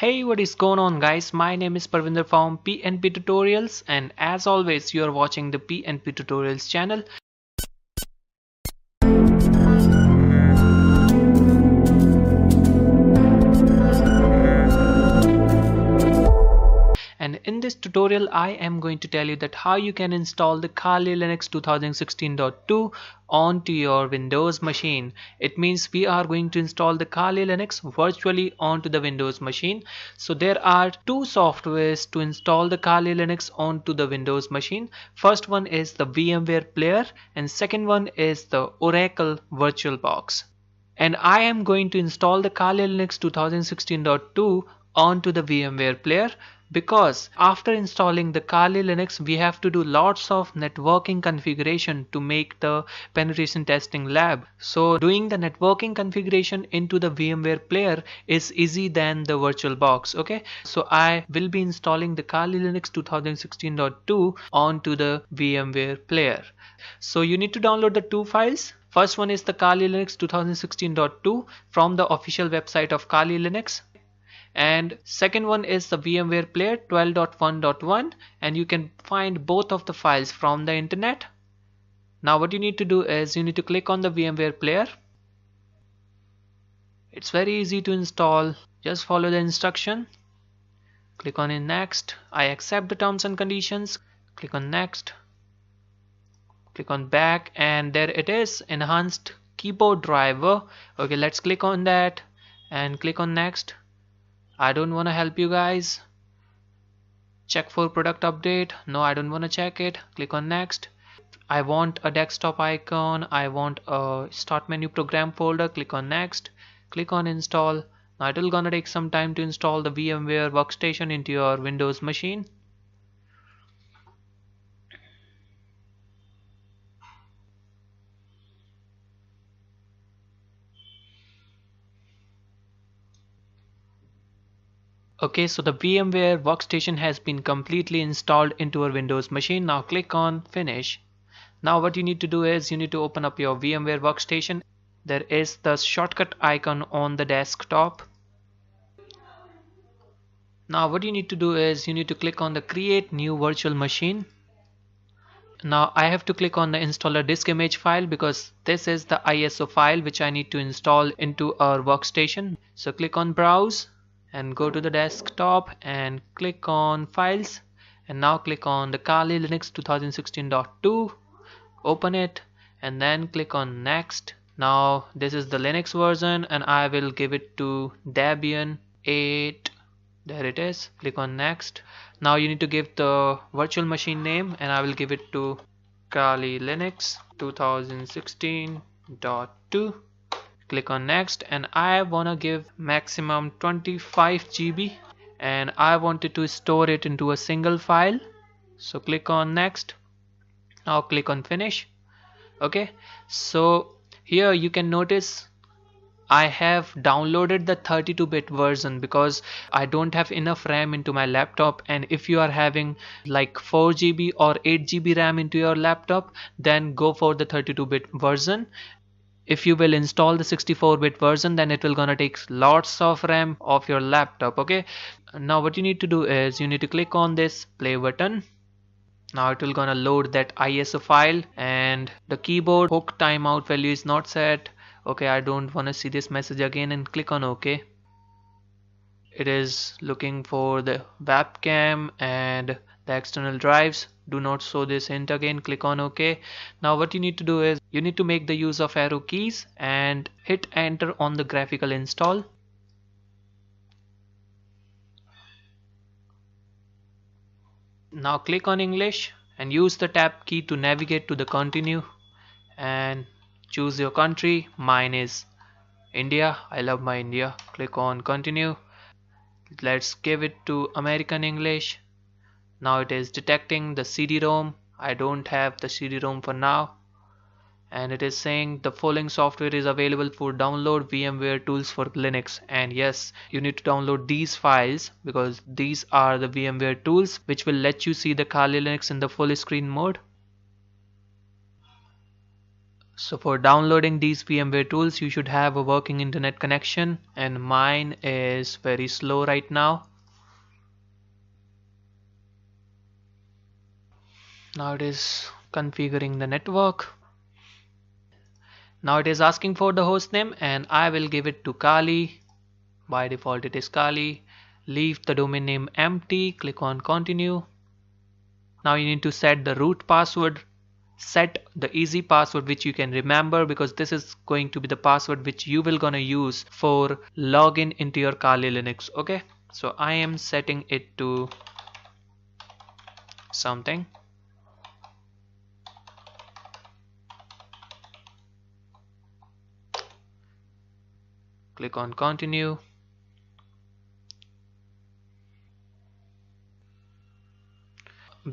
Hey, what is going on guys? My name is Parvinder from PNP Tutorials, and as always you are watching the PNP Tutorials channel. And in this tutorial I am going to tell you that how you can install the Kali Linux 2016.2 onto your Windows machine. It means we are going to install the Kali Linux virtually onto the Windows machine. So there are two softwares to install the Kali Linux onto the Windows machine. First one is the VMware Player and second one is the Oracle VirtualBox. And I am going to install the Kali Linux 2016.2 onto the VMware Player, because after installing the Kali Linux we have to do lots of networking configuration to make the penetration testing lab. So doing the networking configuration into the VMware Player is easy than the VirtualBox. Okay, so I will be installing the Kali Linux 2016.2 onto the VMware Player. So you need to download the two files. First one is the Kali Linux 2016.2 from the official website of Kali Linux, and second one is the VMware Player 12.1.1, and you can find both of the files from the internet. Now what you need to do is you need to click on the VMware Player. It's very easy to install, just follow the instruction. Click on in next. I accept the terms and conditions. Click on next. Click on back, and there it is, enhanced keyboard driver. Okay, let's click on that and click on next. I don't want to help you guys. Check for product update. No, I don't want to check it. Click on next. I want a desktop icon. I want a start menu program folder. Click on next. Click on install. Now it will gonna take some time to install the VMware workstation into your Windows machine. Okay, so the VMware workstation has been completely installed into our Windows machine. Now click on finish. Now what you need to do is you need to open up your VMware workstation. There is the shortcut icon on the desktop. Now what you need to do is you need to click on the create new virtual machine. Now I have to click on the installer disk image file because this is the ISO file which I need to install into our workstation. So click on browse and go to the desktop and click on files, and now click on the Kali Linux 2016.2, open it and then click on next. Now this is the Linux version and I will give it to Debian 8. There it is. Click on next. Now you need to give the virtual machine name and I will give it to Kali Linux 2016.2. Click on next, and I wanna give maximum 25 GB and I wanted to store it into a single file. So click on next. Now click on finish. Okay, so here you can notice I have downloaded the 32-bit version because I don't have enough RAM into my laptop, and if you are having like 4 GB or 8 GB RAM into your laptop, then go for the 32-bit version. If you will install the 64-bit version, then it will gonna take lots of RAM of your laptop. Okay, now what you need to do is you need to click on this play button. Now it will gonna load that ISO file, and the keyboard hook timeout value is not set. Okay, I don't want to see this message again, and click on OK. It is looking for the webcam and the external drives. Do not show this hint again. Click on OK. Now what you need to do is you need to make the use of arrow keys and hit enter on the graphical install. Now click on English and use the tab key to navigate to the continue and choose your country. Mine is India. I love my India. Click on continue. Let's give it to American English. Now it is detecting the CD-ROM. I don't have the CD-ROM for now, and it is saying the following software is available for download: VMware tools for Linux. And yes, you need to download these files because these are the VMware tools which will let you see the Kali Linux in the full screen mode. So for downloading these VMware tools, you should have a working internet connection, and mine is very slow right now. Now it is configuring the network. Now it is asking for the host name, and I will give it to Kali. By default it is Kali. Leave the domain name empty, click on continue. Now you need to set the root password. Set the easy password which you can remember, because this is going to be the password which you will gonna use for login into your Kali Linux. Okay, so I am setting it to something. Click on continue.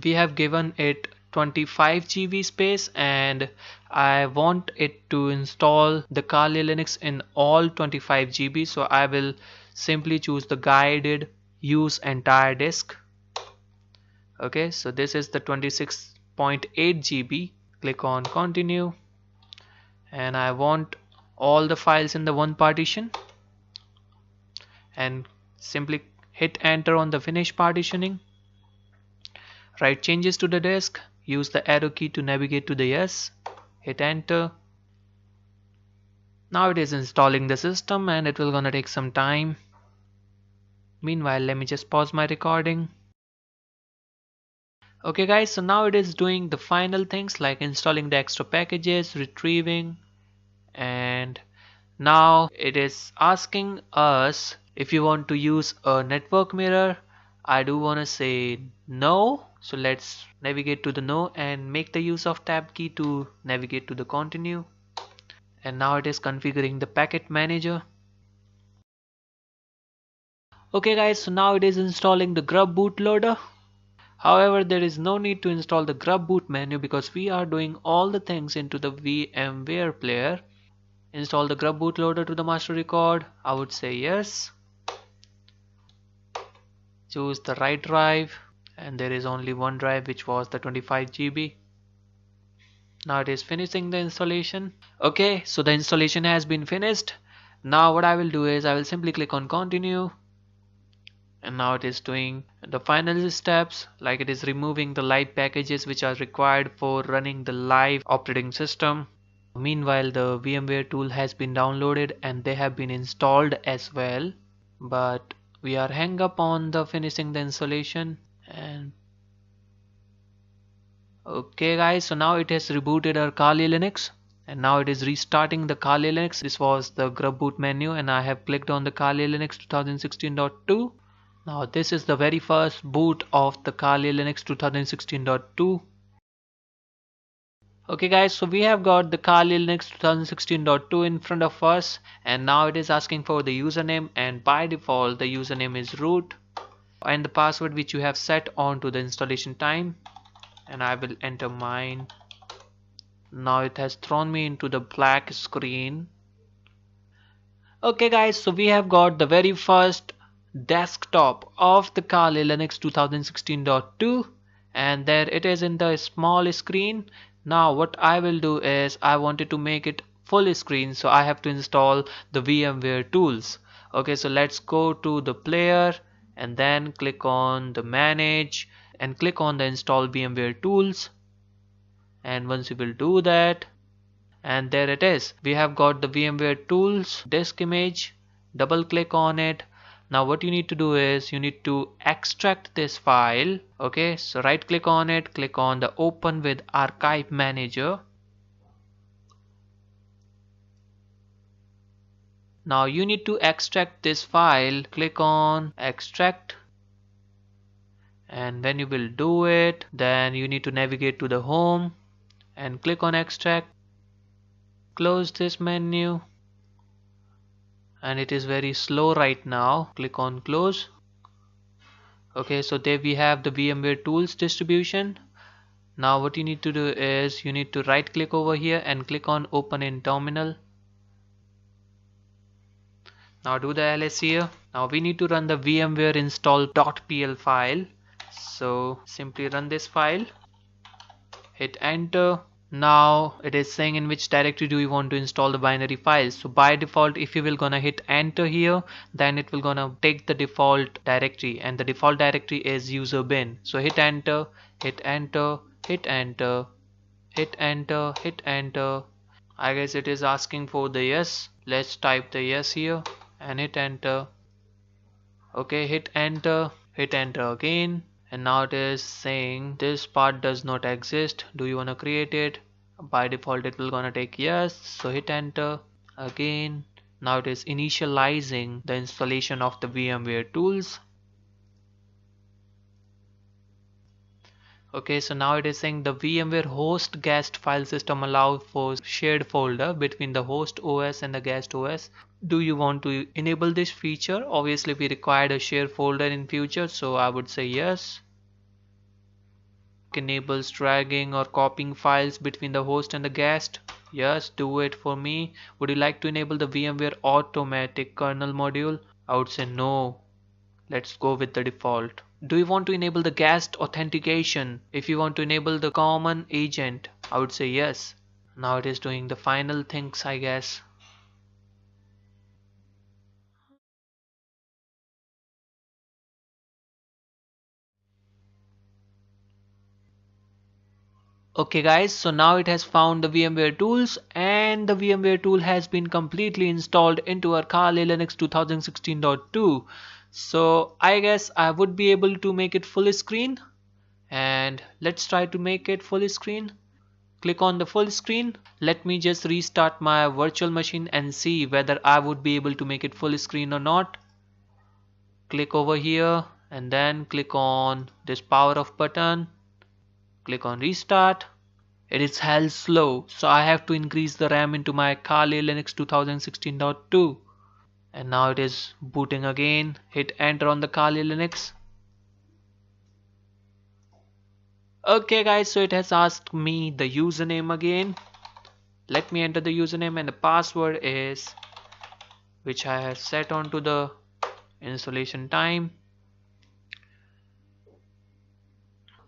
We have given it 25 GB space, and I want it to install the Kali Linux in all 25 GB, so I will simply choose the guided use entire disk. Okay, so this is the 26.8 GB. Click on continue, and I want all the files in the one partition, and simply hit enter on the finish partitioning. Write changes to the disk, use the arrow key to navigate to the yes, hit enter. Now it is installing the system, and it will gonna take some time. Meanwhile, let me just pause my recording. Okay guys, so now it is doing the final things like installing the extra packages, retrieving, and now it is asking us if you want to use a network mirror. I do want to say no, so let's navigate to the no and make the use of tab key to navigate to the continue. And now it is configuring the packet manager. Okay guys, so now it is installing the grub bootloader. However, there is no need to install the grub boot menu because we are doing all the things into the VMware player. Install the grub bootloader to the master record. I would say yes. Choose the right drive, and there is only one drive, which was the 25 GB. Now it is finishing the installation. Okay, so the installation has been finished. Now what I will do is I will simply click on continue, and now it is doing the final steps, like it is removing the live packages which are required for running the live operating system. Meanwhile, the VMware tool has been downloaded and they have been installed as well, but we are hung up on the finishing the installation. And okay guys, so now it has rebooted our Kali Linux, and now it is restarting the Kali Linux. This was the grub boot menu, and I have clicked on the Kali Linux 2016.2. Now this is the very first boot of the Kali Linux 2016.2. Okay guys, so we have got the Kali Linux 2016.2 in front of us, and now it is asking for the username, and by default the username is root, and the password which you have set on to the installation time, and I will enter mine. Now it has thrown me into the black screen. Okay guys, so we have got the very first desktop of the Kali Linux 2016.2, and there it is in the small screen. Now what I will do is I wanted to make it full screen, so I have to install the VMware tools. Okay, so let's go to the player and then click on the manage and click on the install VMware tools. And once you will do that, and there it is, we have got the VMware tools disk image. Double click on it. Now what you need to do is you need to extract this file. Okay, so right click on it, click on the open with archive manager. Now you need to extract this file. Click on extract, and when you will do it, then you need to navigate to the home and click on extract. Close this menu, and it is very slow right now. Click on close. Okay, so there we have the VMware tools distribution. Now what you need to do is you need to right click over here and click on open in terminal. Now do the ls here. Now we need to run the VMware install.pl file, so simply run this file, hit enter. Now it is saying in which directory do you want to install the binary files. So by default, if you will gonna hit enter here, then it will gonna take the default directory, and the default directory is user bin. So hit enter, hit enter, hit enter, hit enter, hit enter. I guess it is asking for the yes. Let's type the yes here and hit enter. Okay, hit enter again, and now it is saying this part does not exist. Do you want to create it? By default it will gonna take yes, so hit enter again. Now it is initializing the installation of the VMware tools. Okay, so now it is saying the VMware host guest file system allows for shared folder between the host OS and the guest OS. Do you want to enable this feature? Obviously we required a share folder in future, so I would say yes. Enables dragging or copying files between the host and the guest. Yes, do it for me. Would you like to enable the VMware automatic kernel module? I would say no. Let's go with the default. Do you want to enable the guest authentication? If you want to enable the common agent, I would say yes. Now it is doing the final things, I guess. Okay guys, so now it has found the VMware tools, and the VMware tool has been completely installed into our Kali Linux 2016.2. So I guess I would be able to make it full screen, and let's try to make it full screen. Click on the full screen. Let me just restart my virtual machine and see whether I would be able to make it full screen or not. Click over here and then click on this power off button. Click on restart. It is hell slow, so I have to increase the RAM into my Kali Linux 2016.2. And now it is booting again. Hit enter on the Kali Linux. Okay guys, so it has asked me the username again. Let me enter the username, and the password is, which I have set onto the installation time.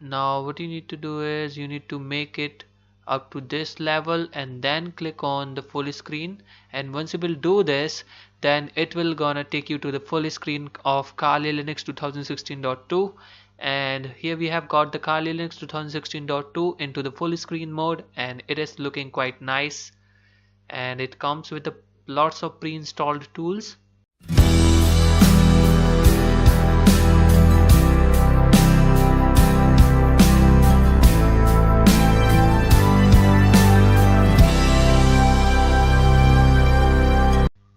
Now what you need to do is you need to make it up to this level and then click on the full screen, and once you will do this, then it will gonna take you to the full screen of Kali Linux 2016.2. and here we have got the Kali Linux 2016.2 into the full screen mode, and it is looking quite nice, and it comes with lots of pre-installed tools.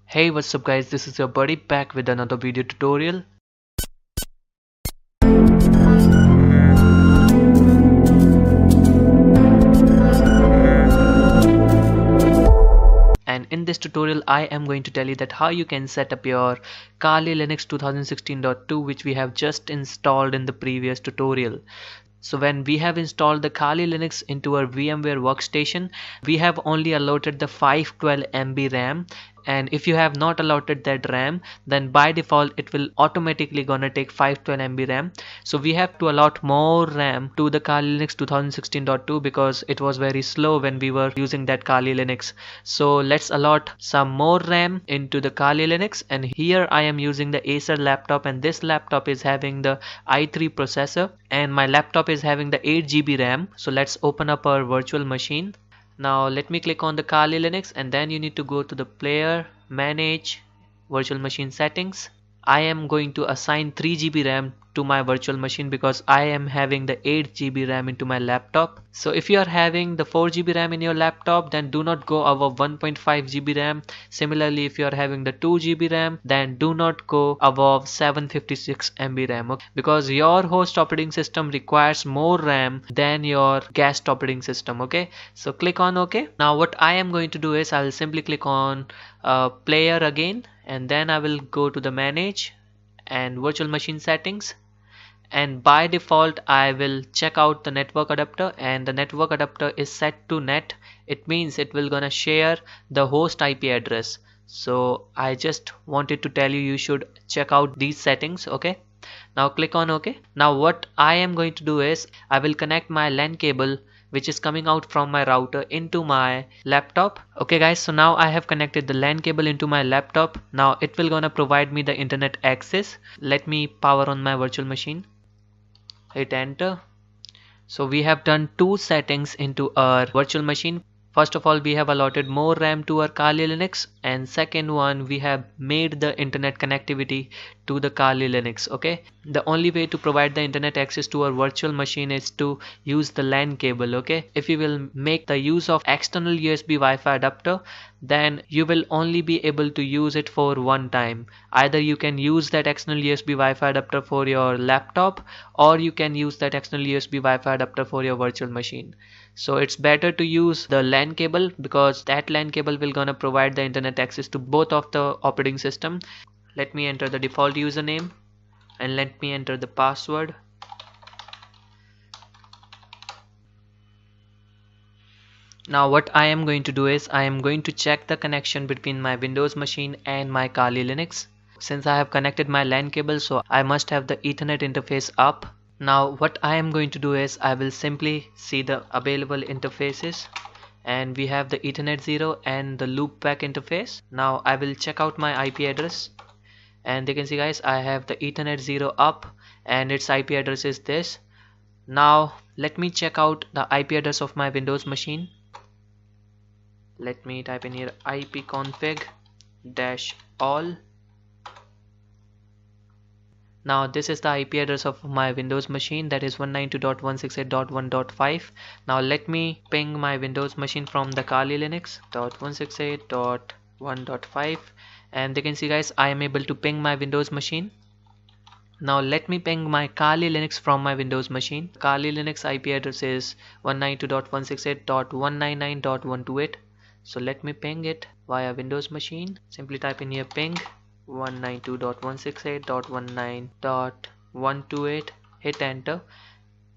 Hey, what's up guys, this is your buddy back with another video tutorial. And in this tutorial I am going to tell you that how you can set up your Kali Linux 2016.2, which we have just installed in the previous tutorial. So when we have installed the Kali Linux into our VMware workstation, we have only allotted the 512 MB RAM, and if you have not allotted that RAM, then by default it will automatically gonna take 512 MB RAM. So we have to allot more RAM to the Kali Linux 2016.2 because it was very slow when we were using that Kali Linux. So let's allot some more RAM into the Kali Linux, and here I am using the Acer laptop, and this laptop is having the i3 processor, and my laptop is having the 8 GB RAM. So let's open up our virtual machine. Now let me click on the Kali Linux, and then you need to go to the player, manage, virtual machine settings. I am going to assign 3 GB RAM to my virtual machine because I am having the 8 GB RAM into my laptop. So if you are having the 4 GB RAM in your laptop, then do not go above 1.5 GB RAM. Similarly, if you are having the 2 GB RAM, then do not go above 756 MB RAM, okay? Because your host operating system requires more RAM than your guest operating system, okay? So click on OK. Now what I am going to do is I will simply click on player again, and then I will go to the manage and virtual machine settings, and by default I will check out the network adapter, and the network adapter is set to net. It means it will gonna share the host IP address. So I just wanted to tell you, you should check out these settings, okay? Now click on OK. Now what I am going to do is I will connect my LAN cable which is coming out from my router into my laptop. Okay guys, so now I have connected the LAN cable into my laptop. Now it will gonna provide me the internet access. Let me power on my virtual machine. Hit enter. So we have done two settings into our virtual machine. First of all, we have allotted more RAM to our Kali Linux, and second one, we have made the internet connectivity to the Kali Linux. Okay, the only way to provide the internet access to our virtual machine is to use the LAN cable. Okay, if you will make the use of external USB Wi-Fi adapter, then you will only be able to use it for one time. Either you can use that external USB Wi-Fi adapter for your laptop, or you can use that external USB Wi-Fi adapter for your virtual machine. So it's better to use the LAN cable, because that LAN cable will gonna provide the internet access to both of the operating system. Let me enter the default username and let me enter the password. Now what I am going to do is I am going to check the connection between my Windows machine and my Kali Linux. Since I have connected my LAN cable, so I must have the Ethernet interface up. Now what I am going to do is I will simply see the available interfaces, and we have the Ethernet 0 and the loopback interface. Now I will check out my IP address, and you can see guys, I have the Ethernet 0 up and its IP address is this. Now let me check out the IP address of my Windows machine. Let me type in here ipconfig-all. Now this is the IP address of my Windows machine, that is 192.168.1.5. Now let me ping my Windows machine from the Kali Linux .168.1.5, and you can see guys, I am able to ping my Windows machine. Now let me ping my Kali Linux from my Windows machine. Kali Linux IP address is 192.168.199.128. So let me ping it via Windows machine. Simply type in here ping 192.168.19.128, hit enter,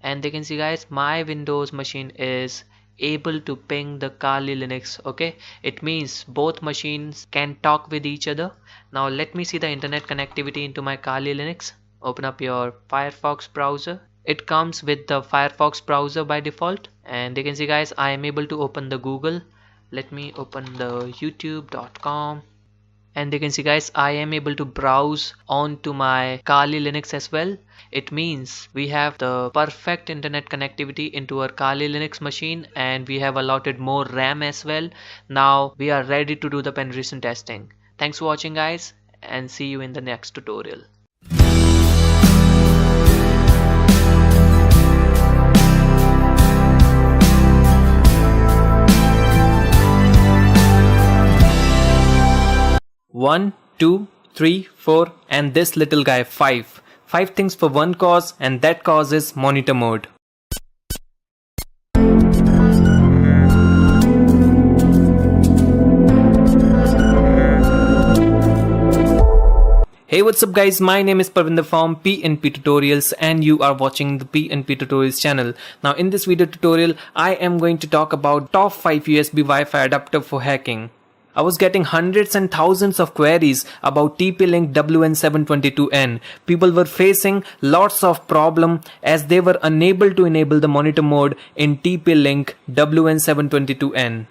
and they can see guys, my Windows machine is able to ping the Kali Linux. Okay, it means both machines can talk with each other. Now let me see the internet connectivity into my Kali Linux. Open up your Firefox browser. It comes with the Firefox browser by default, and you can see guys, I am able to open the Google. Let me open the youtube.com. And you can see guys, I am able to browse onto my Kali Linux as well. It means we have the perfect internet connectivity into our Kali Linux machine, and we have allotted more RAM as well. Now we are ready to do the penetration testing. Thanks for watching guys, and see you in the next tutorial. One, two, three, four, and this little guy 5. 5 things for one cause, and that cause is monitor mode. Hey, what's up guys, my name is Parvinder from PNP Tutorials, and you are watching the PNP Tutorials channel. Now in this video tutorial, I am going to talk about top 5 USB Wi-Fi adapter for hacking. I was getting hundreds and thousands of queries about TP-Link WN722N. People were facing lots of problem as they were unable to enable the monitor mode in TP-Link WN722N.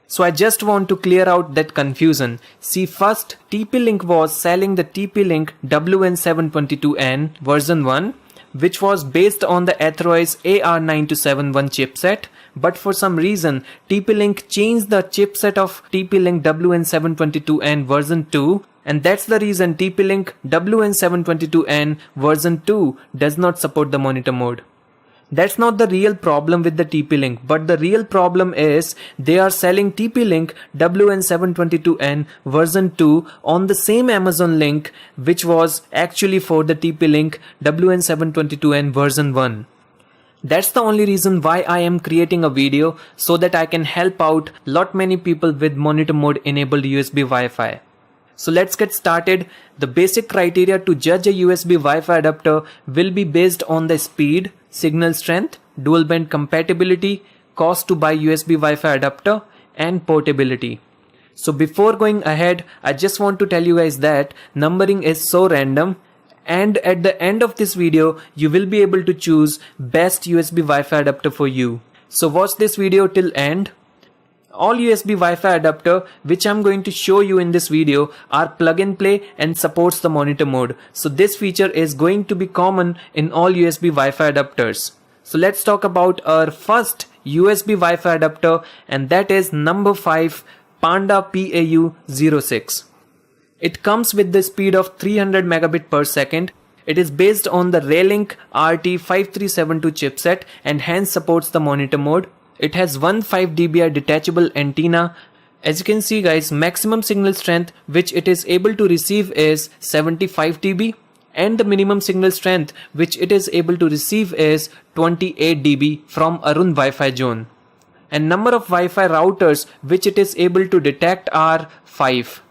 So I just want to clear out that confusion. See, first, TP-Link was selling the TP-Link WN722N version 1, which was based on the Atherois AR9271 chipset. But for some reason, TP-Link changed the chipset of TP-Link WN722N version 2, and that's the reason TP-Link WN722N version 2 does not support the monitor mode. That's not the real problem with the TP-Link, but the real problem is they are selling TP-Link WN722N version 2 on the same Amazon link, which was actually for the TP-Link WN722N version 1. That's the only reason why I am creating a video, so that I can help out lot many people with monitor mode enabled USB Wi-Fi. So let's get started. The basic criteria to judge a USB Wi-Fi adapter will be based on the speed, signal strength, dual band compatibility, cost to buy USB Wi-Fi adapter, and portability. So before going ahead, I just want to tell you guys that numbering is so random, and at the end of this video you will be able to choose best USB Wi-Fi adapter for you. So watch this video till end. All USB Wi-Fi adapter which I'm going to show you in this video are plug and play and supports the monitor mode. So this feature is going to be common in all USB Wi-Fi adapters. So let's talk about our first USB Wi-Fi adapter, and that is number 5 Panda PAU06. It comes with the speed of 300 megabit per second. It is based on the Raylink RT5372 chipset and hence supports the monitor mode. It has one 5 dBi detachable antenna. As you can see guys, maximum signal strength which it is able to receive is 75 dB, and the minimum signal strength which it is able to receive is 28 dB from Arun Wi-Fi zone. And number of Wi-Fi routers which it is able to detect are 5.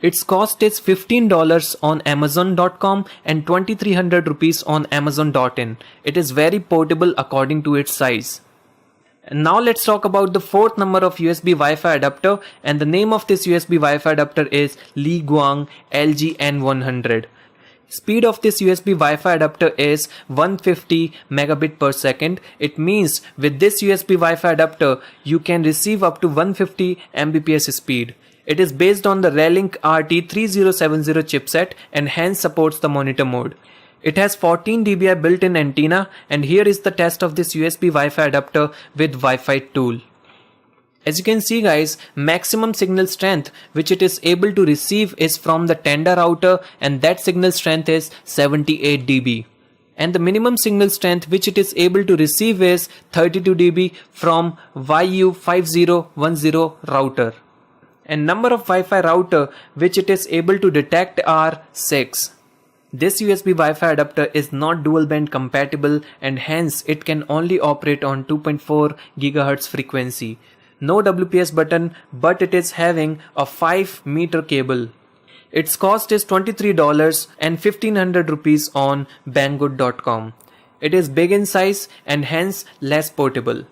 Its cost is $15 on Amazon.com and 2300 rupees on Amazon.in. It is very portable according to its size. And now let's talk about the fourth number of USB Wi-Fi adapter, and the name of this USB Wi-Fi adapter is Li Guang LGN100. Speed of this USB Wi-Fi adapter is 150 megabit per second. It means with this USB Wi-Fi adapter you can receive up to 150 Mbps speed. It is based on the Raylink RT3070 chipset and hence supports the monitor mode. It has 14 dBi built-in antenna, and here is the test of this USB Wi-Fi adapter with Wi-Fi tool. As you can see guys, maximum signal strength which it is able to receive is from the Tenda router, and that signal strength is 78 dB. And the minimum signal strength which it is able to receive is 32 dB from YU5010 router. And number of Wi-Fi router which it is able to detect are 6. This USB Wi-Fi adapter is not dual band compatible, and hence it can only operate on 2.4 GHz frequency. No WPS button, but it is having a 5 meter cable. Its cost is $23 and 1500 rupees on banggood.com. It is big in size and hence less portable.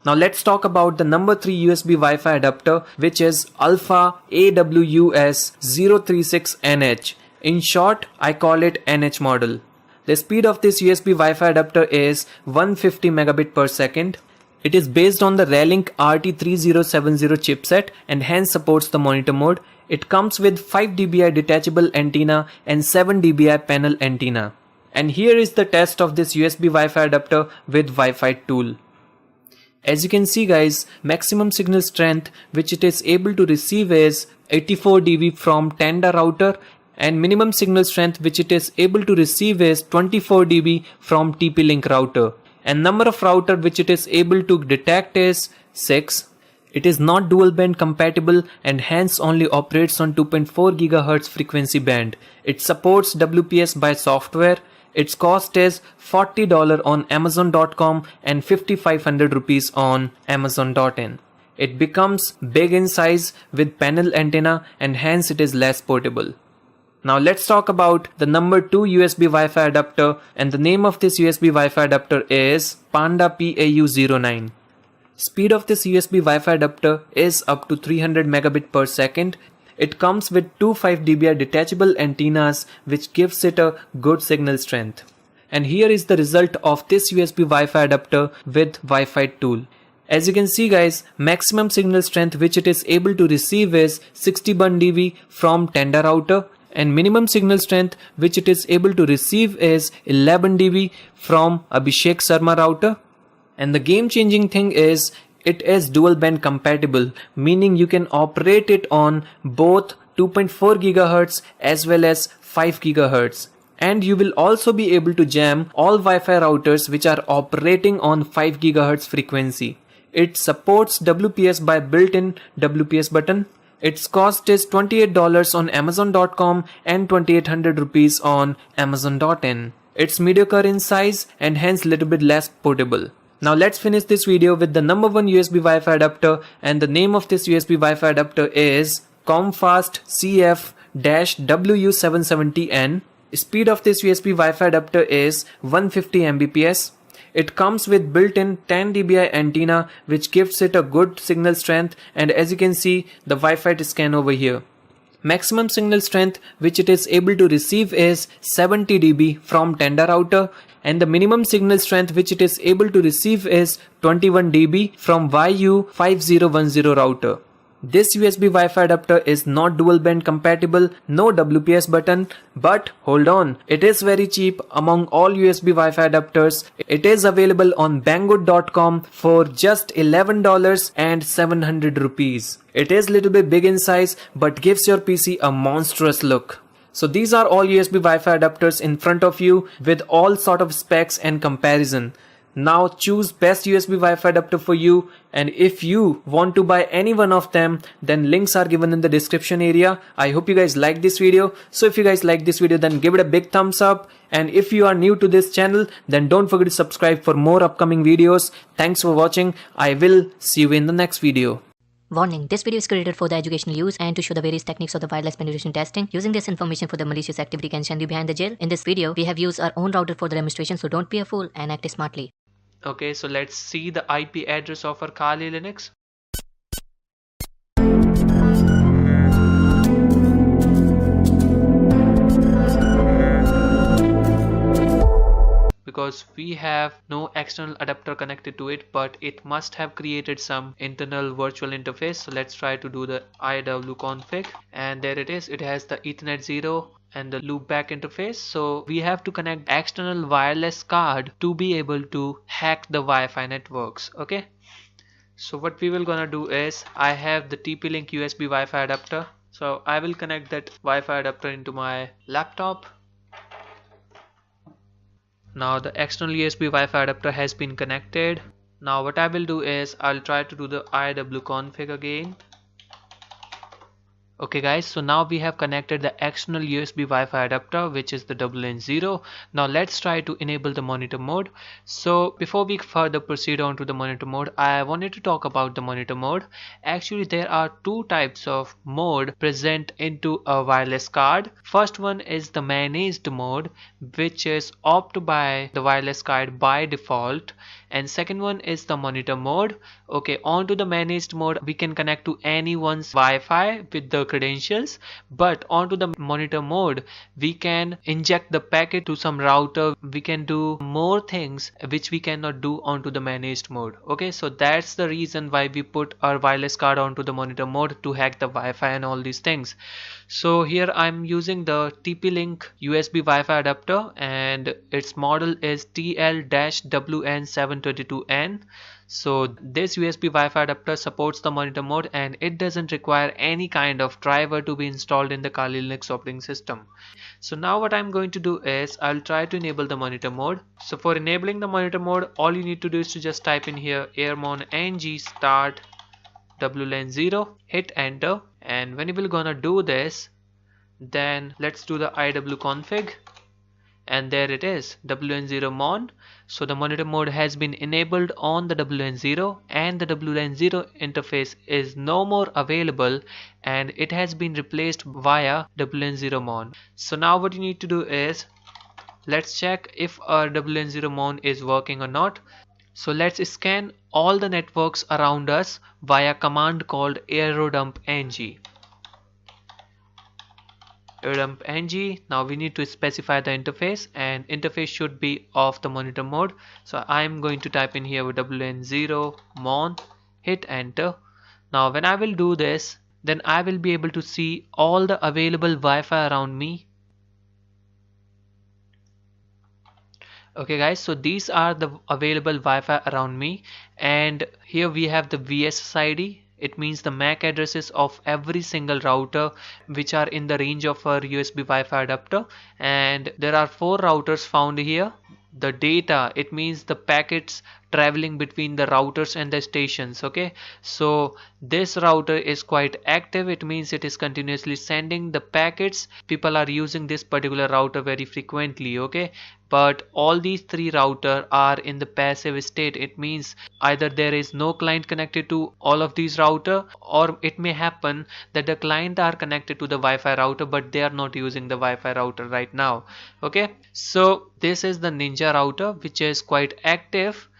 Now let's talk about the number 3 USB Wi-Fi adapter, which is Alpha AWS036NH. In short, I call it NH model. The speed of this USB Wi-Fi adapter is 150 megabit per second. It is based on the Raylink RT3070 chipset and hence supports the monitor mode. It comes with 5 dBi detachable antenna and 7 dBi panel antenna. And here is the test of this USB Wi-Fi adapter with Wi-Fi tool. As you can see guys, maximum signal strength which it is able to receive is 84 dB from Tenda router, and minimum signal strength which it is able to receive is 24 dB from TP-Link router. And number of router which it is able to detect is 6. It is not dual band compatible and hence only operates on 2.4 GHz frequency band. It supports WPS by software. Its cost is $40 on Amazon.com and 5500 rupees on Amazon.in. It becomes big in size with panel antenna and hence it is less portable. Now let's talk about the number 2 USB Wi-Fi adapter, and the name of this USB Wi-Fi adapter is Panda PAU09. Speed of this USB Wi-Fi adapter is up to 300 megabit per second. It comes with two 5 dBi detachable antennas which gives it a good signal strength. And here is the result of this USB Wi-Fi adapter with Wi-Fi tool. As you can see guys, maximum signal strength which it is able to receive is 61 dB from Tenda router, and minimum signal strength which it is able to receive is 11 dB from Abhishek Sharma router. And the game changing thing is it is dual band compatible, meaning you can operate it on both 2.4 GHz as well as 5 GHz. And you will also be able to jam all Wi-Fi routers which are operating on 5 GHz frequency. It supports WPS by built-in WPS button. Its cost is $28 on Amazon.com and 2800 rupees on Amazon.in. It's mediocre in size and hence little bit less portable. Now let's finish this video with the number 1 USB Wi-Fi adapter, and the name of this USB Wi-Fi adapter is Comfast CF-WU770N. Speed of this USB Wi-Fi adapter is 150 Mbps. It comes with built-in 10 dBi antenna which gives it a good signal strength, and as you can see the Wi-Fi scan over here. Maximum signal strength which it is able to receive is 70 dB from tender router, and the minimum signal strength which it is able to receive is 21 dB from YU5010 router. This USB Wi-Fi adapter is not dual band compatible, no WPS button, but hold on, it is very cheap among all USB Wi-Fi adapters. It is available on banggood.com for just $11 and 700 rupees. It is little bit big in size but gives your PC a monstrous look. So these are all USB Wi-Fi adapters in front of you with all sort of specs and comparison. Now choose best USB Wi-Fi adapter for you, and if you want to buy any one of them, then links are given in the description area. I hope you guys like this video. So if you guys like this video, then give it a big thumbs up, and if you are new to this channel, then don't forget to subscribe for more upcoming videos. Thanks for watching. I will see you in the next video. Warning, this video is created for the educational use and to show the various techniques of the wireless penetration testing. Using this information for the malicious activity can send you behind the jail. In this video, we have used our own router for the demonstration, so don't be a fool and act smartly. Okay, so let's see the IP address of our Kali Linux. Because we have no external adapter connected to it, but it must have created some internal virtual interface. So let's try to do the iwconfig, and there it is. It has the Ethernet 0 and the loopback interface. So we have to connect external wireless card to be able to hack the Wi-Fi networks. Okay, so what we will gonna do is, I have the TP-Link USB Wi-Fi adapter, so I will connect that Wi-Fi adapter into my laptop. Now the external USB Wi-Fi adapter has been connected. Now what I will do is, I'll try to do the iwconfig again. Okay guys, so now we have connected the external USB Wi-Fi adapter, which is the WLAN0. Now let's try to enable the monitor mode. So before we further proceed on to the monitor mode, I wanted to talk about the monitor mode. Actually, there are two types of mode present into a wireless card. First one is the managed mode, which is opted by the wireless card by default, and second one is the monitor mode. Okay, onto the managed mode, we can connect to anyone's Wi-Fi with the credentials, but onto the monitor mode, we can inject the packet to some router. We can do more things which we cannot do onto the managed mode. Okay, so that's the reason why we put our wireless card onto the monitor mode, to hack the Wi-Fi and all these things. So here I'm using the TP-Link USB Wi-Fi adapter, and its model is TL-WN722N. So this USB Wi-Fi adapter supports the monitor mode, and it doesn't require any kind of driver to be installed in the Kali Linux operating system. So now what I'm going to do is, I'll try to enable the monitor mode. So for enabling the monitor mode, all you need to do is to just type in here airmon ng start WLAN0, hit enter, and when you will gonna do this, then let's do the iwconfig, and there it is, WLAN0 mon. So the monitor mode has been enabled on the WLAN0, and the WLAN0 interface is no more available, and it has been replaced via WLAN0 mon. So now what you need to do is, let's check if our WLAN0 mon is working or not. So let's scan all the networks around us via command called aerodumpng. Aerodumpng. Now we need to specify the interface, and interface should be of the monitor mode. So I'm going to type in here WLAN0 mon, hit enter. Now when I will do this, then I will be able to see all the available Wi-Fi around me. Okay guys, so these are the available Wi-Fi around me, and here we have the VSSID. It means the MAC addresses of every single router which are in the range of our USB Wi-Fi adapter, and there are 4 routers found here. The data, it means the packets traveling between the routers and the stations. Okay, so this router is quite active. It means it is continuously sending the packets. People are using this particular router very frequently. Okay, but all these 3 routers are in the passive state. It means either there is no client connected to all of these routers, or it may happen that the client are connected to the Wi-Fi router, but they are not using the Wi-Fi router right now. Okay, so this is the Ninja router, which is quite active,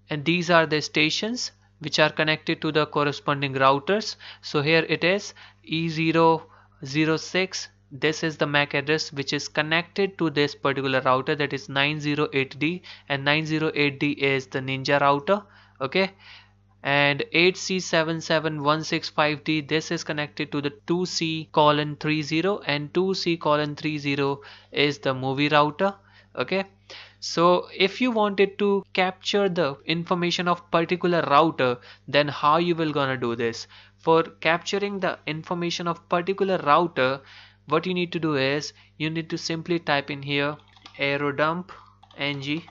and these are the stations which are connected to the corresponding routers. So here it is E0 06, this is the MAC address which is connected to this particular router, that is 908D, and 908D is the Ninja router. Okay, and 8C77165D, this is connected to the 2C:30, and 2C:30 is the movie router. Okay, so if you wanted to capture the information of particular router, then how you will gonna do this? For capturing the information of particular router, what you need to do is you need to simply type in here aerodump ng,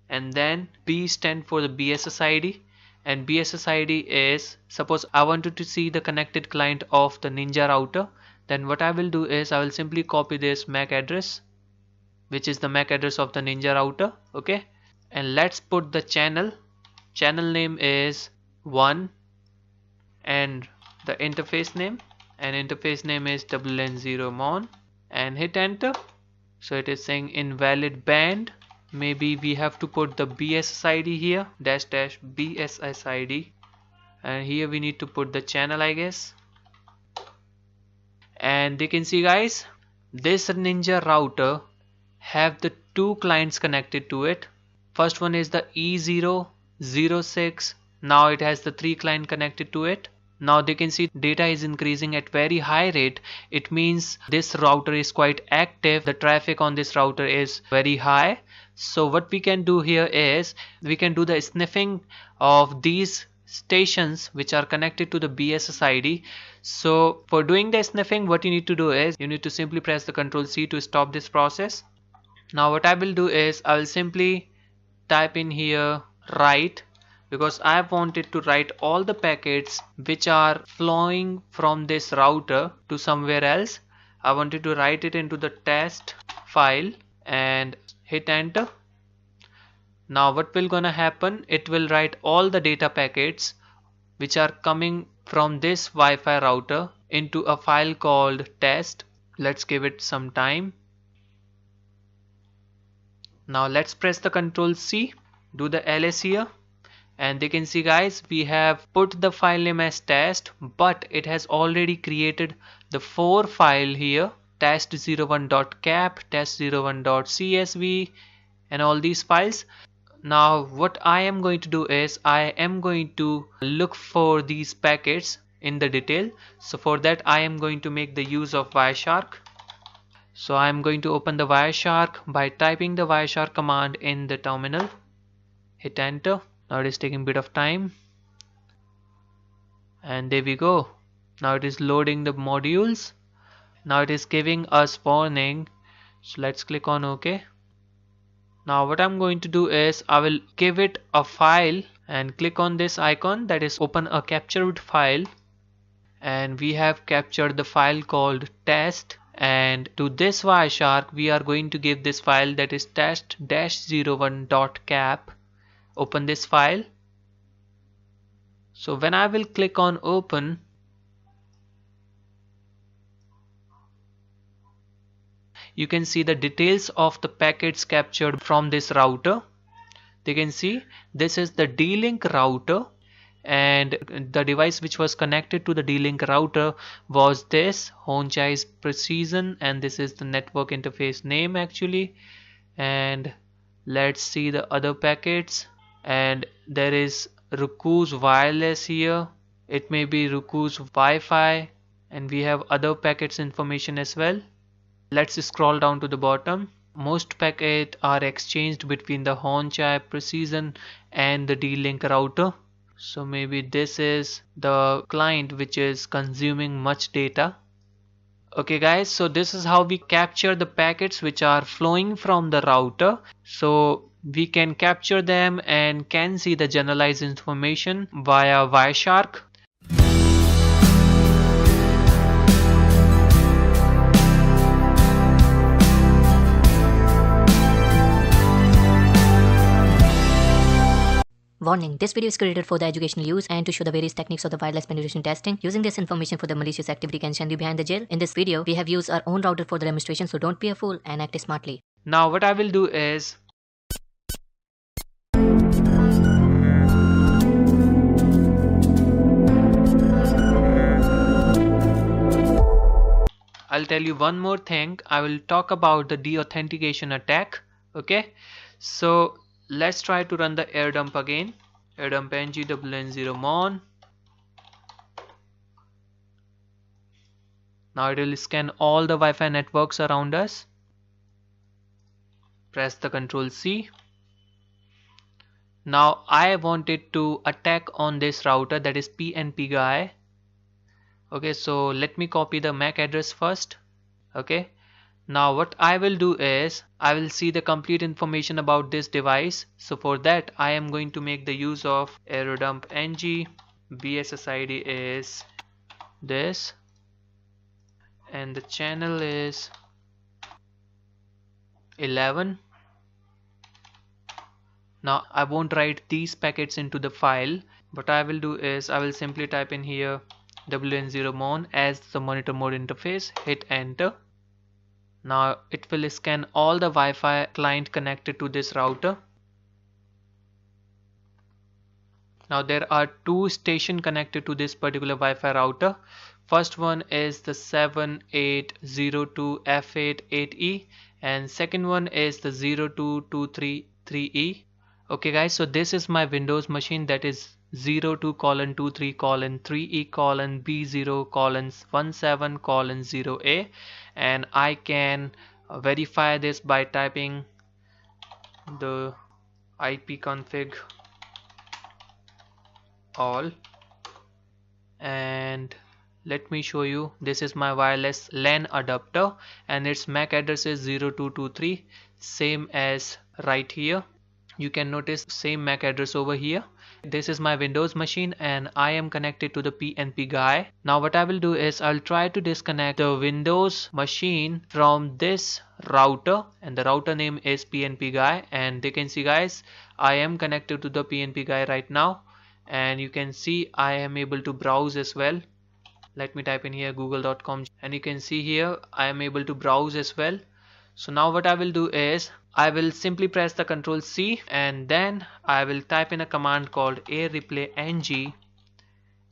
and then B stand for the BSSID, and BSSID is, suppose I wanted to see the connected client of the Ninja router, then what I will do is I will simply copy this MAC address, which is the MAC address of the Ninja router. Okay, and let's put the channel name is 1, and the interface name is WN0mon, and hit enter. So it is saying invalid band. Maybe we have to put the BSSID here, dash BSSID, and here we need to put the channel, I guess. And you can see, guys, this Ninja router have the two clients connected to it. First one is the E006. Now it has the 3 client connected to it. Now they can see data is increasing at very high rate. It means this router is quite active. The traffic on this router is very high. So what we can do here is we can do the sniffing of these stations which are connected to the BSSID. So for doing the sniffing, what you need to do is you need to simply press the Ctrl+C to stop this process. Now what I will do is I will simply type in here write, because I wanted to write all the packets which are flowing from this router to somewhere else. I wanted to write it into the test file and hit enter. Now what will gonna happen, it will write all the data packets which are coming from this Wi-Fi router into a file called test. Let's give it some time. Now let's press the Ctrl+C, do the ls here, and they can see, guys, we have put the file name as test, but it has already created the 4 file here, test01.cap, test01.csv, and all these files. Now what I am going to do is I am going to look for these packets in the detail. So for that I am going to make the use of Wireshark. So I am going to open the Wireshark by typing the Wireshark command in the terminal. Hit enter. Now it is taking a bit of time. And there we go. Now it is loading the modules. Now it is giving us warning. So let's click on OK. Now what I'm going to do is I will give it a file and click on this icon, that is open a captured file. And we have captured the file called test. And to this Wireshark we are going to give this file, that is test-01.cap. Open this file. So when I will click on open, you can see the details of the packets captured from this router. They can see this is the D-Link router, and the device which was connected to the D-Link router was this Honchai's Precision, and this is the network interface name actually. And let's see the other packets, and there is Ruku's wireless here. It may be Ruku's Wi-Fi, and we have other packets information as well. Let's scroll down to the bottom. Most packets are exchanged between the Honchai Precision and the D-Link router. So maybe this is the client which is consuming much data. Okay guys, so this is how we capture the packets which are flowing from the router. So we can capture them and can see the generalized information via Wireshark. Warning, this video is created for the educational use and to show the various techniques of the wireless penetration testing. Using this information for the malicious activity can send you behind the jail. In this video, we have used our own router for the demonstration, so don't be a fool and act smartly. Now what I will do is I'll tell you one more thing. I will talk about the deauthentication attack. Okay, so let's try to run the air dump again. Air dump ng wn0mon. Now it will scan all the Wi-Fi networks around us. Press the Ctrl C. Now I wanted to attack on this router, that is PNP guy. Okay, so let me copy the MAC address first. Okay, now what I will do is I will see the complete information about this device. So for that I am going to make the use of aerodump ng. BSSID is this and the channel is 11. Now I won't write these packets into the file. What I will do is I will simply type in here wn0mon as the monitor mode interface, hit enter. Now it will scan all the Wi-Fi client connected to this router. Now there are two stations connected to this particular Wi-Fi router. First one is the 7802F88E and second one is the 02233E. Okay guys, so this is my Windows machine, that is 02:23:3E:B0:17:0A, and I can verify this by typing the ipconfig all, and let me show you. This is my wireless LAN adapter and its MAC address is 0223, same as right here. You can notice same MAC address over here. This is my Windows machine and I am connected to the PNP guy. Now what I will do is I'll try to disconnect the Windows machine from this router, and the router name is PNP guy, and you can see guys I am connected to the PNP guy right now, and you can see I am able to browse as well. Let me type in here google.com and you can see here I am able to browse as well. So now what I will do is I will simply press the Ctrl C and then I will type in a command called airreplay ng,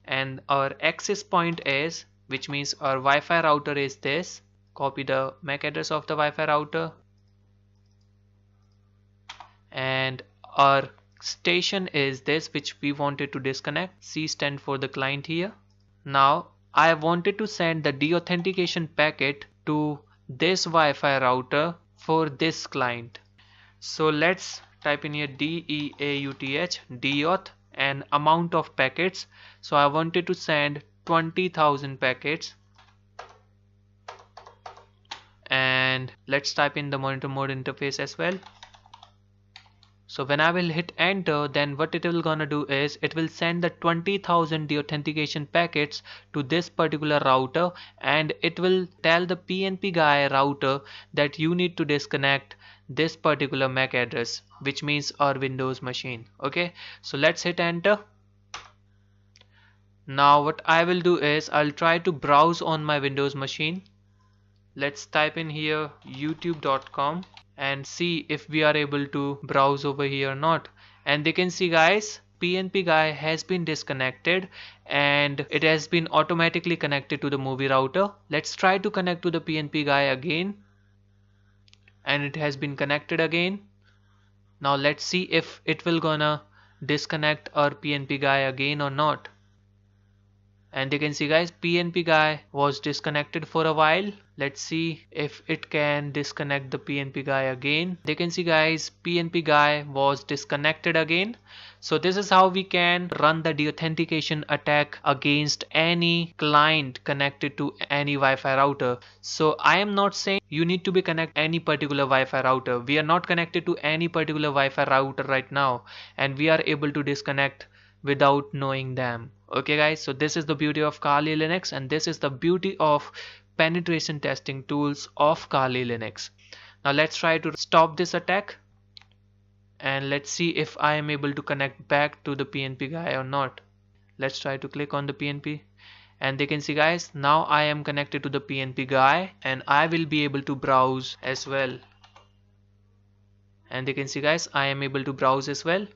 and our access point is, which means our Wi-Fi router is this. Copy the MAC address of the Wi-Fi router, and our station is this, which we wanted to disconnect. C stand for the client here. Now I wanted to send the deauthentication packet to this Wi-Fi router for this client. So let's type in here DEAUTH, deauth, and amount of packets. So I wanted to send 20,000 packets, and let's type in the monitor mode interface as well. So when I will hit enter, then what it will gonna do is it will send the 20,000 deauthentication packets to this particular router, and it will tell the PNP guy router that you need to disconnect this particular MAC address, which means our Windows machine. Okay, so let's hit enter. Now what I will do is I'll try to browse on my Windows machine. Let's type in here youtube.com and see if we are able to browse over here or not. And they can see guys, PNP guy has been disconnected and it has been automatically connected to the movie router. Let's try to connect to the PNP guy again, and it has been connected again. Now let's see if it will gonna disconnect our PNP guy again or not. And you can see guys, PNP guy was disconnected for a while. Let's see if it can disconnect the PNP guy again. They can see guys, PNP guy was disconnected again. So this is how we can run the deauthentication attack against any client connected to any Wi-Fi router. So I am not saying you need to be connected any particular Wi-Fi router. We are not connected to any particular Wi-Fi router right now, and we are able to disconnect without knowing them. Okay guys, so this is the beauty of Kali Linux, and this is the beauty of penetration testing tools of Kali Linux. Now let's try to stop this attack, and let's see if I am able to connect back to the PNP guy or not. Let's try to click on the PNP, and they can see guys, now I am connected to the PNP guy and I will be able to browse as well. And they can see guys, I am able to browse as well.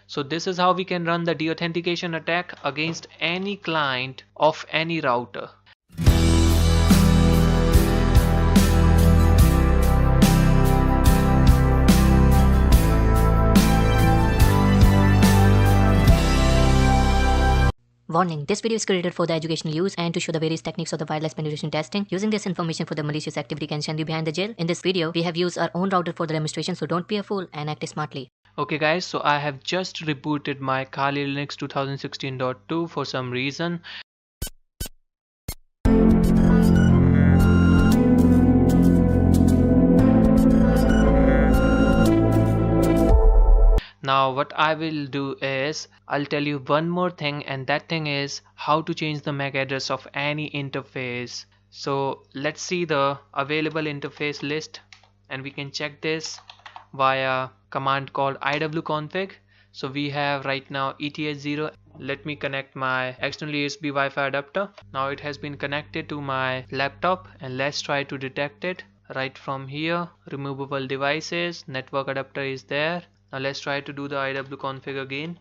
So this is how we can run the deauthentication attack against any client of any router. Warning, this video is created for the educational use and to show the various techniques of the wireless penetration testing. Using this information for the malicious activity can send you behind the jail. In this video, we have used our own router for the demonstration, so don't be a fool and act smartly. Okay guys, so I have just rebooted my Kali Linux 2016.2 for some reason. Now what I will do is I'll tell you one more thing, and that thing is how to change the MAC address of any interface. So let's see the available interface list, and we can check this via command called iwconfig. So we have right now ETH0. Let me connect my external USB Wi-Fi adapter. Now it has been connected to my laptop, and let's try to detect it right from here. Removable devices, network adapter is there. Now let's try to do the iwconfig again,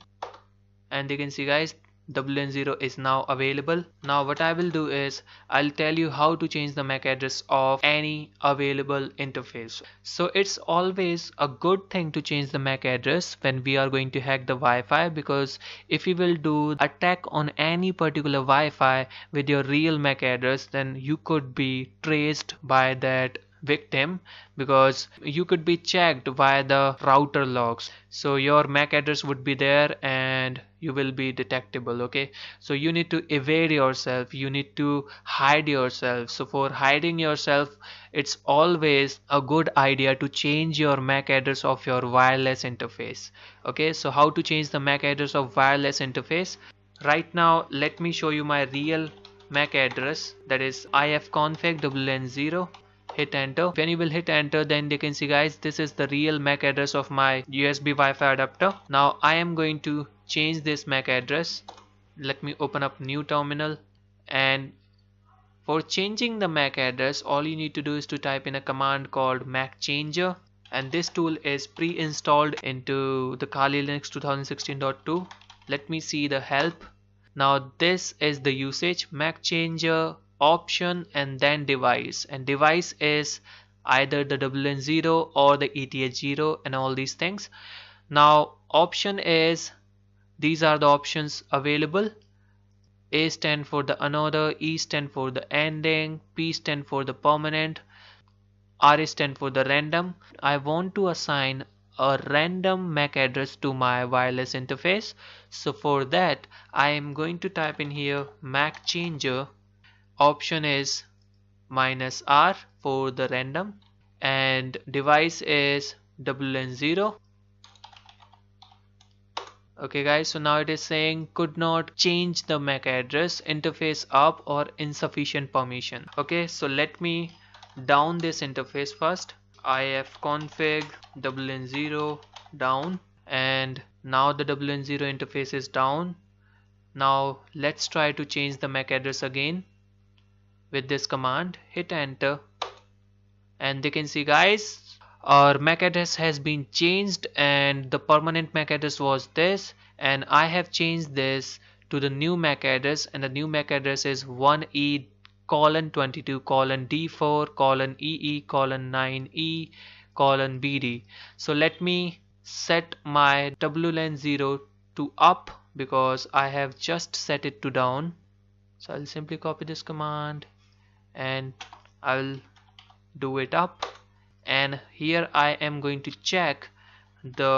and you can see guys, WN0 is now available. Now what I will do is I'll tell you how to change the MAC address of any available interface. So it's always a good thing to change the MAC address when we are going to hack the Wi-Fi, because if you will do attack on any particular Wi-Fi with your real MAC address, then you could be traced by that victim, because you could be checked via the router logs. So your MAC address would be there and you will be detectable. Okay, so you need to evade yourself, you need to hide yourself. So for hiding yourself, it's always a good idea to change your MAC address of your wireless interface. Okay, so how to change the MAC address of wireless interface? Right now let me show you my real MAC address, that is ifconfig WN0. Hit enter. When you will hit enter, then they can see guys, this is the real MAC address of my USB Wi-Fi adapter. Now I am going to change this MAC address. Let me open up new terminal, and for changing the MAC address, all you need to do is to type in a command called MAC changer, and this tool is pre-installed into the Kali Linux 2016.2. Let me see the help. Now this is the usage: MAC changer, option, and then device, and device is either the WN0 or the ETH0 and all these things. Now option is, these are the options available. A stand for the another, E stand for the ending, P stand for the permanent, R stand for the random. I want to assign a random MAC address to my wireless interface. So for that I am going to type in here MAC changer. Option is -R for the random, and device is WN0. Okay guys, so now it is saying could not change the MAC address, interface up or insufficient permission. Okay, so let me down this interface first. ifconfig WN0 down, and now the WN0 interface is down. Now let's try to change the MAC address again with this command. Hit enter, and they can see guys, our MAC address has been changed, and the permanent MAC address was this, and I have changed this to the new MAC address, and the new MAC address is 1E:22:D4:EE:9E:BD. So let me set my WLAN0 to up, because I have just set it to down. So I'll simply copy this command and I'll do it up, and here I am going to check the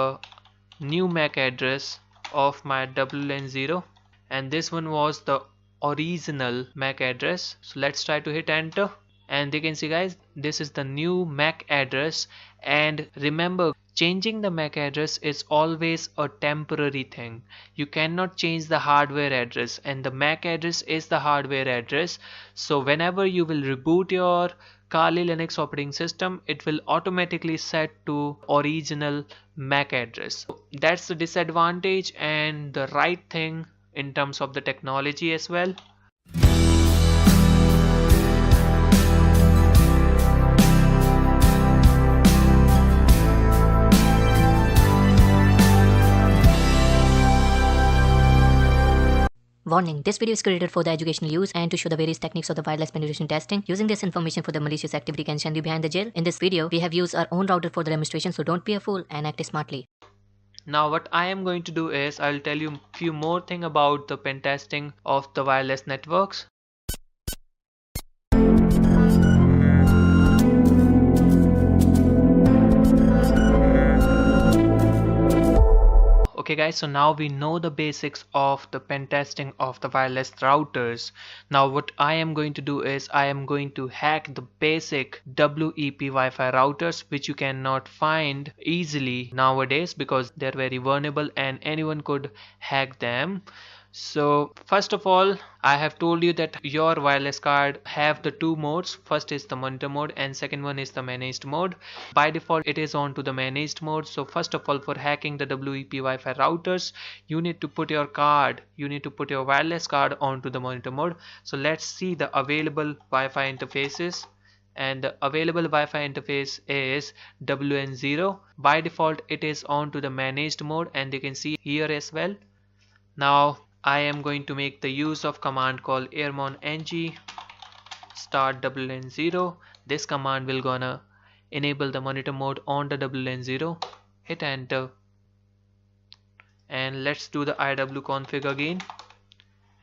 new MAC address of my WLAN0, and this one was the original MAC address. So let's try to hit enter, and they can see guys, this is the new MAC address. And remember, changing the MAC address is always a temporary thing. You cannot change the hardware address, and the MAC address is the hardware address. So whenever you will reboot your Kali Linux operating system, it will automatically set to original MAC address. So that's the disadvantage and the right thing in terms of the technology as well. Warning, this video is created for the educational use and to show the various techniques of the wireless penetration testing. Using this information for the malicious activity can send you behind the jail. In this video, we have used our own router for the demonstration, so don't be a fool and act smartly. Now what I am going to do is I'll tell you a few more things about the pen testing of the wireless networks. Okay guys, so now we know the basics of the pen testing of the wireless routers. Now what I am going to do is I am going to hack the basic WEP Wi-Fi routers, which you cannot find easily nowadays because they're very vulnerable and anyone could hack them. So first of all, I have told you that your wireless card have the two modes. First is the monitor mode and second one is the managed mode. By default it is on to the managed mode. So first of all, for hacking the WEP Wi-Fi routers, you need to put your wireless card onto the monitor mode. So let's see the available Wi-Fi interfaces. And the available Wi-Fi interface is WN0. By default it is on to the managed mode, and you can see here as well. Now I am going to make the use of command called airmon-ng start WN0. This command will gonna enable the monitor mode on the WN0. Hit enter and let's do the IW config again,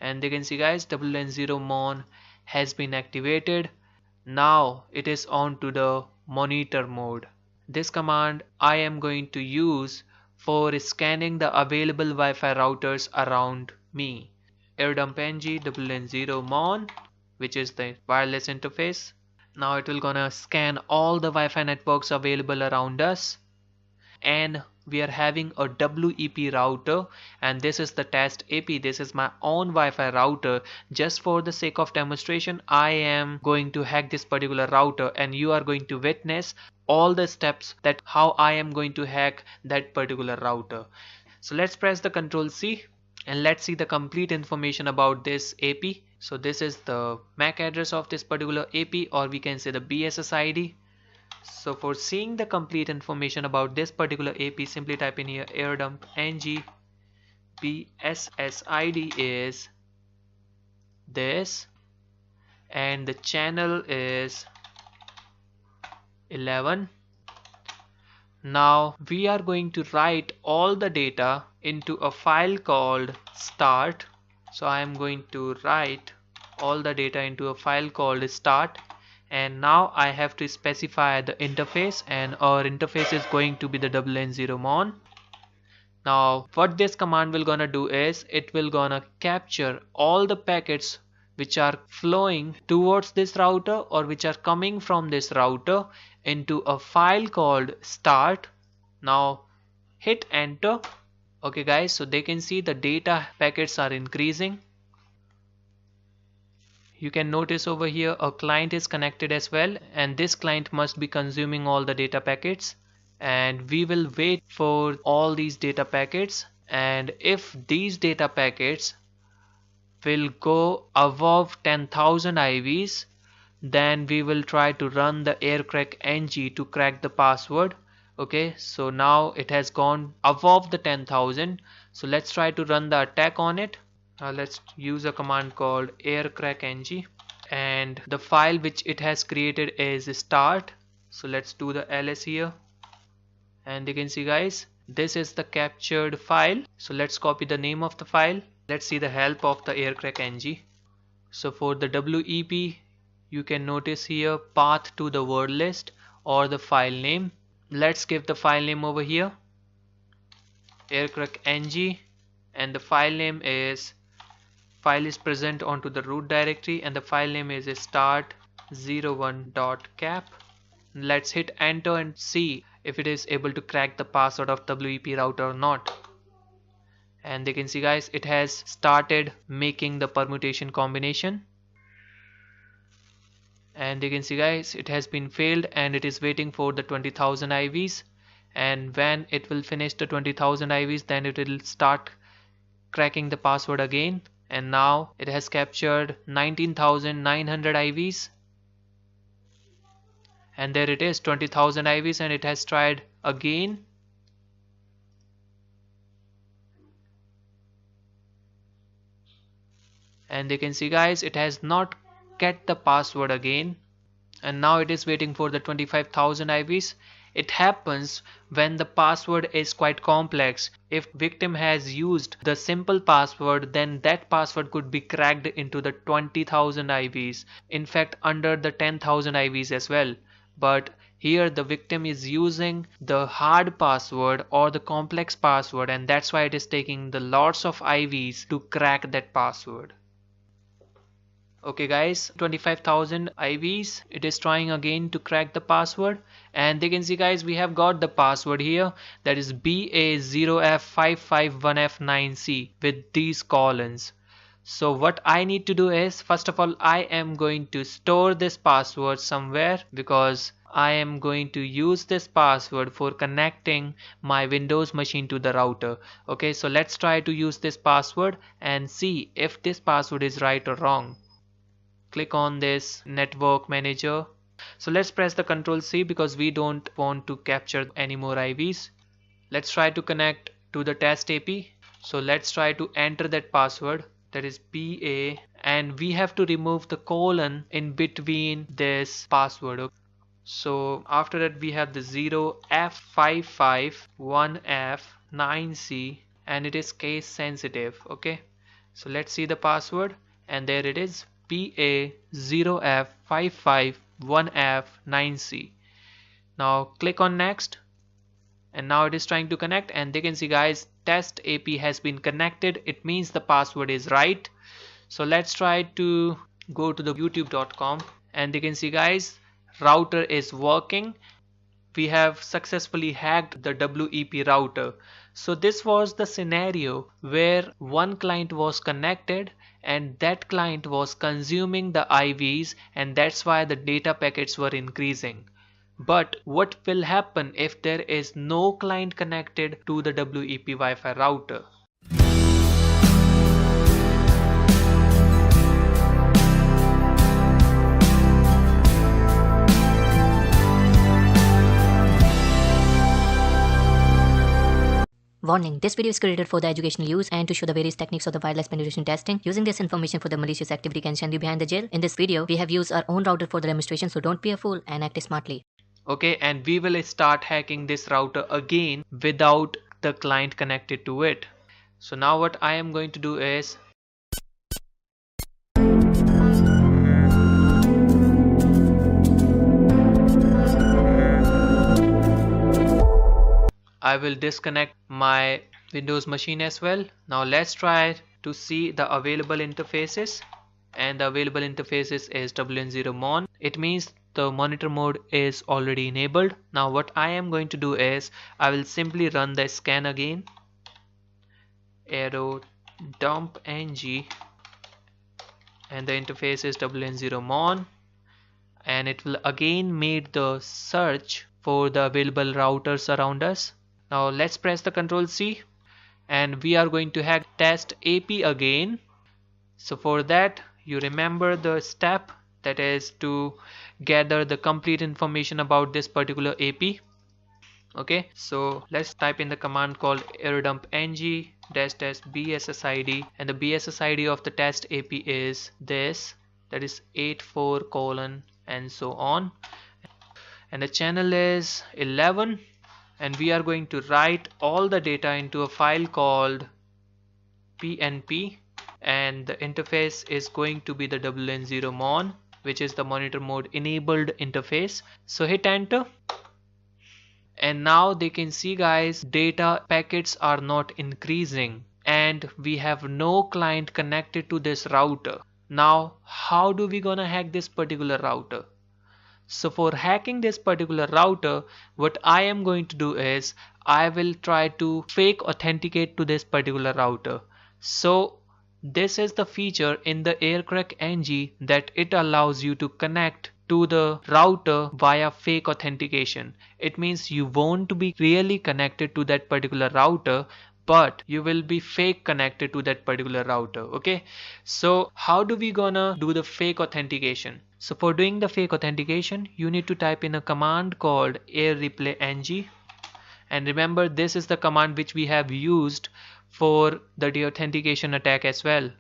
and you can see guys, WN0 mon has been activated. Now it is on to the monitor mode. This command I am going to use for scanning the available Wi-Fi routers around me. Airdump-ng WN0 mon, which is the wireless interface. Now it will gonna scan all the Wi-Fi networks available around us, and we are having a WEP router, and this is the test AP. This is my own Wi-Fi router. Just for the sake of demonstration, I am going to hack this particular router, and you are going to witness all the steps that how I am going to hack that particular router. So let's press the Ctrl C and let's see the complete information about this AP. So this is the MAC address of this particular AP, or we can say the BSS ID. So for seeing the complete information about this particular AP, simply type in here airdump-ng BSS ID is this, and the channel is 11. Now we are going to write all the data into a file called start. So I am going to write all the data into a file called start, and now I have to specify the interface, and our interface is going to be the WN0 mon. Now what this command will gonna do is it will gonna capture all the packets which are flowing towards this router or which are coming from this router into a file called start. Now hit enter. Okay guys, so they can see the data packets are increasing. You can notice over here a client is connected as well, and this client must be consuming all the data packets, and we will wait for all these data packets, and if these data packets will go above 10,000 IVs, then we will try to run the aircrack-ng to crack the password. Okay, so now it has gone above the 10,000, so let's try to run the attack on it. Let's use a command called aircrack-ng, and the file which it has created is start. So let's do the ls here, and you can see guys, this is the captured file. So let's copy the name of the file. Let's see the help of the aircrack-ng. So for the WEP, you can notice here path to the word list or the file name. Let's give the file name over here aircrack-ng, and the file name is present onto the root directory, and the file name is start01.cap. Let's hit enter and see if it is able to crack the password of WEP router or not. And you can see guys, it has started making the permutation combination, and you can see guys, it has been failed and it is waiting for the 20,000 IVs, and when it will finish the 20,000 IVs, then it will start cracking the password again, and now it has captured 19,900 IVs, and there it is, 20,000 IVs, and it has tried again. And you can see guys, it has not get the password again, and now it is waiting for the 25,000 IVs. It happens when the password is quite complex. If victim has used the simple password, then that password could be cracked into the 20,000 IVs, in fact under the 10,000 IVs as well. But here the victim is using the hard password or the complex password, and that's why it is taking the lots of IVs to crack that password. Okay guys, 25,000 IVs, it is trying again to crack the password, and they can see guys we have got the password here, that is BA0F551F9C with these colons. So what I need to do is, first of all I am going to store this password somewhere, because I am going to use this password for connecting my Windows machine to the router. Okay, so let's try to use this password and see if this password is right or wrong. Click on this network manager. So let's press the Ctrl C because we don't want to capture any more IVs. Let's try to connect to the test AP. So let's try to enter that password, that is BA, and we have to remove the colon in between this password. So after that we have the 0F551F9C, and it is case sensitive. Okay, so let's see the password, and there it is, BA0F551F9C. Now click on next, and now it is trying to connect, and they can see guys test AP has been connected. It means the password is right. So let's try to go to the youtube.com, and they can see guys router is working. We have successfully hacked the WEP router. So this was the scenario where one client was connected and that client was consuming the IVs, and that's why the data packets were increasing. But what will happen if there is no client connected to the WEP Wi-Fi router? Warning, this video is created for the educational use and to show the various techniques of the wireless penetration testing. Using this information for the malicious activity can send you behind the jail. In this video, we have used our own router for the demonstration, so don't be a fool and act smartly. Okay, and we will start hacking this router again without the client connected to it. So now what I am going to do is, I will disconnect my Windows machine as well. Now let's try to see the available interfaces, and the available interfaces is WN0mon. It means the monitor mode is already enabled. Now what I am going to do is, I will simply run the scan again, arrow dump ng, and the interface is WN0mon, and it will again make the search for the available routers around us. Now let's press the Ctrl C, and we are going to hack test AP again. So for that you remember the step, that is to gather the complete information about this particular AP. Okay, so let's type in the command called arrowdump ng -test bssid, and the bssid of the test AP is this, that is 84 colon and so on, and the channel is 11, and we are going to write all the data into a file called pnp, and the interface is going to be the WN0mon, which is the monitor mode enabled interface. So hit enter, and now they can see guys data packets are not increasing and we have no client connected to this router. Now how do we gonna hack this particular router? So for hacking this particular router, what I am going to do is, I will try to fake authenticate to this particular router. So this is the feature in the aircrack ng, that it allows you to connect to the router via fake authentication. It means you won't be really connected to that particular router, but you will be fake connected to that particular router. Okay, so how do we gonna do the fake authentication? So for doing the fake authentication, you need to type in a command called airreplay-ng, and remember this is the command which we have used for the deauthentication attack as well.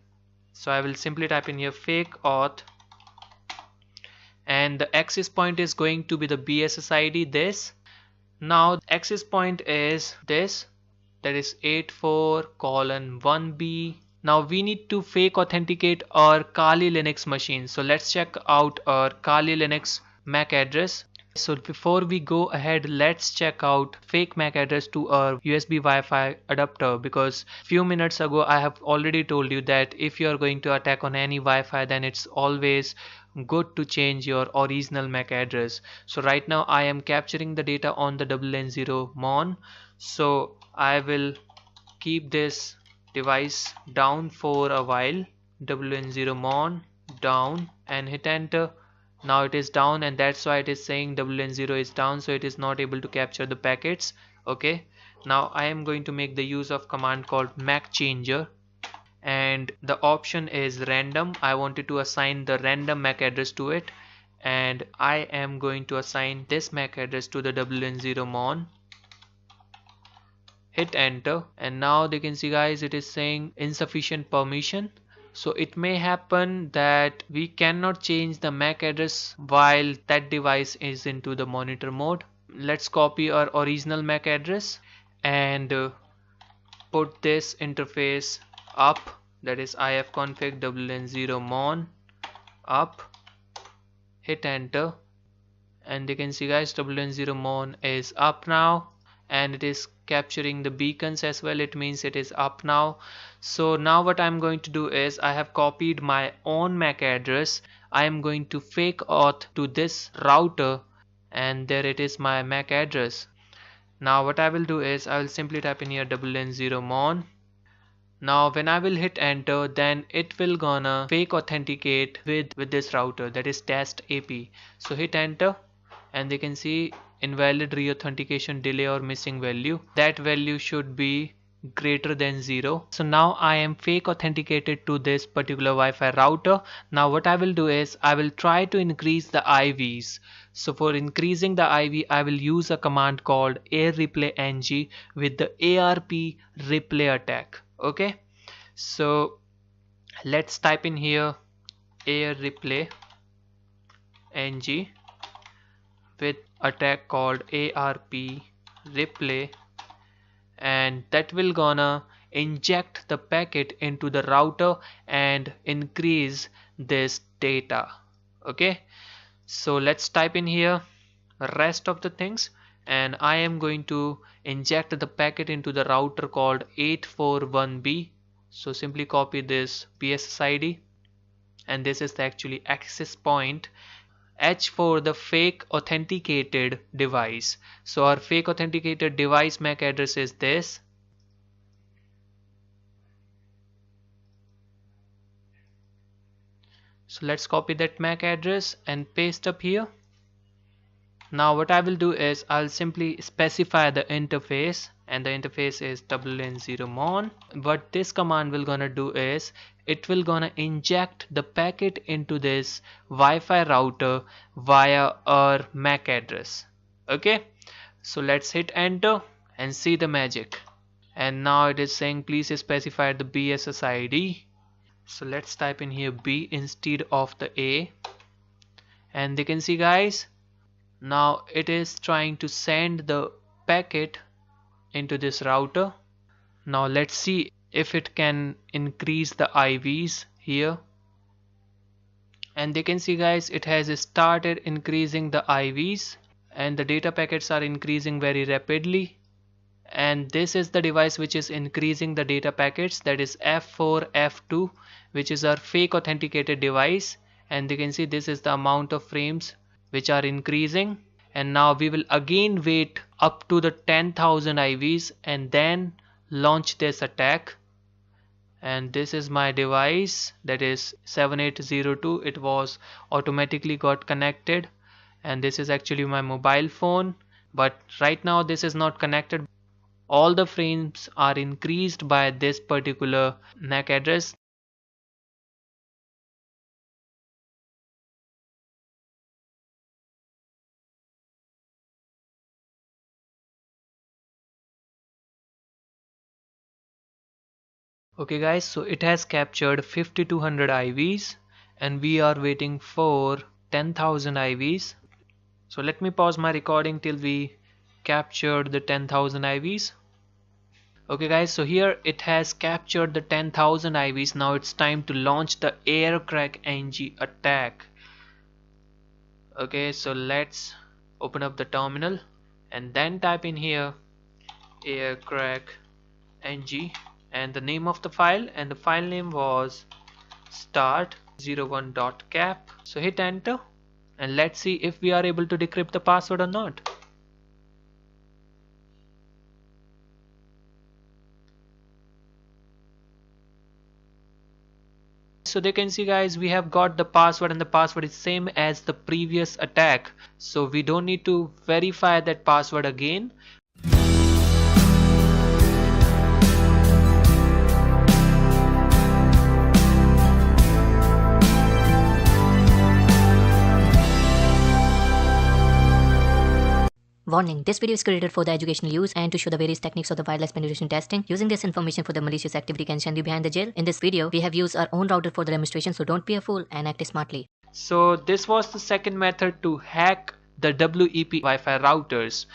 So I will simply type in here fake auth, and the access point is going to be the BSSID this, Now access point is this, that is 84:1b. Now we need to fake authenticate our Kali Linux machine. So let's check out our Kali Linux MAC address. So before we go ahead, let's check out fake MAC address to our USB Wi-Fi adapter, because few minutes ago I have already told you that if you are going to attack on any Wi-Fi, then it's always good to change your original MAC address. So right now I am capturing the data on the WN0 mon. So I will keep this device down for a while, WN0 mon down, and hit enter. Now it is down, and that's why it is saying WN0 is down, so it is not able to capture the packets. Okay, now I am going to make the use of command called MAC changer, and the option is random. I wanted to assign the random MAC address to it, and I am going to assign this MAC address to the WN0 mon. Hit enter, and now they can see, guys, it is saying insufficient permission. So it may happen that we cannot change the MAC address while that device is into the monitor mode. Let's copy our original MAC address and put this interface up, that is ifconfig WN0 mon up. Hit enter, and you can see, guys, WN0 mon is up now, and it is capturing the beacons as well. It means it is up now. So now what I'm going to do is, I have copied my own MAC address. I am going to fake auth to this router, and there it is, my MAC address. Now what I will do is, I will simply type in here WN0 mon. Now when I will hit enter, then it will gonna fake authenticate with this router, that is test AP. So hit enter, and they can see invalid reauthentication delay or missing value. That value should be greater than 0. So now I am fake authenticated to this particular Wi-Fi router. Now what I will do is, I will try to increase the IVs. So for increasing the IV, I will use a command called AirReplayNG with the ARP replay attack. Okay, so let's type in here AirReplayNG with attack called ARP replay, and that will gonna inject the packet into the router and increase this data. Okay, so let's type in here rest of the things, and I am going to inject the packet into the router called 841b. So simply copy this PSSID, and this is the actually access point. H for the fake authenticated device. So our fake authenticated device MAC address is this. So let's copy that MAC address and paste up here. Now what I will do is, I'll simply specify the interface, and the interface is WN0 mon. What this command will gonna do is, it will gonna inject the packet into this Wi-Fi router via our MAC address. Okay, so let's hit enter and see the magic. And now it is saying please specify the BSSID. So let's type in here B instead of the A, and they can see, guys, now it is trying to send the packet into this router. Now let's see if it can increase the IVs here, and they can see, guys, it has started increasing the IVs, and the data packets are increasing very rapidly. And this is the device which is increasing the data packets, that is F4 F2, which is our fake authenticated device. And they can see this is the amount of frames which are increasing. And now we will again wait up to the 10,000 IVs and then launch this attack. And this is my device, that is 7802. It was automatically got connected, and this is actually my mobile phone, but right now this is not connected. All the frames are increased by this particular MAC address. Okay guys, so it has captured 5200 IVs, and we are waiting for 10,000 IVs. So let me pause my recording till we captured the 10,000 IVs. Okay guys, so here it has captured the 10,000 IVs. Now it's time to launch the aircrack ng attack. Okay, so let's open up the terminal and then type in here aircrack ng and the name of the file, and the file name was start01.cap. So hit enter and let's see if we are able to decrypt the password or not. So they can see guys, we have got the password and the password is same as the previous attack, so we don't need to verify that password again. Warning, this video is created for the educational use and to show the various techniques of the wireless penetration testing. Using this information for the malicious activity can send you behind the jail. In this video, we have used our own router for the demonstration, so don't be a fool and act smartly. So this was the second method to hack the WEP Wi-Fi routers.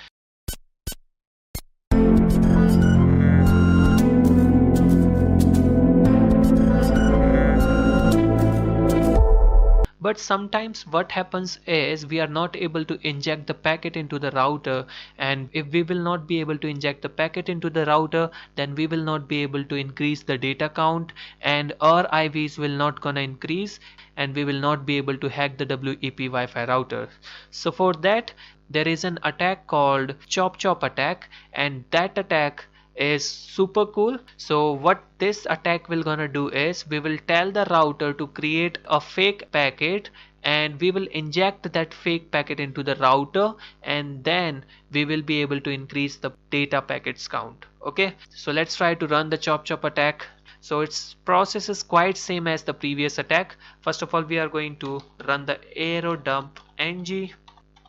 But sometimes what happens is we are not able to inject the packet into the router, and if we will not be able to inject the packet into the router, then we will not be able to increase the data count and our IVs will not gonna increase and we will not be able to hack the WEP Wi-Fi router. So for that there is an attack called chop attack, and that attack is super cool. So what this attack will gonna do is we will tell the router to create a fake packet and we will inject that fake packet into the router, and then we will be able to increase the data packets count. Okay, so let's try to run the chop attack. So its process is quite same as the previous attack. First of all, we are going to run the aero dump ng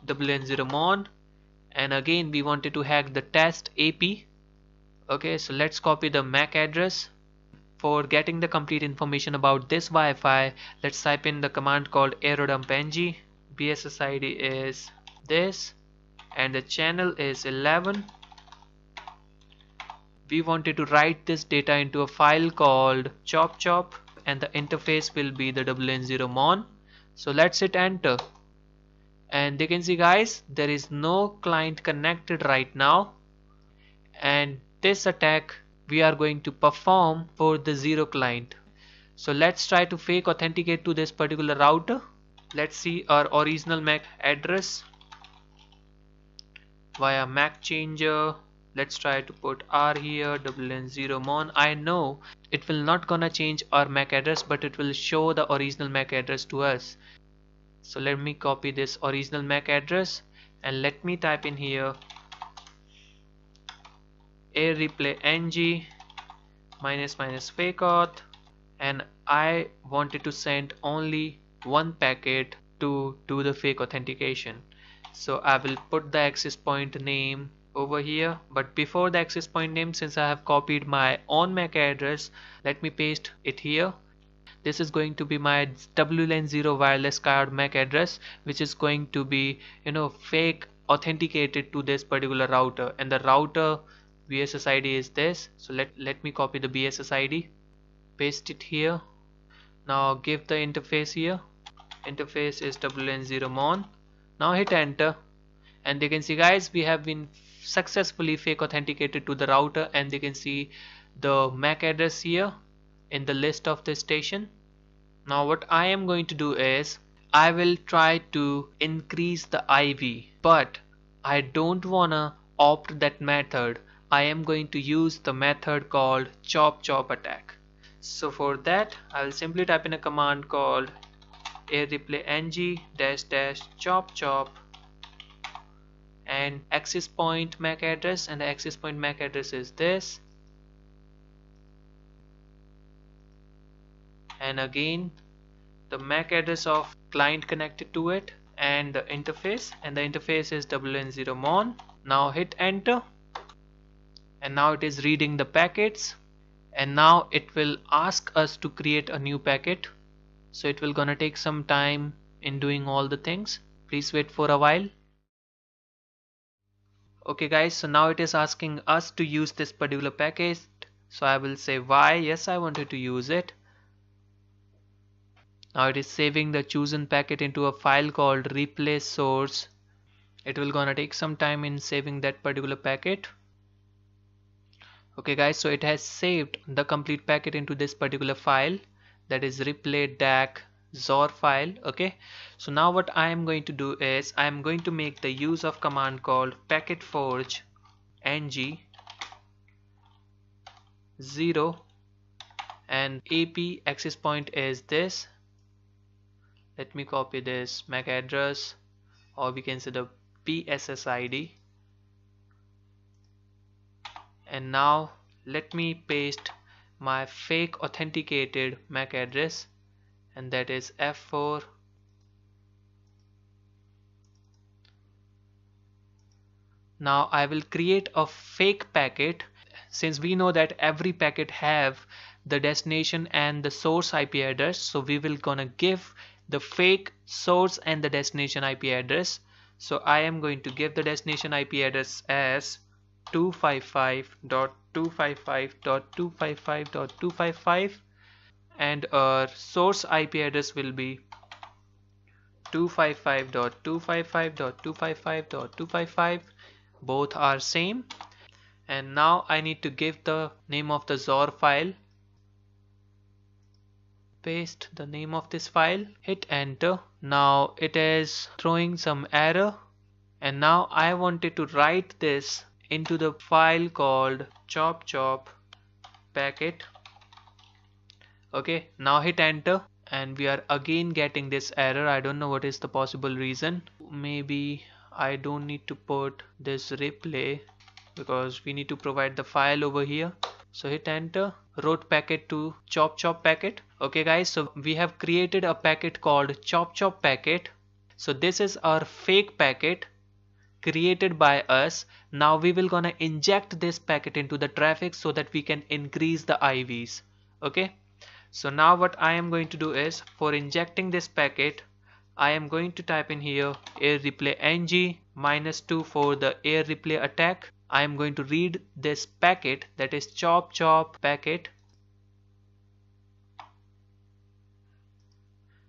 wn0mon, and again we wanted to hack the test AP. Okay, so let's copy the MAC address. For getting the complete information about this Wi-Fi, let's type in the command called aerodumpng. BSSID is this and the channel is 11. We wanted to write this data into a file called chop and the interface will be the wn0mon. So let's hit enter and they can see guys, there is no client connected right now, and this attack we are going to perform for the zero client. So let's try to fake authenticate to this particular router. Let's see our original MAC address via MAC changer. Let's try to put R here, wn0mon. I know it will not gonna change our MAC address, but it will show the original MAC address to us. So let me copy this original MAC address and let me type in here air replay ng --fake auth, and I wanted to send only one packet to do the fake authentication. So I will put the access point name over here, but before the access point name, since I have copied my own MAC address, let me paste it here. This is going to be my WLAN0 wireless card MAC address, which is going to be fake authenticated to this particular router, and the router BSSID is this. So let me copy the BSSID, paste it here. Now give the interface here. Interface is wn0mon. Now hit enter and they can see guys, we have been successfully fake authenticated to the router, and they can see the MAC address here in the list of the station. Now what I am going to do is I will try to increase the IV, but I don't wanna opt that method. I am going to use the method called chop attack. So for that I will simply type in a command called air replay ng --chop and access point MAC address, and the access point MAC address is this, and again the MAC address of client connected to it and the interface, and the interface is wn0mon. Now hit enter and now it is reading the packets, and now it will ask us to create a new packet. So it will gonna take some time in doing all the things. Please wait for a while. Okay guys, so now it is asking us to use this particular package. So I will say why. Yes, I wanted to use it. Now it is saving the chosen packet into a file called replace source. It will gonna take some time in saving that particular packet. Okay guys, so it has saved the complete packet into this particular file, that is replay-zor file. Okay, so now what I am going to do is I am going to make the use of command called packetforge ng 0 and ap access point is this. Let me copy this MAC address, or we can say the PSSID, and now let me paste my fake authenticated MAC address, and that is F4. Now I will create a fake packet, since we know that every packet have the destination and the source IP address, so we will gonna give the fake source and the destination IP address. So I am going to give the destination IP address as 255.255.255.255, and our source IP address will be 255.255.255.255. both are same. And now I need to give the name of the ZOR file. Paste the name of this file, hit enter. Now it is throwing some error, and now I wanted to write this into the file called chop chop packet. Okay, now hit enter, and we are again getting this error. I don't know what is the possible reason. Maybe I don't need to put this replay because we need to provide the file over here. So hit enter, wrote packet to chop chop packet. Okay guys, so we have created a packet called chop chop packet. So this is our fake packet created by us. Now we will gonna inject this packet into the traffic so that we can increase the IVs. Okay, so now what I am going to do is, for injecting this packet, I am going to type in here air replay ng -2 for the air replay attack. I am going to read this packet, that is chop chop packet,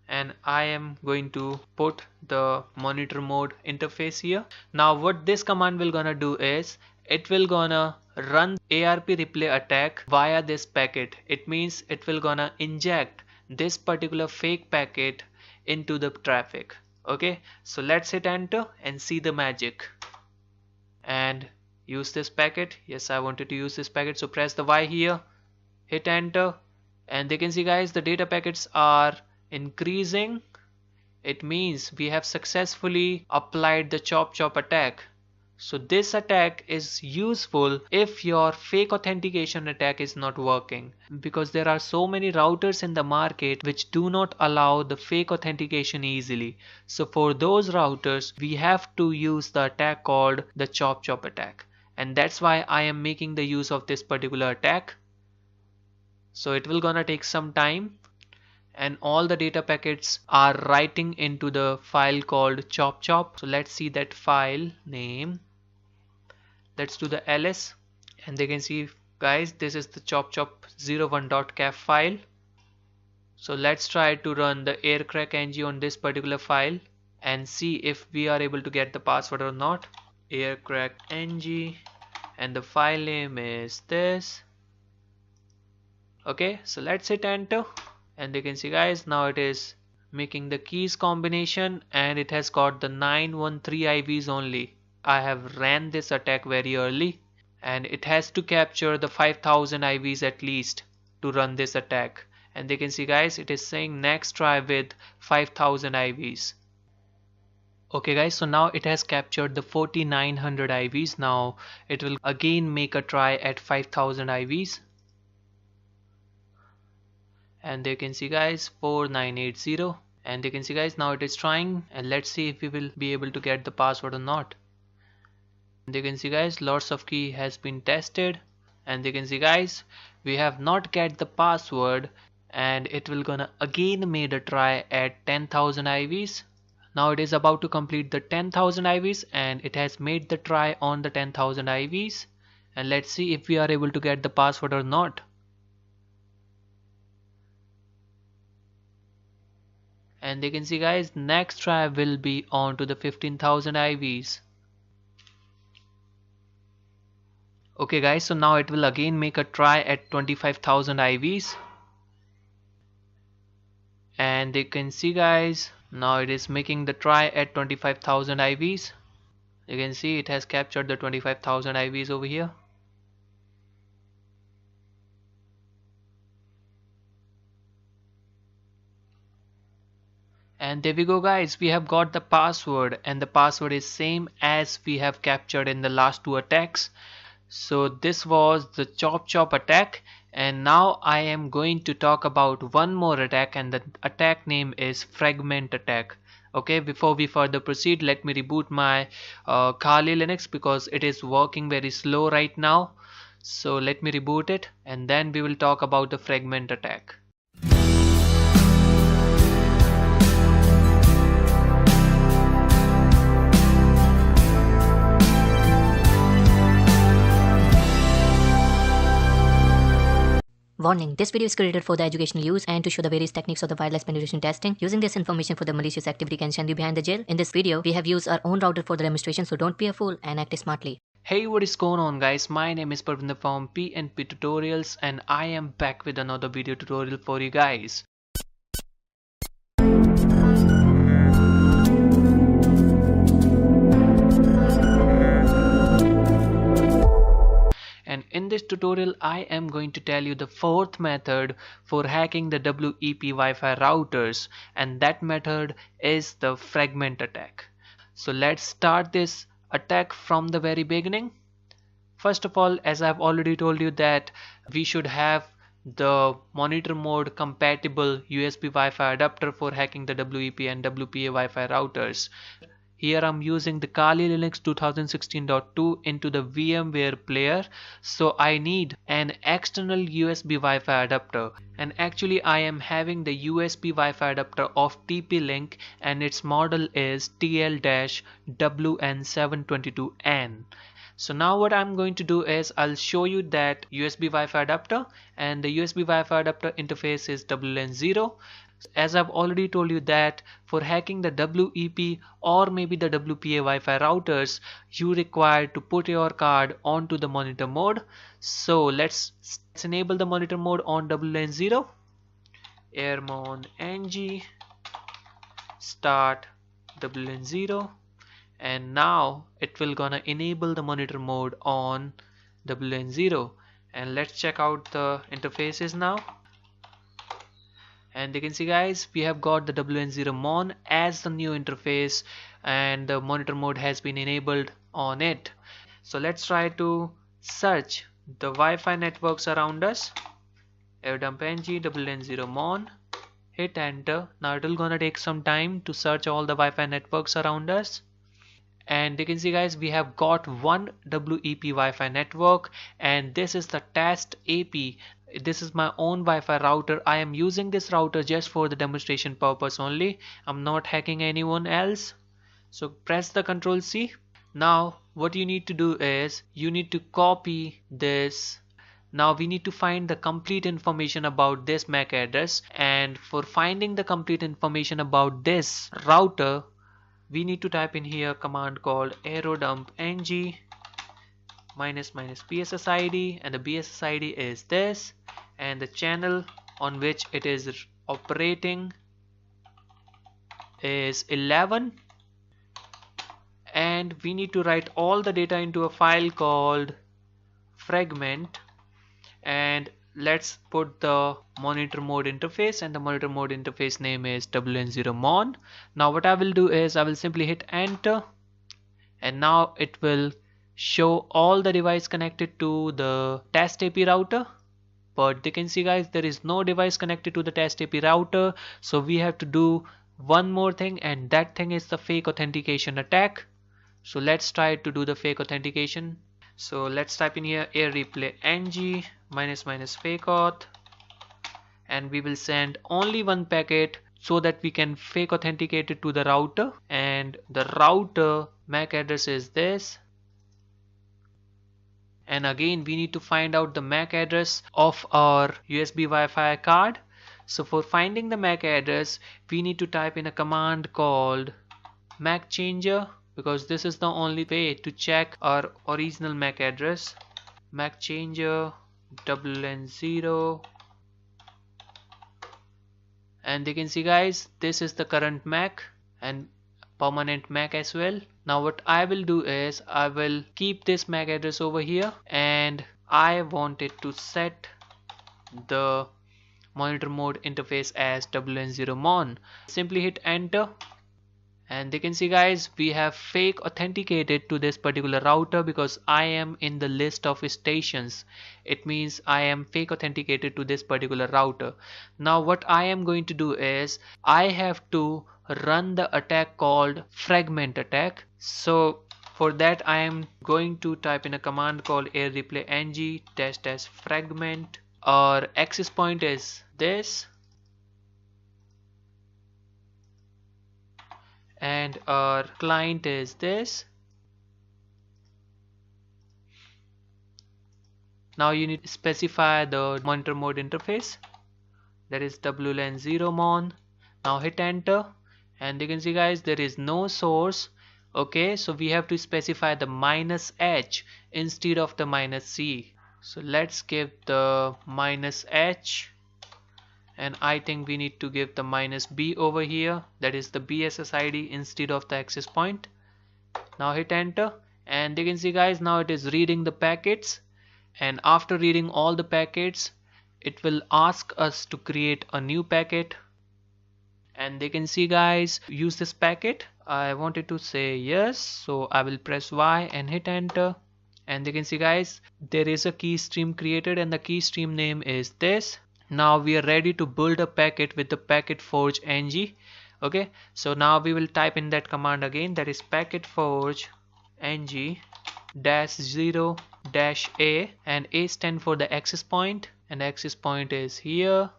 and I am going to put the monitor mode interface here. Now what this command will gonna do is, it will gonna run ARP replay attack via this packet. It means it will gonna inject this particular fake packet into the traffic. Okay, so let's hit enter and see the magic and use this packet. Yes, I wanted to use this packet, so press the Y here, hit enter, and they can see guys the data packets are increasing. It means we have successfully applied the chop chop attack. So this attack is useful if your fake authentication attack is not working, because there are so many routers in the market which do not allow the fake authentication easily. So for those routers we have to use the attack called the chop chop attack, and that's why I am making the use of this particular attack. So it will gonna take some time, and all the data packets are writing into the file called chop chop. So let's see that file name. Let's do the ls, and they can see guys this is the chop chop 01.caf file. So let's try to run the aircrack ng on this particular file and see if we are able to get the password or not. Aircrack ng, and the file name is this. Okay, so let's hit enter, and they can see guys now it is making the keys combination, and it has got the 913 IVs only. I have ran this attack very early, and it has to capture the 5000 IVs at least to run this attack. And they can see guys it is saying next try with 5000 IVs. Okay guys, so now it has captured the 4900 IVs. Now it will again make a try at 5000 IVs, and they can see guys 4980, and they can see guys now it is trying, and let's see if we will be able to get the password or not. They can see guys lots of key has been tested, and they can see guys we have not get the password, and it will gonna again made a try at 10,000 IVs. Now it is about to complete the 10,000 IVs, and it has made the try on the 10,000 IVs, and let's see if we are able to get the password or not. And you can see guys, next try will be on to the 15,000 IVs. Okay guys, so now it will again make a try at 25,000 IVs. And you can see guys, now it is making the try at 25,000 IVs. You can see it has captured the 25,000 IVs over here. And there we go guys, we have got the password, and the password is same as we have captured in the last two attacks. So this was the chop attack, and now I am going to talk about one more attack, and the attack name is fragment attack. Okay, before we further proceed, let me reboot my Kali Linux because it is working very slow right now. So let me reboot it, and then we will talk about the fragment attack. Warning, this video is created for the educational use and to show the various techniques of the wireless penetration testing. Using this information for the malicious activity can send you behind the jail. In this video, we have used our own router for the demonstration, so don't be a fool and act smartly. Hey, what is going on guys, my name is Parvinder from PNP Tutorials, and I am back with another video tutorial for you guys. And in this tutorial I am going to tell you the fourth method for hacking the WEP Wi-Fi routers, and that method is the fragment attack. So let's start this attack from the very beginning. First of all, as I've already told you that we should have the monitor mode compatible USB Wi-Fi adapter for hacking the WEP and WPA Wi-Fi routers. Here I'm using the Kali Linux 2016.2 into the VMware player, so I need an external USB Wi-Fi adapter, and actually I am having the USB Wi-Fi adapter of TP-Link, and its model is TL-WN722N. So now what I'm going to do is I'll show you that USB Wi-Fi adapter, and the USB Wi-Fi adapter interface is WLAN0. As I've already told you that for hacking the WEP or maybe the WPA Wi-Fi routers, you require to put your card onto the monitor mode. So let's enable the monitor mode on WLAN0. Airmon ng start WLAN0, and now it will gonna enable the monitor mode on WLAN0, and let's check out the interfaces now. And you can see guys, we have got the WLAN0 mon as the new interface, and the monitor mode has been enabled on it. So let's try to search the Wi-Fi networks around us. Airdump ng WLAN0 mon, hit enter. Now it will gonna take some time to search all the Wi-Fi networks around us. And you can see guys, we have got one WEP Wi-Fi network, and this is the test AP. This is my own Wi-Fi router. I am using this router just for the demonstration purpose only. I'm not hacking anyone else. So press the Ctrl C. Now what you need to do is you need to copy this. Now we need to find the complete information about this MAC address, and for finding the complete information about this router, we need to type in here a command called aerodump ng --bssid, and the bssid is this, and the channel on which it is operating is 11, and we need to write all the data into a file called fragment, and let's put the monitor mode interface, and the monitor mode interface name is WLAN0 mon. Now what I will do is I will simply hit enter, and now it will show all the device connected to the test AP router. But you can see guys, there is no device connected to the test AP router, so we have to do one more thing, and that thing is the fake authentication attack. So let's try to do the fake authentication. So let's type in here air replay ng --fake auth, and we will send only one packet so that we can fake authenticate it to the router, and the router MAC address is this. And again we need to find out the MAC address of our USB Wi-Fi card. So for finding the MAC address, we need to type in a command called MAC changer, because this is the only way to check our original MAC address. MAC changer N0, and you can see guys, this is the current MAC and permanent MAC as well. Now what I will do is I will keep this MAC address over here, and I want it to set the monitor mode interface as N0 mon. Simply hit enter, and you can see guys, we have fake authenticated to this particular router because I am in the list of stations. It means I am fake authenticated to this particular router. Now what I am going to do is I have to run the attack called fragment attack. So for that I am going to type in a command called air replay ng -- fragment. Our access point is this, and our client is this. Now you need to specify the monitor mode interface, that is WLAN0 mon. Now hit enter, and you can see guys, there is no source. Okay, so we have to specify the -h instead of the -c. So let's give the -h, and I think we need to give the -b over here, that is the BSSID instead of the access point. Now hit enter, and you can see guys, now it is reading the packets, and after reading all the packets it will ask us to create a new packet. And they can see guys, use this packet. I wanted to say yes, so I will press Y and hit enter, and they can see guys, there is a key stream created and the key stream name is this. Now we are ready to build a packet with the packet forge ng. Okay, so now we will type in that command again, that is packet forge ng -0 -a, and A stand for the access point, and access point is here,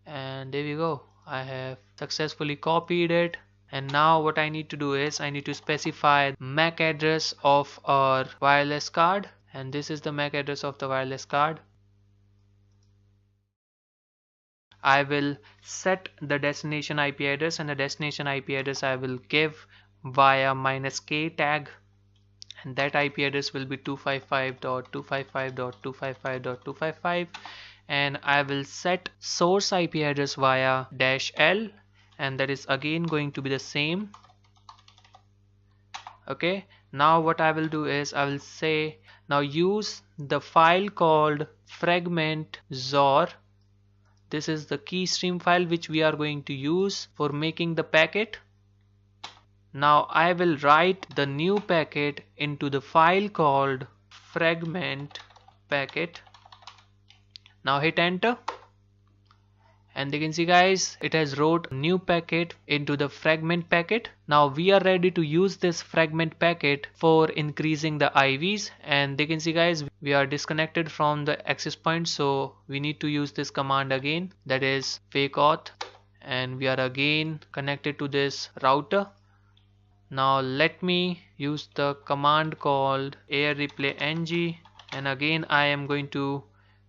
and there we go. I have successfully copied it, and now what I need to do is I need to specify MAC address of our wireless card, and this is the MAC address of the wireless card. I will set the destination IP address, and the destination IP address I will give via -k tag, and that IP address will be 255.255.255.255, and I will set source IP address via -l, and that is again going to be the same. Okay, now what I will do is I will say, now use the file called fragment zor. This is the key stream file which we are going to use for making the packet. Now I will write the new packet into the file called fragment packet. Now hit enter, and you can see guys, it has wrote new packet into the fragment packet. Now we are ready to use this fragment packet for increasing the IVs, and they can see guys, we are disconnected from the access point, so we need to use this command again, that is fake auth, and we are again connected to this router. Now let me use the command called air replay ng, and again I am going to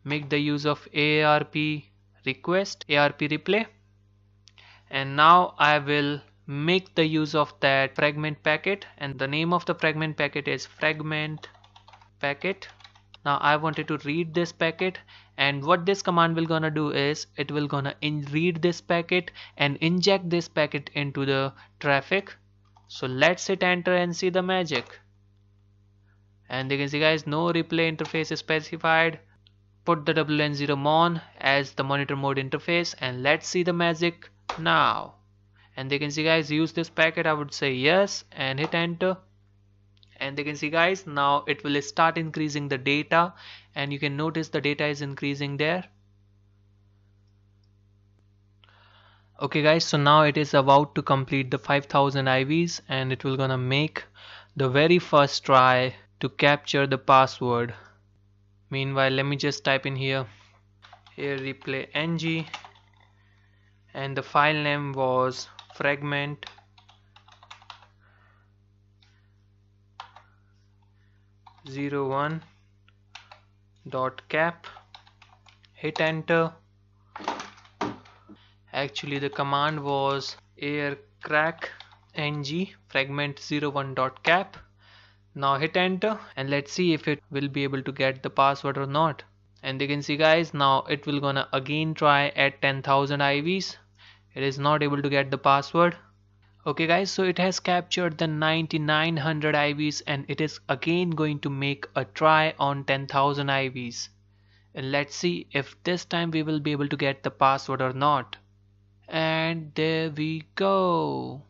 make the use of ARP request, ARP replay, and now I will make the use of that fragment packet, and the name of the fragment packet is fragment packet. Now I wanted to read this packet, and what this command will gonna do is it will gonna read this packet and inject this packet into the traffic. So let's hit enter and see the magic, and you can see guys, no replay interface is specified. Put the WLAN0 mon as the monitor mode interface, and let's see the magic now. And they can see guys, use this packet, I would say yes, and hit enter, and they can see guys, now it will start increasing the data, and you can notice the data is increasing there. Okay guys, so now it is about to complete the 5000 IVs, and it will gonna make the very first try to capture the password. Meanwhile, let me just type in here air replay ng, and the file name was fragment 01.cap. Hit enter. Actually the command was aircrack ng fragment01.cap. Now hit enter and let's see if it will be able to get the password or not. And you can see guys, now it will gonna again try at 10,000 IVs. It is not able to get the password. Okay guys, so it has captured the 9900 IVs and it is again going to make a try on 10,000 IVs. And let's see if this time we will be able to get the password or not. And there we go.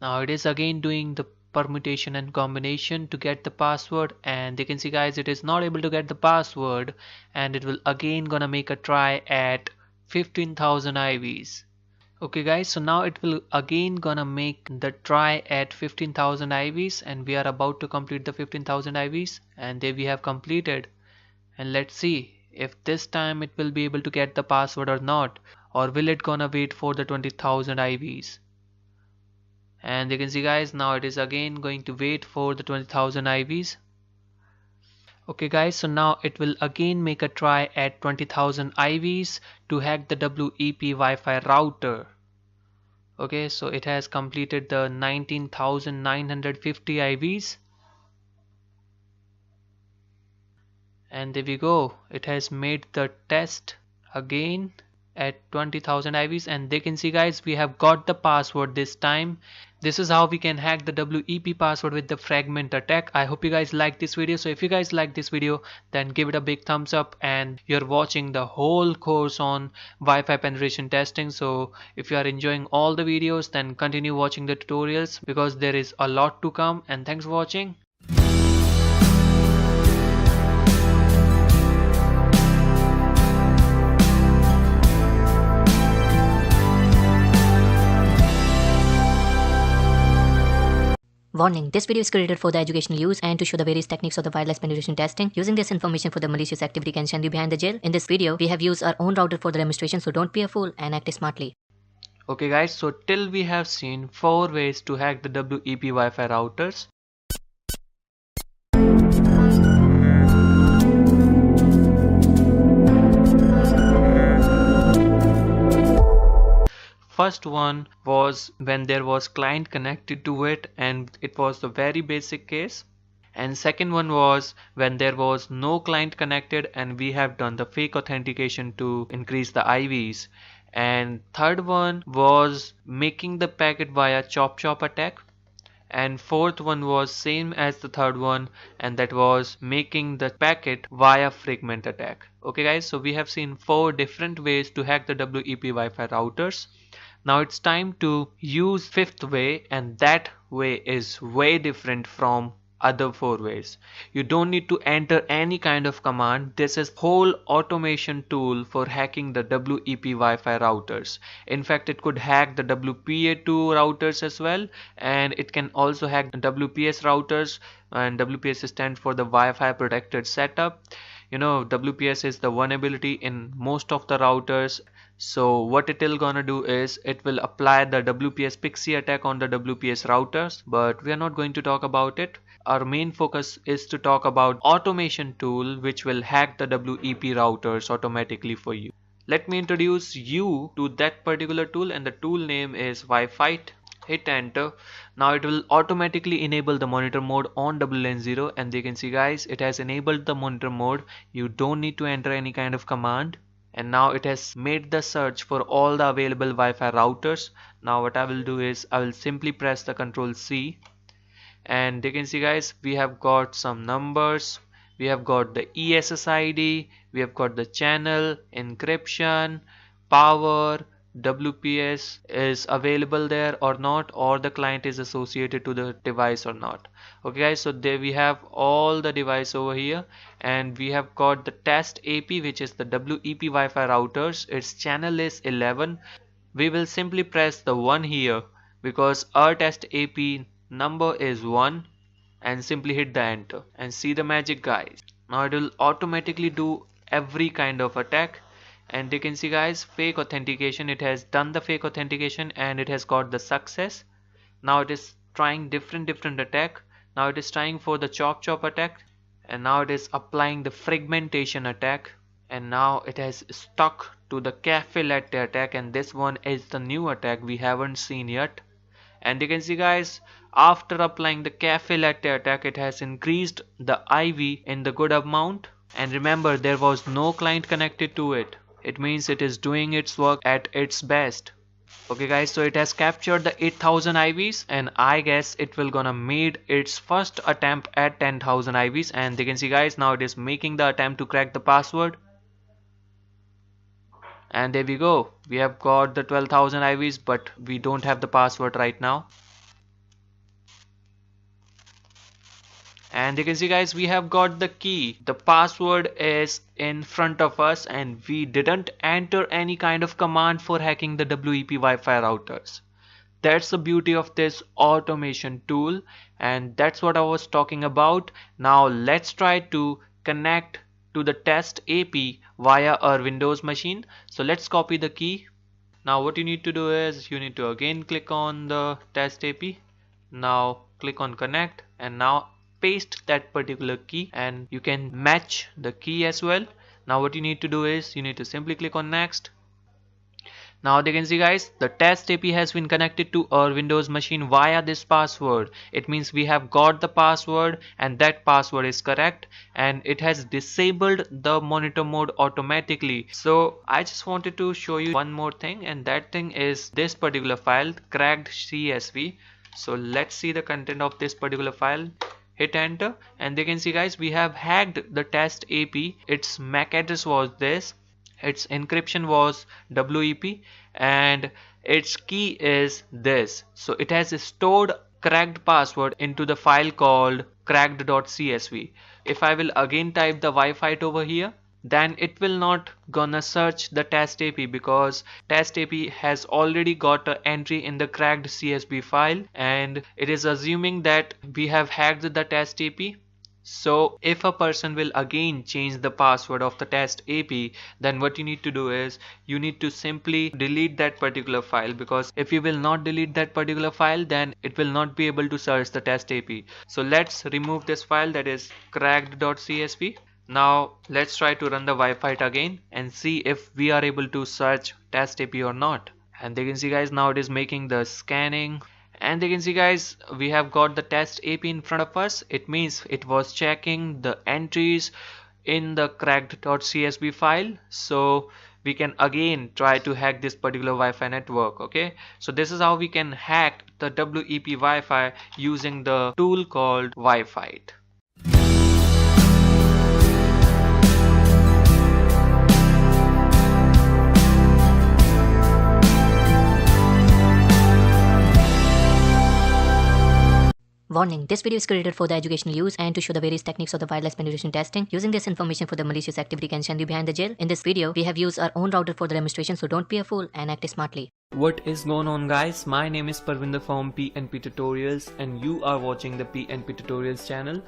Now it is again doing the permutation and combination to get the password, and you can see guys, it is not able to get the password, and it will again gonna make a try at 15,000 IVs. Okay guys, so now it will again gonna make the try at 15,000 IVs, and we are about to complete the 15,000 IVs, and there we have completed. And let's see if this time it will be able to get the password or not, or will it gonna wait for the 20,000 IVs. And you can see guys, now it is again going to wait for the 20,000 IVs. Okay guys, so now it will again make a try at 20,000 IVs to hack the WEP Wi-Fi router. Okay, so it has completed the 19,950 IVs. And there we go, it has made the test again at 20,000 IVs, and they can see guys, we have got the password this time. This is how we can hack the WEP password with the fragment attack. I hope you guys like this video. So if you guys like this video, then give it a big thumbs up, and you're watching the whole course on Wi-Fi penetration testing. So if you are enjoying all the videos, then continue watching the tutorials because there is a lot to come. And thanks for watching. Warning, this video is created for the educational use and to show the various techniques of the wireless penetration testing. Using this information for the malicious activity can send you behind the jail. In this video, we have used our own router for the demonstration, so don't be a fool and act smartly. Okay guys, so till we have seen 4 ways to hack the WEP Wi-Fi routers. First one was when there was client connected to it, and it was the very basic case. And second one was when there was no client connected and we have done the fake authentication to increase the IVs. And third one was making the packet via chop attack. And fourth one was same as the third one, and that was making the packet via fragment attack. Okay guys, so we have seen 4 different ways to hack the WEP Wi-Fi routers. Now it's time to use 5th way, and that way is way different from other 4 ways. You don't need to enter any kind of command. This is whole automation tool for hacking the WEP Wi-Fi routers. In fact, it could hack the WPA2 routers as well, and it can also hack the WPS routers, and WPS stands for the Wi-Fi protected setup. You know, WPS is the vulnerability in most of the routers. So what it will gonna do is it will apply the WPS Pixie attack on the WPS routers, but we are not going to talk about it. Our main focus is to talk about automation tool which will hack the WEP routers automatically for you. Let me introduce you to that particular tool, and the tool name is Wi-Fi. Hit enter. Now it will automatically enable the monitor mode on WLAN 0, and you can see guys, it has enabled the monitor mode. You don't need to enter any kind of command. And now it has made the search for all the available Wi-Fi routers. Now what I will do is I will simply press the Ctrl C, and you can see guys, we have got some numbers, we have got the ESSID, we have got the channel, encryption, power, WPS is available there or not, or the client is associated to the device or not. Okay guys, so there we have all the device over here, and we have got the test AP, which is the WEP Wi-Fi routers. Its channel is 11. We will simply press the 1 here because our test AP number is 1, and simply hit the enter and see the magic guys. Now it will automatically do every kind of attack, and you can see guys, fake authentication. It has done the fake authentication and it has got the success. Now it is trying different attack. Now it is trying for the chop attack, and now it is applying the fragmentation attack, and now it has stuck to the cafe latte attack, and this one is the new attack we haven't seen yet. And you can see guys, after applying the cafe latte attack, it has increased the IV in the good amount, and remember, there was no client connected to it. It means it is doing its work at its best. Okay guys, so it has captured the 8000 IVs, and I guess it will gonna made its first attempt at 10,000 IVs. And you can see guys, now it is making the attempt to crack the password, and there we go. We have got the 12,000 IVs, but we don't have the password right now. And you can see guys, we have got the key. The password is in front of us, and we didn't enter any kind of command for hacking the WEP Wi-Fi routers. That's the beauty of this automation tool, and that's what I was talking about. Now let's try to connect to the test AP via our Windows machine. So let's copy the key. Now what you need to do is you need to again click on the test AP. Now click on connect, and now paste that particular key, and you can match the key as well. Now what you need to do is you need to simply click on next. Now they can see guys, the test AP has been connected to our Windows machine via this password. It means we have got the password, and that password is correct, and it has disabled the monitor mode automatically. So I just wanted to show you one more thing, and that thing is this particular file, cracked CSV. So let's see the content of this particular file. Hit enter, and they can see guys, we have hacked the test AP. Its MAC address was this, its encryption was WEP, and its key is this. So it has stored cracked password into the file called cracked.csv. If I will again type the Wi-Fi over here, then it will not gonna search the test AP, because test AP has already got an entry in the cracked CSV file, and it is assuming that we have hacked the test AP. So if a person will again change the password of the test AP, then what you need to do is you need to simply delete that particular file, because if you will not delete that particular file, then it will not be able to search the test AP. So let's remove this file, that is cracked.csv. Now let's try to run the Wi-Fi again and see if we are able to search test AP or not. And they can see guys, now it is making the scanning, and they can see guys, we have got the test AP in front of us. It means it was checking the entries in the cracked.csv file. So we can again try to hack this particular Wi-Fi network. Okay, so this is how we can hack the WEP Wi-Fi using the tool called Wi-Fi. Warning, this video is created for the educational use and to show the various techniques of the wireless penetration testing. Using this information for the malicious activity can send you behind the jail. In this video, we have used our own router for the demonstration, so don't be a fool and act smartly. What is going on guys, my name is Parvinder from PNP Tutorials, and you are watching the PNP Tutorials channel.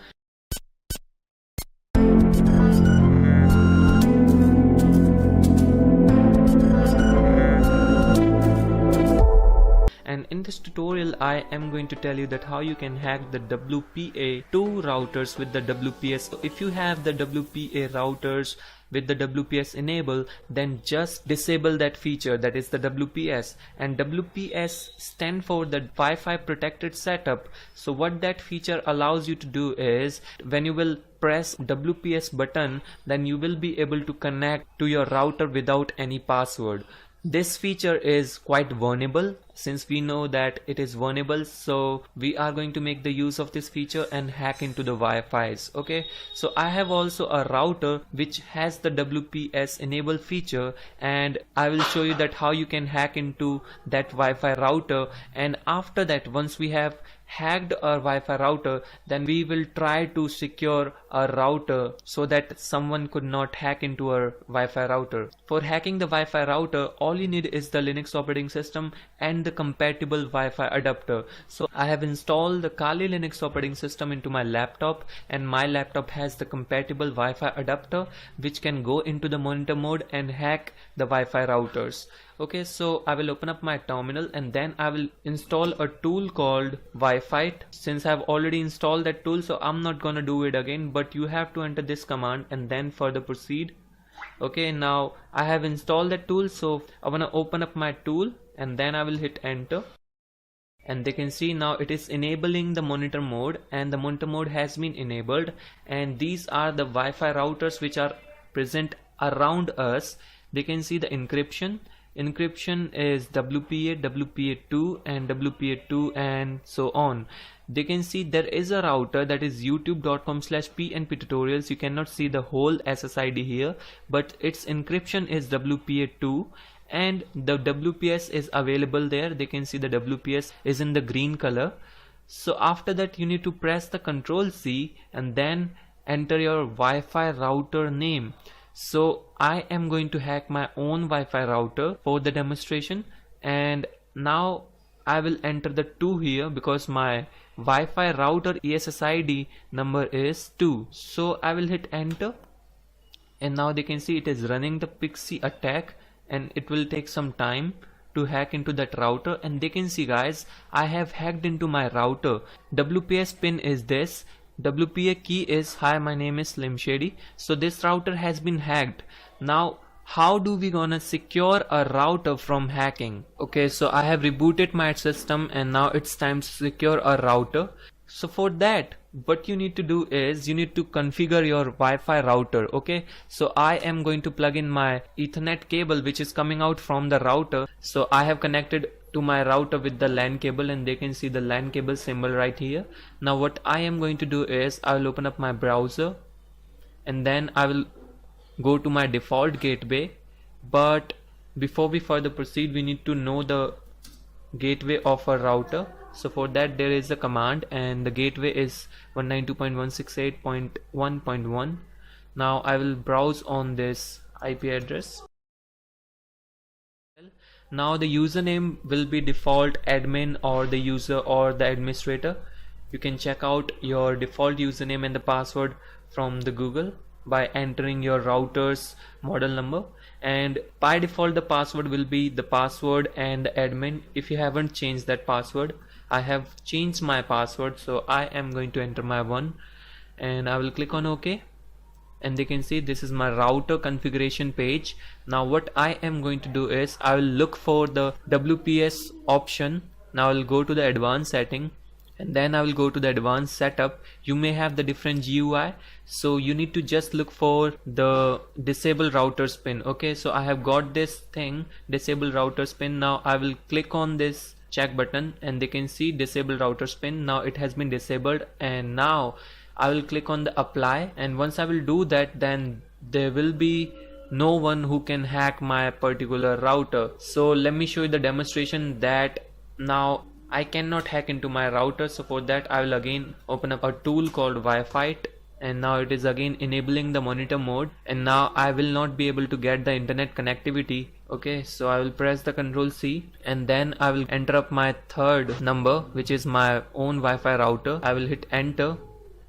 And in this tutorial I am going to tell you that how you can hack the WPA2 routers with the WPS. So if you have the WPA routers with the WPS enable, then just disable that feature, that is the WPS. And WPS stand for the Wi-Fi protected setup. So what that feature allows you to do is, when you will press WPS button, then you will be able to connect to your router without any password. This feature is quite vulnerable. Since we know that it is vulnerable, so we are going to make the use of this feature and hack into the Wi-Fi's. Okay, so I have also a router which has the WPS enable feature, and I will show you that how you can hack into that Wi-Fi router. And after that, once we have hacked our Wi-Fi router, then we will try to secure our router so that someone could not hack into our Wi-Fi router. For hacking the Wi-Fi router, all you need is the Linux operating system and the compatible Wi-Fi adapter. So I have installed the Kali Linux operating system into my laptop, and my laptop has the compatible Wi-Fi adapter which can go into the monitor mode and hack the Wi-Fi routers. Okay, so I will open up my terminal and then I will install a tool called Wi-Fi. Since I have already installed that tool, so I'm not gonna do it again, but you have to enter this command and then further proceed. Okay, now I have installed that tool, so I wanna open up my tool and then I will hit enter. And they can see now it is enabling the monitor mode, and the monitor mode has been enabled, and these are the Wi-Fi routers which are present around us. They can see the encryption is WPA, WPA2 and WPA2 and so on. They can see there is a router that is youtube.com/pnptutorials. You cannot see the whole SSID here, but its encryption is WPA2 and the WPS is available there. They can see the WPS is in the green color. So after that you need to press the Ctrl+C and then enter your Wi-Fi router name. So I am going to hack my own Wi-Fi router for the demonstration, and now I will enter the 2 here because my Wi-Fi router ESSID number is 2. So I will hit enter, and now they can see it is running the Pixie attack, and it will take some time to hack into that router. And they can see, guys, I have hacked into my router. WPS pin is this. WPA key is hi, my name is Slim Shady. So this router has been hacked. Now how do we gonna secure a router from hacking? Okay, so I have rebooted my system and now it's time to secure a router. So for that, what you need to do is you need to configure your Wi-Fi router. Okay, so I am going to plug in my Ethernet cable which is coming out from the router. So I have connected to my router with the LAN cable, and they can see the LAN cable symbol right here. Now what I am going to do is I will open up my browser and then I will go to my default gateway. But before we further proceed, we need to know the gateway of a router. So for that there is a command, and the gateway is 192.168.1.1. Now I will browse on this IP address. Now the username will be default admin or the user or the administrator. You can check out your default username and the password from the Google by entering your router's model number, and by default the password will be the password and the admin if you haven't changed that password. I have changed my password, so I am going to enter my one and I will click on OK. And they can see this is my router configuration page. Now what I am going to do is I will look for the WPS option. Now I will go to the advanced setting and then I will go to the advanced setup. You may have the different GUI, so you need to just look for the disable routers pin. Okay, so I have got this thing, disable routers pin. Now I will click on this check button and they can see disable routers pin. Now it has been disabled, and now I will click on the apply, and once I will do that, then there will be no one who can hack my particular router. So let me show you the demonstration that now I cannot hack into my router. So for that I will again open up a tool called Wi-Fi, and now it is again enabling the monitor mode, and now I will not be able to get the internet connectivity. Okay, so I will press the Ctrl+C and then I will enter up my third number, which is my own Wi-Fi router. I will hit enter,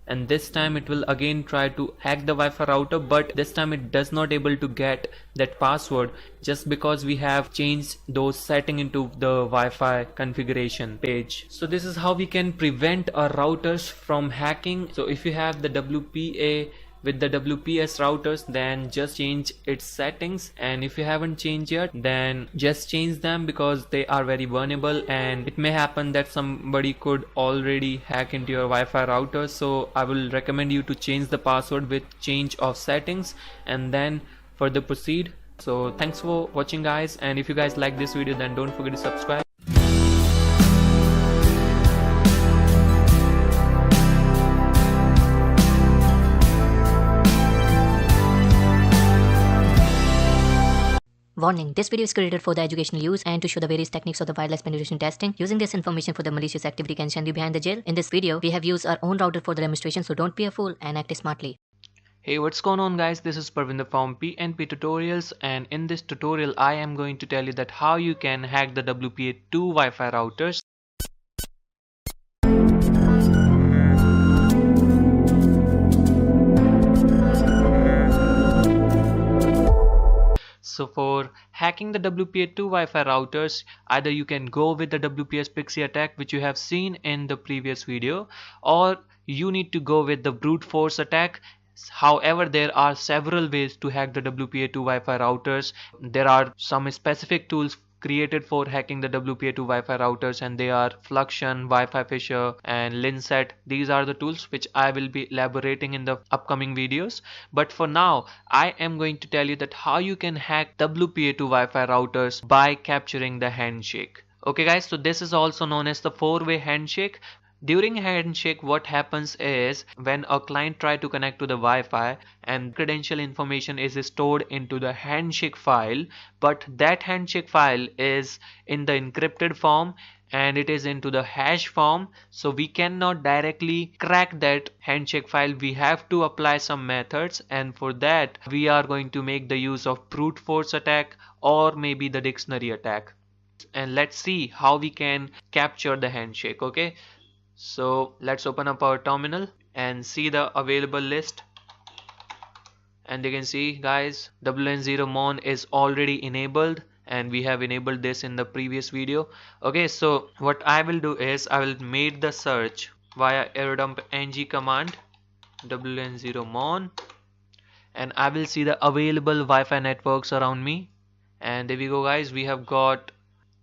and this time it will again try to hack the Wi-Fi router, but this time it does not able to get that password just because we have changed those setting into the Wi-Fi configuration page. So this is how we can prevent our routers from hacking. So if you have the WPA with the WPS routers, then just change its settings, and if you haven't changed yet, then just change them because they are very vulnerable and it may happen that somebody could already hack into your Wi-Fi router. So I will recommend you to change the password with change of settings and then further proceed. So thanks for watching, guys, and if you guys like this video, then don't forget to subscribe. Warning, this video is created for the educational use and to show the various techniques of the wireless penetration testing. Using this information for the malicious activity can send you behind the jail. In this video, we have used our own router for the demonstration, so don't be a fool and act smartly. Hey, what's going on guys, this is Parvinder from PNP Tutorials, and in this tutorial I am going to tell you that how you can hack the WPA2 Wi-Fi routers. So for hacking the WPA2 Wi-Fi routers, either you can go with the WPS Pixie attack which you have seen in the previous video, or you need to go with the brute force attack. However, there are several ways to hack the WPA2 Wi-Fi routers. There are some specific tools created for hacking the WPA2 Wi-Fi routers, and they are Fluxion, Wi-Fi Fisher and Linset. These are the tools which I will be elaborating in the upcoming videos. But for now, I am going to tell you that how you can hack WPA2 Wi-Fi routers by capturing the handshake. Okay guys, so this is also known as the four-way handshake. During handshake, what happens is when a client tries to connect to the Wi-Fi and credential information is stored into the handshake file, but that handshake file is in the encrypted form and it is into the hash form, so we cannot directly crack that handshake file. We have to apply some methods, and for that we are going to make the use of brute force attack or maybe the dictionary attack. And let's see how we can capture the handshake. Okay, so let's open up our terminal and see the available list, and you can see guys, WN0mon is already enabled and we have enabled this in the previous video. Okay, so what I will do is I will make the search via airdump ng command WN0mon, and I will see the available Wi-Fi networks around me, and there we go guys, we have got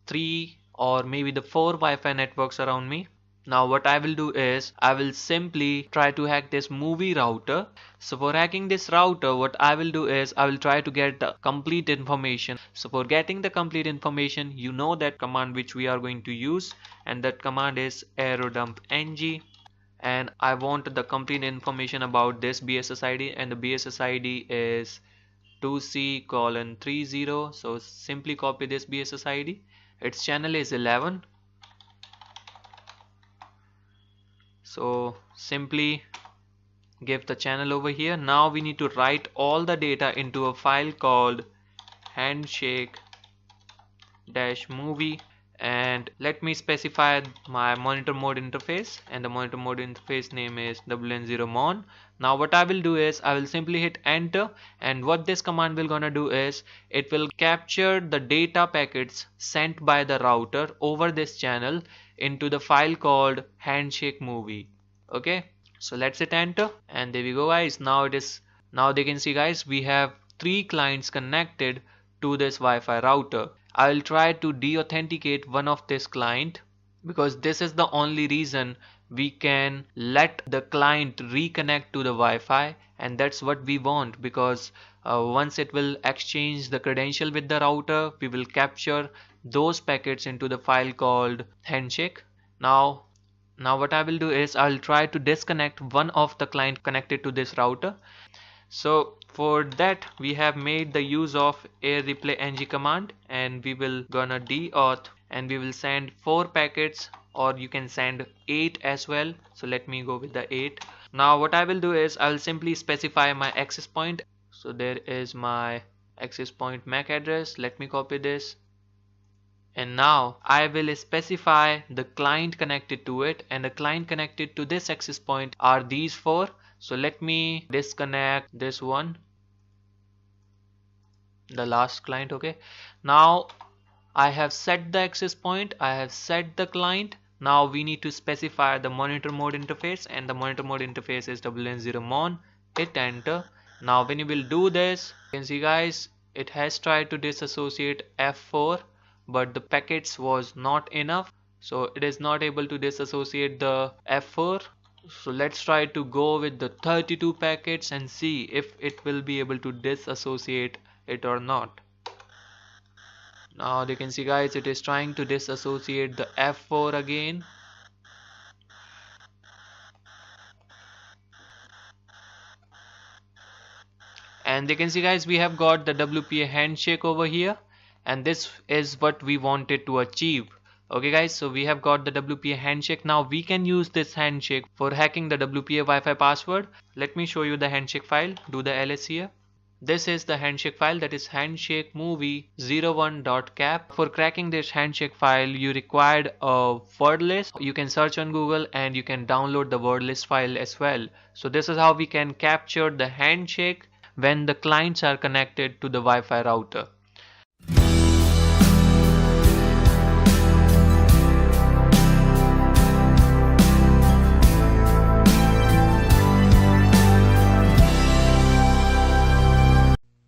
3 or maybe the 4 Wi-Fi networks around me. Now what I will do is I will simply try to hack this movie router. So for hacking this router, what I will do is I will try to get the complete information. So for getting the complete information, you know that command which we are going to use, and that command is airdump ng, and I want the complete information about this BSS ID, and the BSS ID is 2C:30. So simply copy this BSS ID. Its channel is 11. So simply give the channel over here. Now we need to write all the data into a file called handshake-movie, and let me specify my monitor mode interface, and the monitor mode interface name is WN0mon. Now what I will do is I will simply hit enter, and what this command will gonna do is it will capture the data packets sent by the router over this channel into the file called handshake movie. Okay, so let's hit enter, and there we go guys. Now they can see guys, we have 3 clients connected to this Wi-Fi router. I will try to deauthenticate one of this client, because this is the only reason we can let the client reconnect to the Wi-Fi, and that's what we want, because once it will exchange the credential with the router, we will capture those packets into the file called handshake. Now what I will do is I'll try to disconnect one of the client connected to this router. So for that we have made the use of air replay ng command, and we will gonna deauth, and we will send 4 packets, or you can send 8 as well. So let me go with the 8. Now what I will do is I will simply specify my access point. So there is my access point MAC address. Let me copy this, and now I will specify the client connected to it, and the client connected to this access point are these 4. So let me disconnect this one, the last client. Okay, now I have set the access point, I have set the client. Now we need to specify the monitor mode interface, and the monitor mode interface is WN0mon. Hit enter. Now when you will do this, you can see guys, it has tried to disassociate F4, but the packets was not enough, so it is not able to disassociate the F4. So let's try to go with the 32 packets and see if it will be able to disassociate it or not. Now you can see guys, it is trying to disassociate the F4 again. And you can see guys, we have got the WPA handshake over here, and this is what we wanted to achieve. Okay guys, so we have got the WPA handshake. Now we can use this handshake for hacking the WPA Wi-Fi password. Let me show you the handshake file. Do the ls here. This is the handshake file, that is handshake movie01.cap. For cracking this handshake file, you required a word list. You can search on Google and you can download the word list file as well. So this is how we can capture the handshake when the clients are connected to the Wi-Fi router.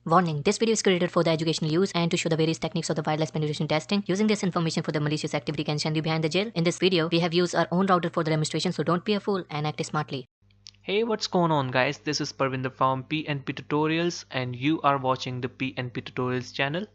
Warning, this video is created for the educational use and to show the various techniques of the wireless penetration testing. Using this information for the malicious activity can send you behind the jail. In this video, we have used our own router for the demonstration, so don't be a fool and act smartly. Hey, what's going on guys? This is Parvinder from PNP Tutorials and you are watching the PNP Tutorials channel.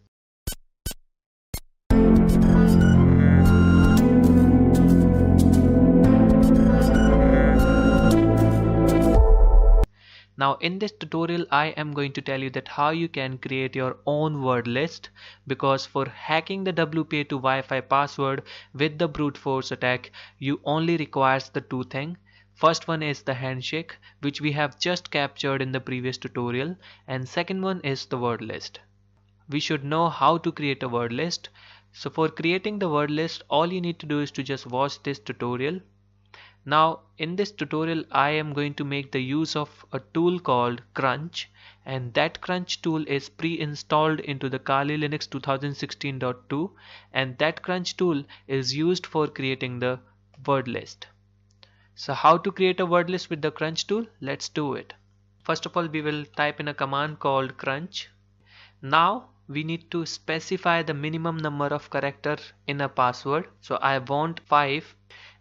Now in this tutorial I am going to tell you that how you can create your own word list, because for hacking the WPA to Wi-Fi password with the brute force attack you only requires the two things. First one is the handshake, which we have just captured in the previous tutorial, and second one is the word list. We should know how to create a word list. So for creating the word list, all you need to do is to just watch this tutorial. Now in this tutorial I am going to make the use of a tool called Crunch, and that Crunch tool is pre-installed into the Kali Linux 2016.2, and that Crunch tool is used for creating the word list. So how to create a word list with the Crunch tool? Let's do it. First of all, we will type in a command called Crunch. Now we need to specify the minimum number of characters in a password. So I want 5.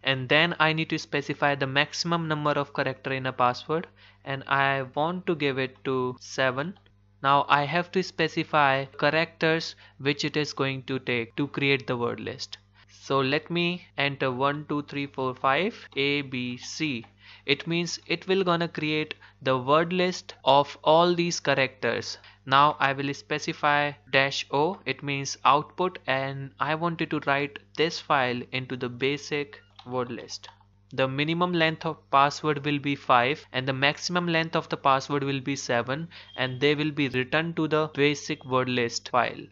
And then I need to specify the maximum number of character in a password, and I want to give it to 7. Now I have to specify characters which it is going to take to create the word list. So let me enter 1 2 3 4 5 A B C. It means it will gonna create the word list of all these characters. Now I will specify -o, it means output, and I wanted to write this file into the basic word list. The minimum length of password will be 5 and the maximum length of the password will be 7, and they will be returned to the basic word list file.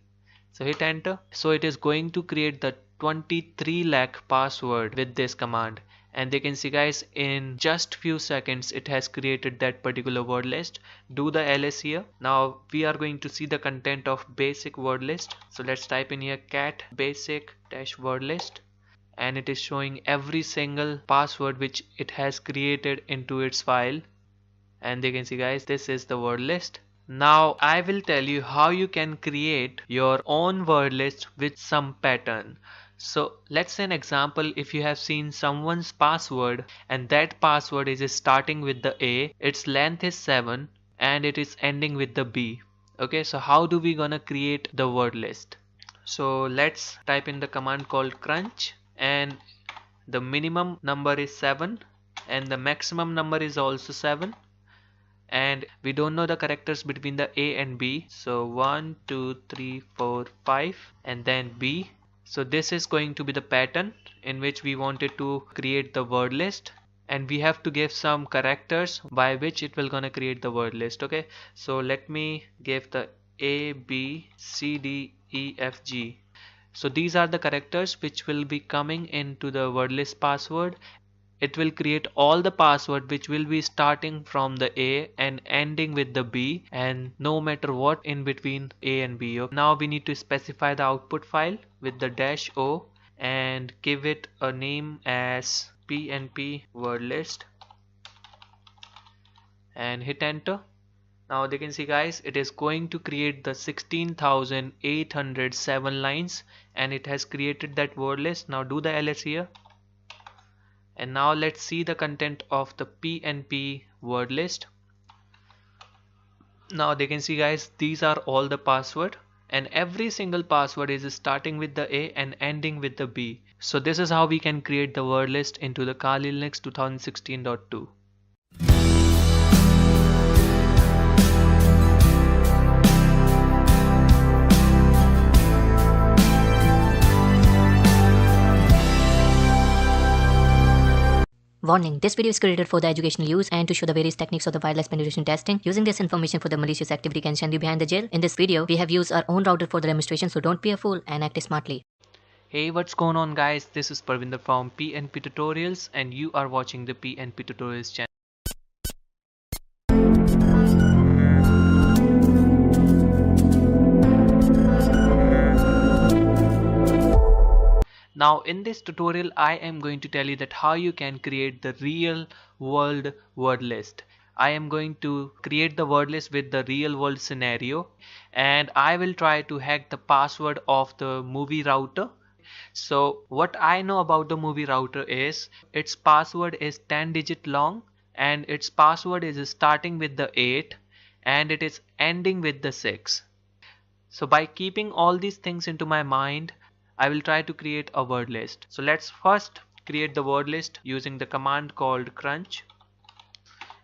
So hit enter. So it is going to create the 23 lakh password with this command, and they can see guys, in just few seconds it has created that particular word list. Do the ls here. Now we are going to see the content of basic word list. So let's type in here cat basic -word list, and it is showing every single password which it has created into its file, and they can see guys, this is the word list. Now I will tell you how you can create your own word list with some pattern. So let's say an example, if you have seen someone's password and that password is starting with the A, its length is 7 and it is ending with the B. Okay, so how do we gonna create the word list? So let's type in the command called Crunch, and the minimum number is 7 and the maximum number is also 7, and we don't know the characters between the A and B. So 1 2 3 4 5 and then B. So this is going to be the pattern in which we wanted to create the word list, and we have to give some characters by which it will gonna create the word list. Okay, so let me give the A B C D E F G. So these are the characters which will be coming into the word list password. It will create all the password which will be starting from the A and ending with the B, and no matter what in between A and B. Now we need to specify the output file with the -o and give it a name as PNP word list and hit enter. Now they can see guys, it is going to create the 16,807 lines, and it has created that word list. Now do the ls here, and now let's see the content of the PNP word list. Now they can see guys, these are all the password, and every single password is starting with the A and ending with the B. So this is how we can create the word list into the Kali Linux 2016.2. Warning, this video is created for the educational use and to show the various techniques of the wireless penetration testing. Using this information for the malicious activity can send you behind the jail. In this video, we have used our own router for the demonstration, so don't be a fool and act smartly. Hey, what's going on guys? This is Parvinder from PNP Tutorials and you are watching the PNP Tutorials channel. Now in this tutorial I am going to tell you that how you can create the real world word list. I am going to create the word list with the real world scenario and I will try to hack the password of the movie router. So what I know about the movie router is its password is 10-digit long and its password is starting with the 8 and it is ending with the 6. So by keeping all these things into my mind, I will try to create a word list. So let's first create the word list using the command called crunch.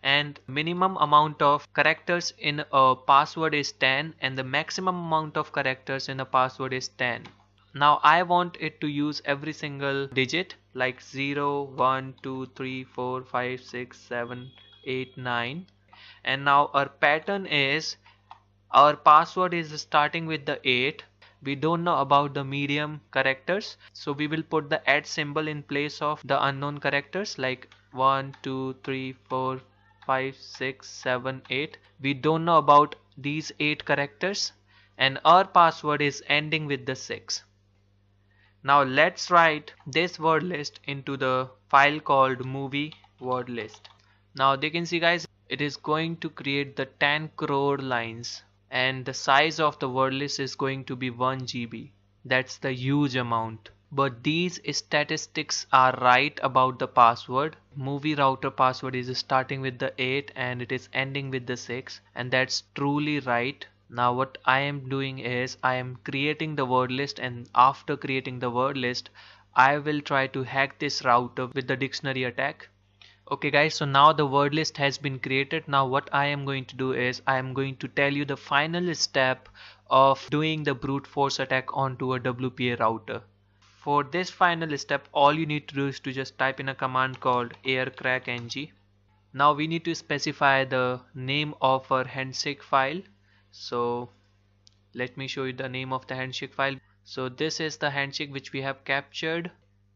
And minimum amount of characters in a password is 10 and the maximum amount of characters in a password is 10. Now I want it to use every single digit like 0, 1, 2, 3, 4, 5, 6, 7, 8, 9. And now our pattern is our password is starting with the 8. We don't know about the medium characters, so we will put the @ symbol in place of the unknown characters like 1, 2, 3, 4, 5, 6, 7, 8. We don't know about these 8 characters and our password is ending with the 6. Now let's write this word list into the file called movie word list. Now they can see guys, it is going to create the 10 crore lines. And the size of the word list is going to be 1 GB. That's the huge amount. But these statistics are right about the password. Movie router password is starting with the 8 and it is ending with the 6, and that's truly right. Now what I am doing is I am creating the word list, and after creating the word list I will try to hack this router with the dictionary attack. Okay guys, so now the word list has been created. Now what I am going to do is I am going to tell you the final step of doing the brute force attack onto a WPA router. For this final step, all you need to do is to just type in a command called aircrackng. Now we need to specify the name of our handshake file. So let me show you the name of the handshake file. So this is the handshake which we have captured.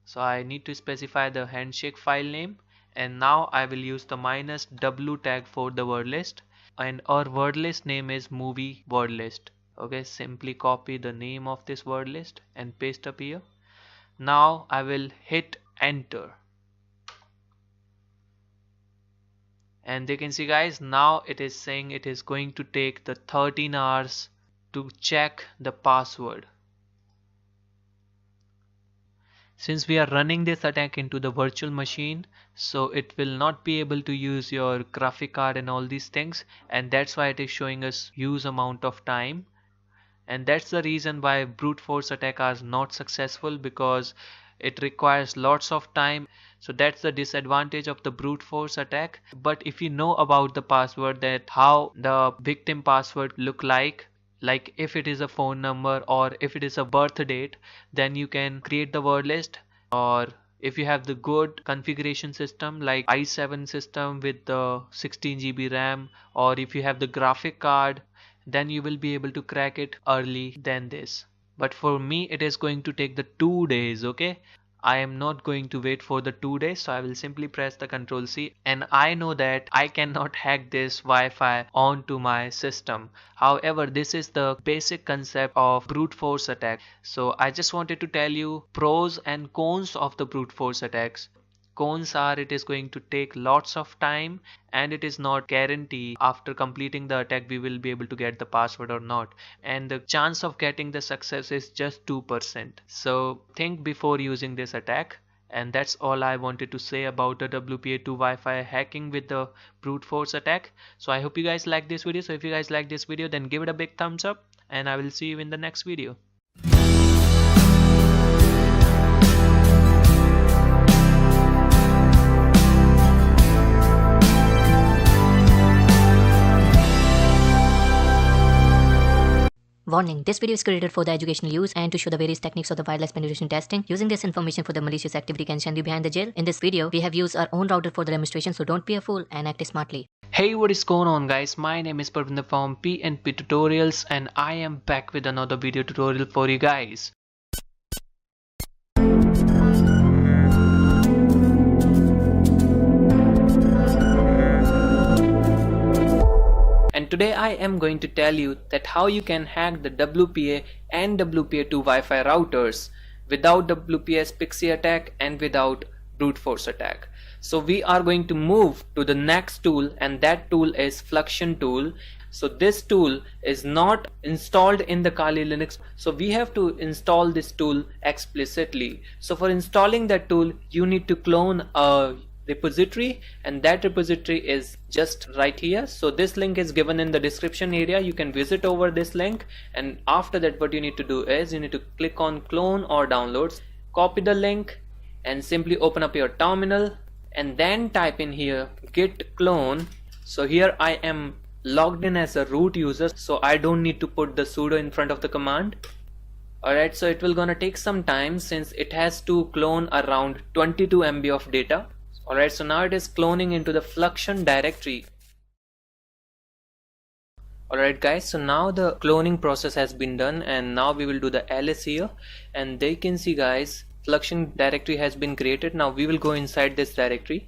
So I need to specify the handshake file name. And now I will use the -w tag for the word list, and our word list name is movie word list. Okay, simply copy the name of this word list and paste up here. Now I will hit enter and they can see guys, now it is saying it is going to take the 13 hours to check the password. Since we are running this attack into the virtual machine, so it will not be able to use your graphic card and all these things, and that's why it is showing us huge amount of time. And that's the reason why brute force attack are not successful, because it requires lots of time. So that's the disadvantage of the brute force attack. But if you know about the password, that how the victim password look like if it is a phone number or if it is a birth date, then you can create the word list. Or if you have the good configuration system like i7 system with the 16 GB RAM, or if you have the graphic card, then you will be able to crack it early than this. But for me it is going to take the 2 days. Okay, I am not going to wait for the 2 days, so I will simply press the Ctrl C, and I know that I cannot hack this Wi-Fi onto my system. However, this is the basic concept of brute force attack. So I just wanted to tell you pros and cons of the brute force attacks. Cons are it is going to take lots of time and it is not guarantee after completing the attack we will be able to get the password or not, and the chance of getting the success is just 2%. So think before using this attack. And that's all I wanted to say about the WPA2 Wi-Fi hacking with the brute force attack. So I hope you guys like this video. So if you guys like this video, then give it a big thumbs up and I will see you in the next video. Warning, this video is created for the educational use and to show the various techniques of the wireless penetration testing. Using this information for the malicious activity can send you behind the jail. In this video, we have used our own router for the demonstration, so don't be a fool and act smartly. Hey, what is going on guys? My name is Parvinder from PNP Tutorials and I am back with another video tutorial for you guys. And today I am going to tell you that how you can hack the WPA and WPA2 Wi-Fi routers without WPA's Pixie attack and without brute force attack. So we are going to move to the next tool, and that tool is Fluxion tool. So this tool is not installed in the Kali Linux, so we have to install this tool explicitly. So for installing that tool, you need to clone a repository, and that repository is just right here. So this link is given in the description area. You can visit over this link, and after that what you need to do is you need to click on clone or downloads, copy the link and simply open up your terminal and then type in here git clone. So here I am logged in as a root user, so I don't need to put the sudo in front of the command. Alright, so it will gonna take some time since it has to clone around 22 MB of data. Alright, so now it is cloning into the Fluxion directory. Alright guys, so now the cloning process has been done, and now we will do the ls here, and they can see guys, Fluxion directory has been created. Now we will go inside this directory.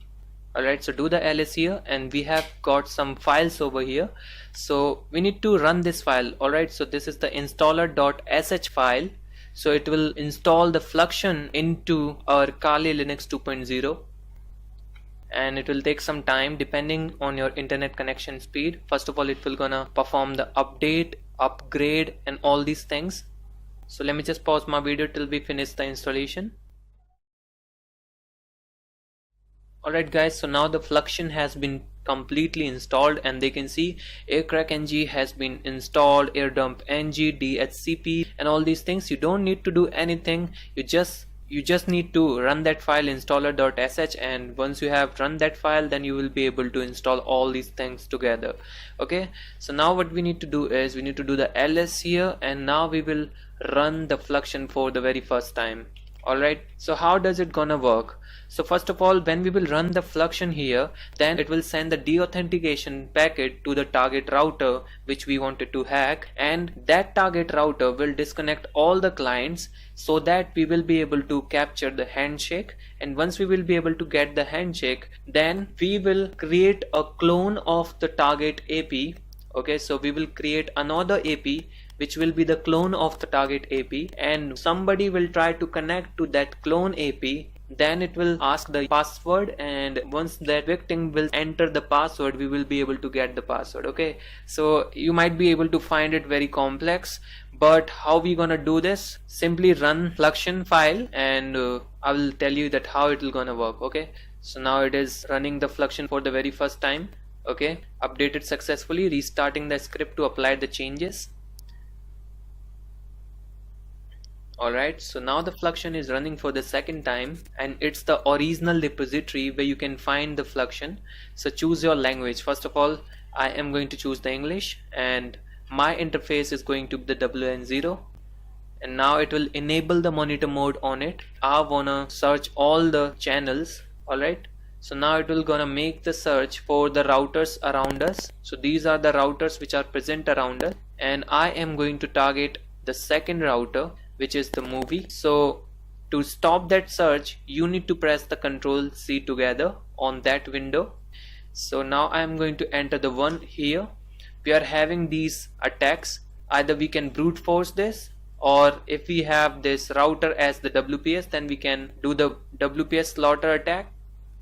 Alright, so do the ls here, and we have got some files over here, so we need to run this file. Alright, so this is the installer.sh file, so it will install the Fluxion into our Kali Linux 2.0. and it will take some time depending on your internet connection speed. First of all, it will gonna perform the update, upgrade and all these things. So let me just pause my video till we finish the installation. Alright guys, so now the Fluxion has been completely installed, and they can see aircrackng has been installed, airdump ng, dhcp and all these things. You don't need to do anything, you just need to run that file installer.sh, and once you have run that file, then you will be able to install all these things together. Okay, so now what we need to do is we need to do the ls here, and now we will run the Fluxion for the very first time. Alright, so how does it gonna work? So first of all, when we will run the Fluxion here, then it will send the deauthentication packet to the target router which we wanted to hack, and that target router will disconnect all the clients so that we will be able to capture the handshake. And once we will be able to get the handshake, then we will create a clone of the target AP. Okay, so we will create another AP which will be the clone of the target AP, and somebody will try to connect to that clone AP. Then it will ask the password, and once that victim will enter the password, we will be able to get the password. Okay, so you might be able to find it very complex, but how we gonna do this? Simply run Fluxion file, and I will tell you that how it will gonna work. Okay, so now it is running the Fluxion for the very first time. Okay, updated successfully, restarting the script to apply the changes. Alright, so now the Fluxion is running for the second time, and it's the original repository where you can find the Fluxion. So choose your language. First of all, I am going to choose the English, and my interface is going to be the WN0, and now it will enable the monitor mode on it. I wanna search all the channels. Alright, so now it will gonna make the search for the routers around us. So these are the routers which are present around us, and I am going to target the second router, which is the movie. So to stop that search, you need to press the Ctrl C together on that window. So now I am going to enter the one here. We are having these attacks. Either we can brute force this, or if we have this router as the WPS, then we can do the WPS slaughter attack.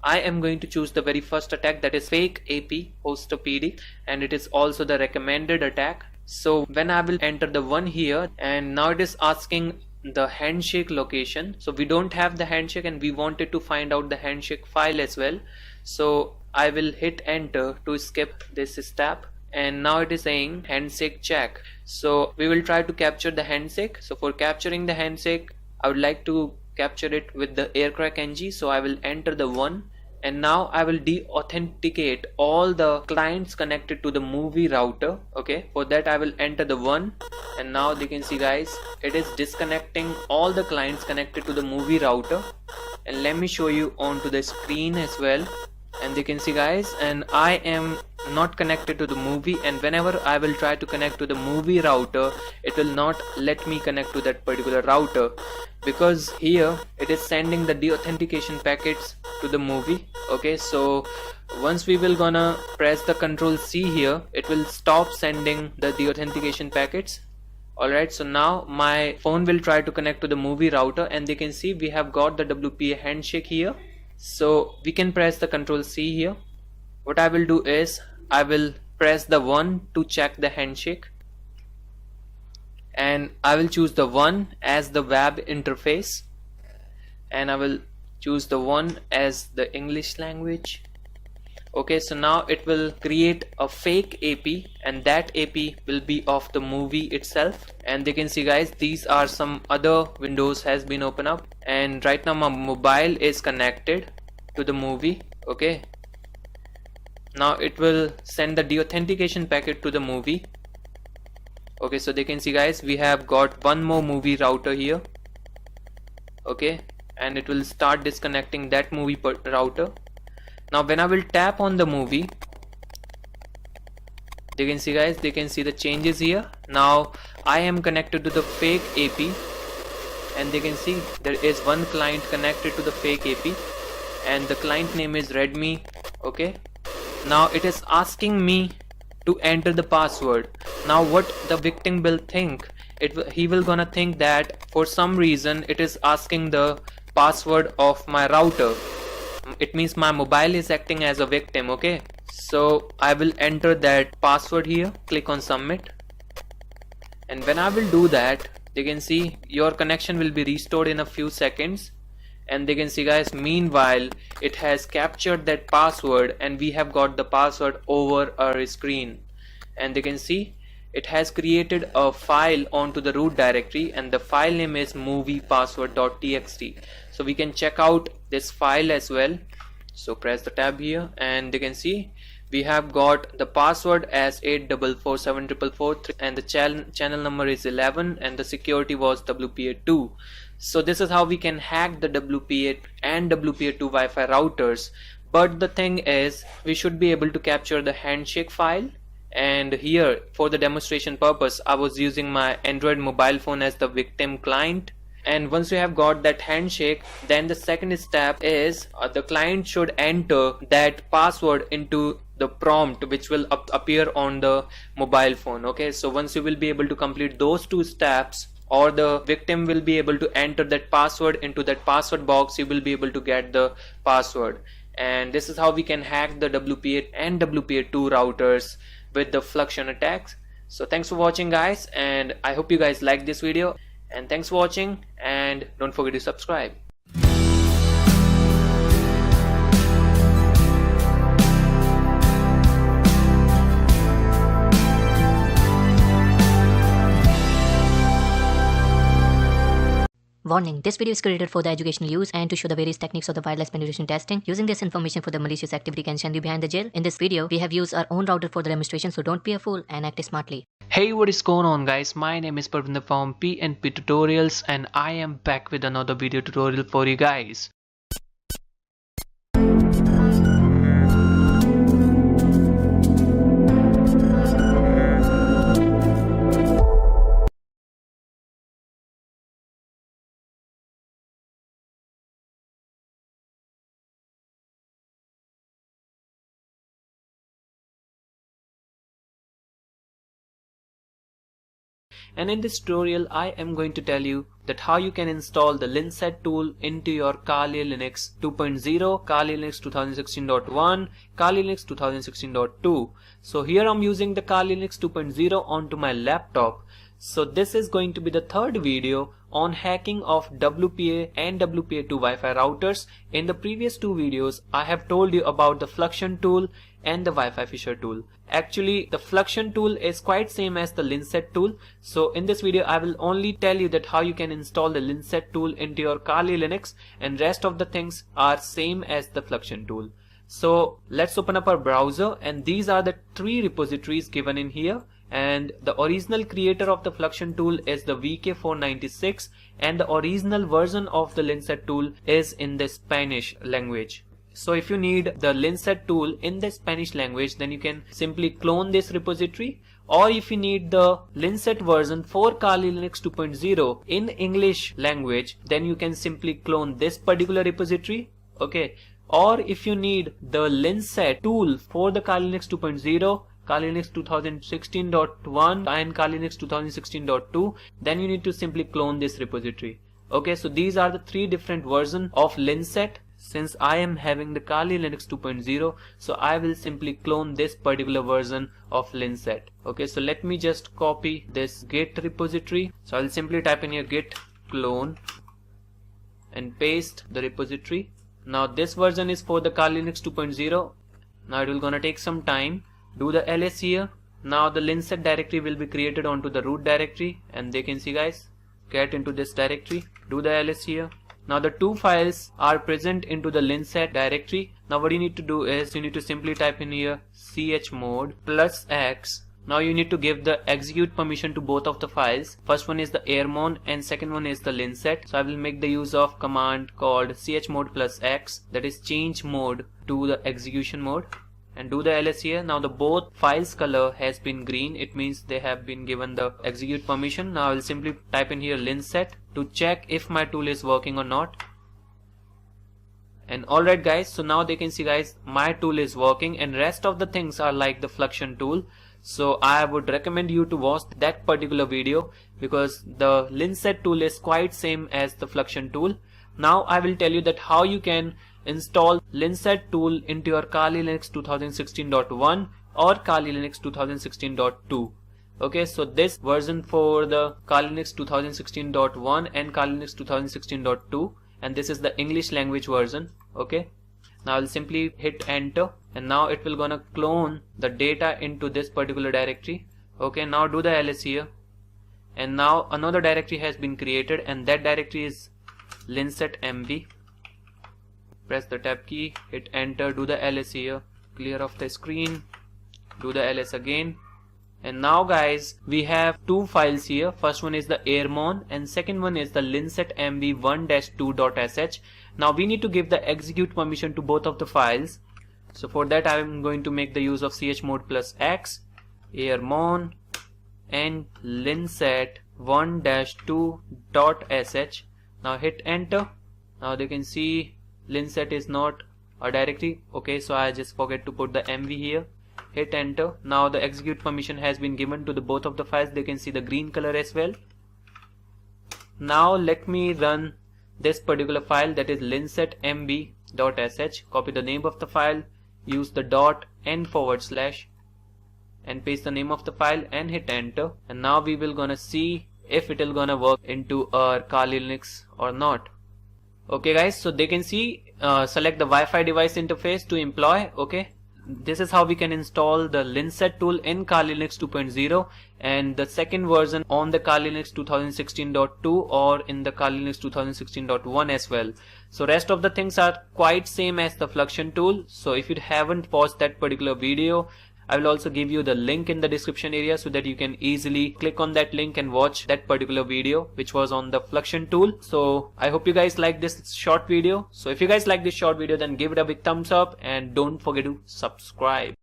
I am going to choose the very first attack, that is fake AP hoster PD, and it is also the recommended attack. So when I will enter the one here, and now it is asking the handshake location. So we don't have the handshake, and we wanted to find out the handshake file as well. So I will hit enter to skip this step, and now it is saying handshake check. So we will try to capture the handshake. So for capturing the handshake, I would like to capture it with the aircrackng. So I will enter the one, and now I will de-authenticate all the clients connected to the movie router. Okay, for that I will enter the 1, and now they can see guys, it is disconnecting all the clients connected to the movie router. And let me show you onto the screen as well, and they can see guys, and I am not connected to the movie, and whenever I will try to connect to the movie router, it will not let me connect to that particular router, because here it is sending the deauthentication packets to the movie. Okay, so once we will gonna press the Control C here, it will stop sending the deauthentication packets. Alright, so now my phone will try to connect to the movie router, and they can see we have got the WPA handshake here. So we can press the Control C here. What I will do is I will press the 1 to check the handshake, and I will choose the 1 as the web interface, and I will choose the 1 as the English language. Okay, so now it will create a fake AP, and that AP will be of the movie itself. And they can see guys, these are some other windows has been opened up, and right now my mobile is connected to the movie. Okay, now it will send the deauthentication packet to the movie. Okay, so they can see guys, we have got one more movie router here. Okay, and it will start disconnecting that movie router. Now when I will tap on the movie, they can see guys, they can see the changes here. Now I am connected to the fake AP, and they can see there is one client connected to the fake AP, and the client name is Redmi. Okay, now it is asking me to enter the password. Now what the victim will think, he will gonna think that for some reason it is asking the password of my router. It means my mobile is acting as a victim. Okay, so I will enter that password here, click on submit, and when I will do that, they can see your connection will be restored in a few seconds. And they can see guys, meanwhile it has captured that password, and we have got the password over our screen. And they can see it has created a file onto the root directory, and the file name is moviepassword.txt. So we can check out this file as well. So press the tab here, and they can see we have got the password as 8447443, and the channel number is 11, and the security was WPA2. So this is how we can hack the WPA and WPA2 Wi-Fi routers. But the thing is, we should be able to capture the handshake file. And here for the demonstration purpose, I was using my Android mobile phone as the victim client. And once you have got that handshake, then the second step is the client should enter that password into the prompt which will appear on the mobile phone. Okay, so once you will be able to complete those two steps, or the victim will be able to enter that password into that password box, you will be able to get the password. And this is how we can hack the WPA and WPA2 routers with the Fluxion attacks. So thanks for watching guys, and I hope you guys like this video, and thanks for watching, and don't forget to subscribe. Warning, this video is created for the educational use and to show the various techniques of the wireless penetration testing. Using this information for the malicious activity can send you behind the jail. In this video, we have used our own router for the demonstration, so don't be a fool and act smartly. Hey, what is going on guys, my name is Parvinder from PNP Tutorials, and I am back with another video tutorial for you guys. And in this tutorial I am going to tell you that how you can install the Linset tool into your Kali Linux 2.0, Kali Linux 2016.1, Kali Linux 2016.2. So here I'm using the Kali Linux 2.0 onto my laptop. So this is going to be the third video on hacking of WPA and WPA2 Wi-Fi routers. In the previous two videos, I have told you about the Fluxion tool and the Wi-Fi Fisher tool. Actually, the Fluxion tool is quite same as the Linset tool. So in this video, I will only tell you that how you can install the Linset tool into your Kali Linux, and rest of the things are same as the Fluxion tool. So let's open up our browser, and these are the three repositories given in here. And the original creator of the Fluxion tool is the VK496, and the original version of the Linset tool is in the Spanish language. So if you need the Linset tool in the Spanish language, then you can simply clone this repository. Or if you need the Linset version for Kali Linux 2.0 in English language, then you can simply clone this particular repository. Okay. Or if you need the Linset tool for the Kali Linux 2.0, Kali Linux 2016.1 and Kali Linux 2016.2, then you need to simply clone this repository. Okay, so these are the three different versions of Linset. Since I am having the Kali Linux 2.0, so I will simply clone this particular version of Linset. Okay, so let me just copy this git repository. So I'll simply type in here git clone and paste the repository. Now this version is for the Kali Linux 2.0. Now it will gonna take some time. Do the ls here. Now the Linset directory will be created onto the root directory, and they can see, guys, get into this directory. Do the ls here. Now the two files are present into the Linset directory. Now what you need to do is you need to simply type in here chmod +x. Now you need to give the execute permission to both of the files. First one is the airmon and second one is the Linset. So I will make the use of command called chmod +x, that is change mode to the execution mode, and do the ls here. Now the both files color has been green. It means they have been given the execute permission. Now I will simply type in here Linset to check if my tool is working or not. And alright guys, so now they can see, guys, my tool is working, and rest of the things are like the Fluxion tool. So I would recommend you to watch that particular video because the Linset tool is quite same as the Fluxion tool. Now I will tell you that how you can install Linset tool into your Kali Linux 2016.1 or Kali Linux 2016.2. Okay, so this version for the Kali Linux 2016.1 and Kali Linux 2016.2, and this is the English language version. Okay, now I'll simply hit enter, and now it will gonna clone the data into this particular directory. Okay, now do the ls here, and now another directory has been created, and that directory is Linset MB. Press the tab key, hit enter, do the ls here, clear off the screen, do the ls again. And now guys, we have two files here. First one is the airmon and second one is the Linset MB 1-2.sh. Now we need to give the execute permission to both of the files. So for that I am going to make the use of chmod +x, airmon and Linset 1-2.sh. Now hit enter. Now they can see Linset is not a directory. Okay, so I just forget to put the MV here. Hit enter. Now the execute permission has been given to the both of the files. They can see the green color as well. Now let me run this particular file, that is Linset MB.sh. Copy the name of the file, use the dot and / and paste the name of the file and hit enter. And now we will gonna see if it will gonna work into our Kali Linux or not. Okay guys, so they can see select the Wi-Fi device interface to employ. Okay, this is how we can install the Linset tool in Kali Linux 2.0 and the second version on the Kali Linux 2016.2 or in the Kali Linux 2016.1 as well. So rest of the things are quite same as the Fluxion tool. So if you haven't watched that particular video, I will also give you the link in the description area so that you can easily click on that link and watch that particular video which was on the Fluxion tool. So I hope you guys like this short video. So if you guys like this short video, then give it a big thumbs up and don't forget to subscribe.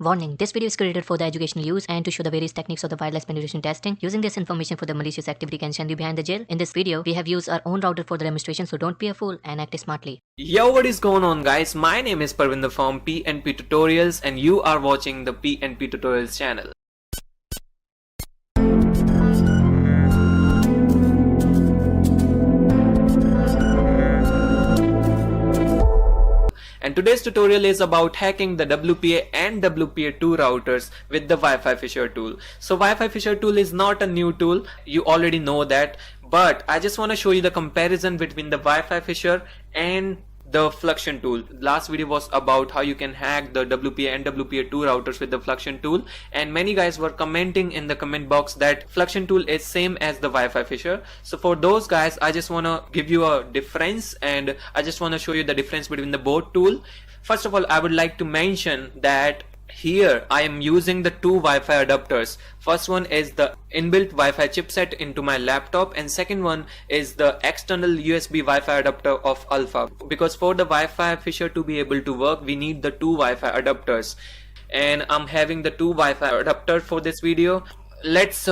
Warning, this video is created for the educational use and to show the various techniques of the wireless penetration testing. Using this information for the malicious activity can send you behind the jail. In this video, we have used our own router for the demonstration, so don't be a fool and act smartly. Yo, what is going on guys? My name is Parvinder from P&P Tutorials and you are watching the P&P Tutorials channel. today's tutorial is about hacking the WPA and WPA2 routers with the Wi-Fi Fisher tool. So Wi-Fi Fisher tool is not a new tool, you already know that, but I just want to show you the comparison between the Wi-Fi Fisher and the Fluxion tool. Last video was about how you can hack the WPA and WPA2 routers with the Fluxion tool, and many guys were commenting in the comment box that Fluxion tool is same as the Wi-Fi Fisher. So for those guys, I just want to give you a difference, and I just want to show you the difference between the both tool. First of all, I would like to mention that here I am using the two Wi-Fi adapters. First one is the inbuilt Wi-Fi chipset into my laptop, and second one is the external USB Wi-Fi adapter of Alpha. Because for the Wi-Fi Fisher to be able to work, we need the two Wi-Fi adapters, and I'm having the two Wi-Fi adapters for this video. Let's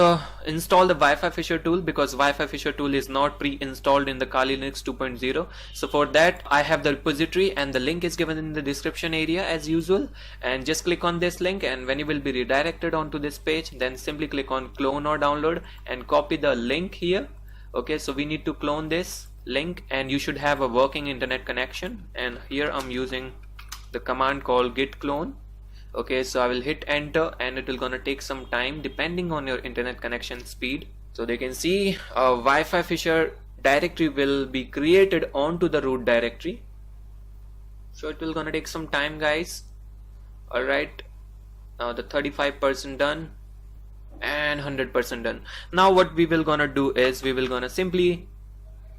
install the Wi-Fi Fisher tool, because Wi-Fi Fisher tool is not pre-installed in the Kali Linux 2.0. So for that I have the repository, and the link is given in the description area as usual, and just click on this link, and when you will be redirected onto this page, then simply click on clone or download and copy the link here. Okay, so we need to clone this link, and you should have a working internet connection, and here I'm using the command called git clone. Okay, so I will hit enter, and it will gonna take some time depending on your internet connection speed. So they can see a Wi-Fi Fisher directory will be created onto the root directory, so it will gonna take some time, guys. Alright, now the 35% done and 100% done. Now what we will gonna do is we will gonna simply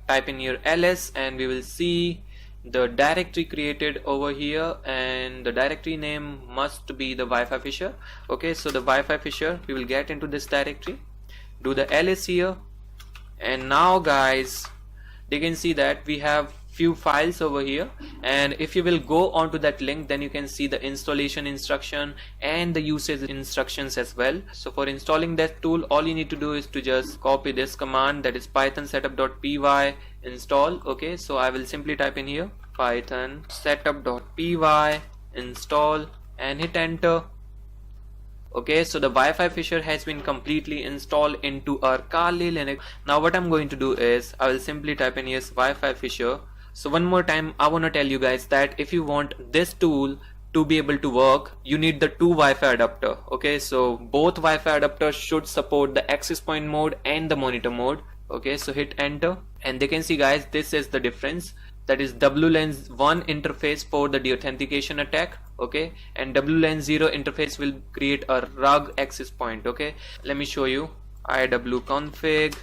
type in your ls, and we will see the directory created over here, and the directory name must be the Wi-Fi Fisher. Okay, so the Wi-Fi Fisher, we will get into this directory, do the ls here, and now guys, they can see that we have few files over here, and if you will go onto that link, then you can see the installation instruction and the usage instructions as well. So for installing that tool, all you need to do is to just copy this command, that is python setup.py install. Okay, so I will simply type in here python setup.py install and hit enter. Okay, so the Wi-Fi Fisher has been completely installed into our Kali Linux. Now what I'm going to do is I will simply type in yes Wi-Fi Fisher. So one more time, I want to tell you guys that if you want this tool to be able to work, you need the two Wi-Fi adapter. Okay, so both Wi-Fi adapters should support the access point mode and the monitor mode. Okay, so hit enter, and they can see, guys, this is the difference. That is WLAN 1 interface for the deauthentication attack. Okay, and WLAN 0 interface will create a RUG access point. Okay, let me show you. iwconfig.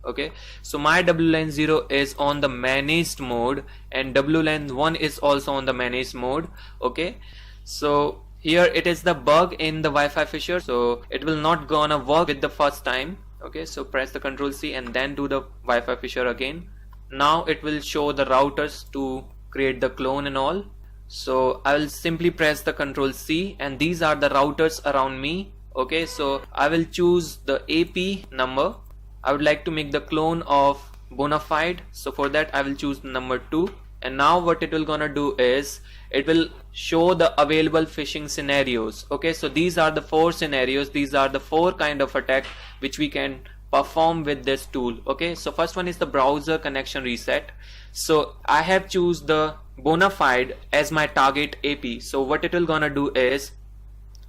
Okay, so my WLAN 0 is on the managed mode, and WLAN 1 is also on the managed mode. Okay, so here it is the bug in the Wi-Fi Fisher, so it will not gonna work with the first time. Okay, so press the Ctrl C and then do the Wi-Fi Fisher again. Now it will show the routers to create the clone and all. So I will simply press the Ctrl C, and these are the routers around me. Okay, so I will choose the AP number. I would like to make the clone of Bonafide, so for that I will choose number 2. And now what it will gonna do is it will show the available phishing scenarios. Okay, so these are the 4 scenarios, these are the 4 kind of attack which we can perform with this tool. Okay, so first one is the browser connection reset. So I have choose the Bonafide as my target AP. So what it will gonna do is,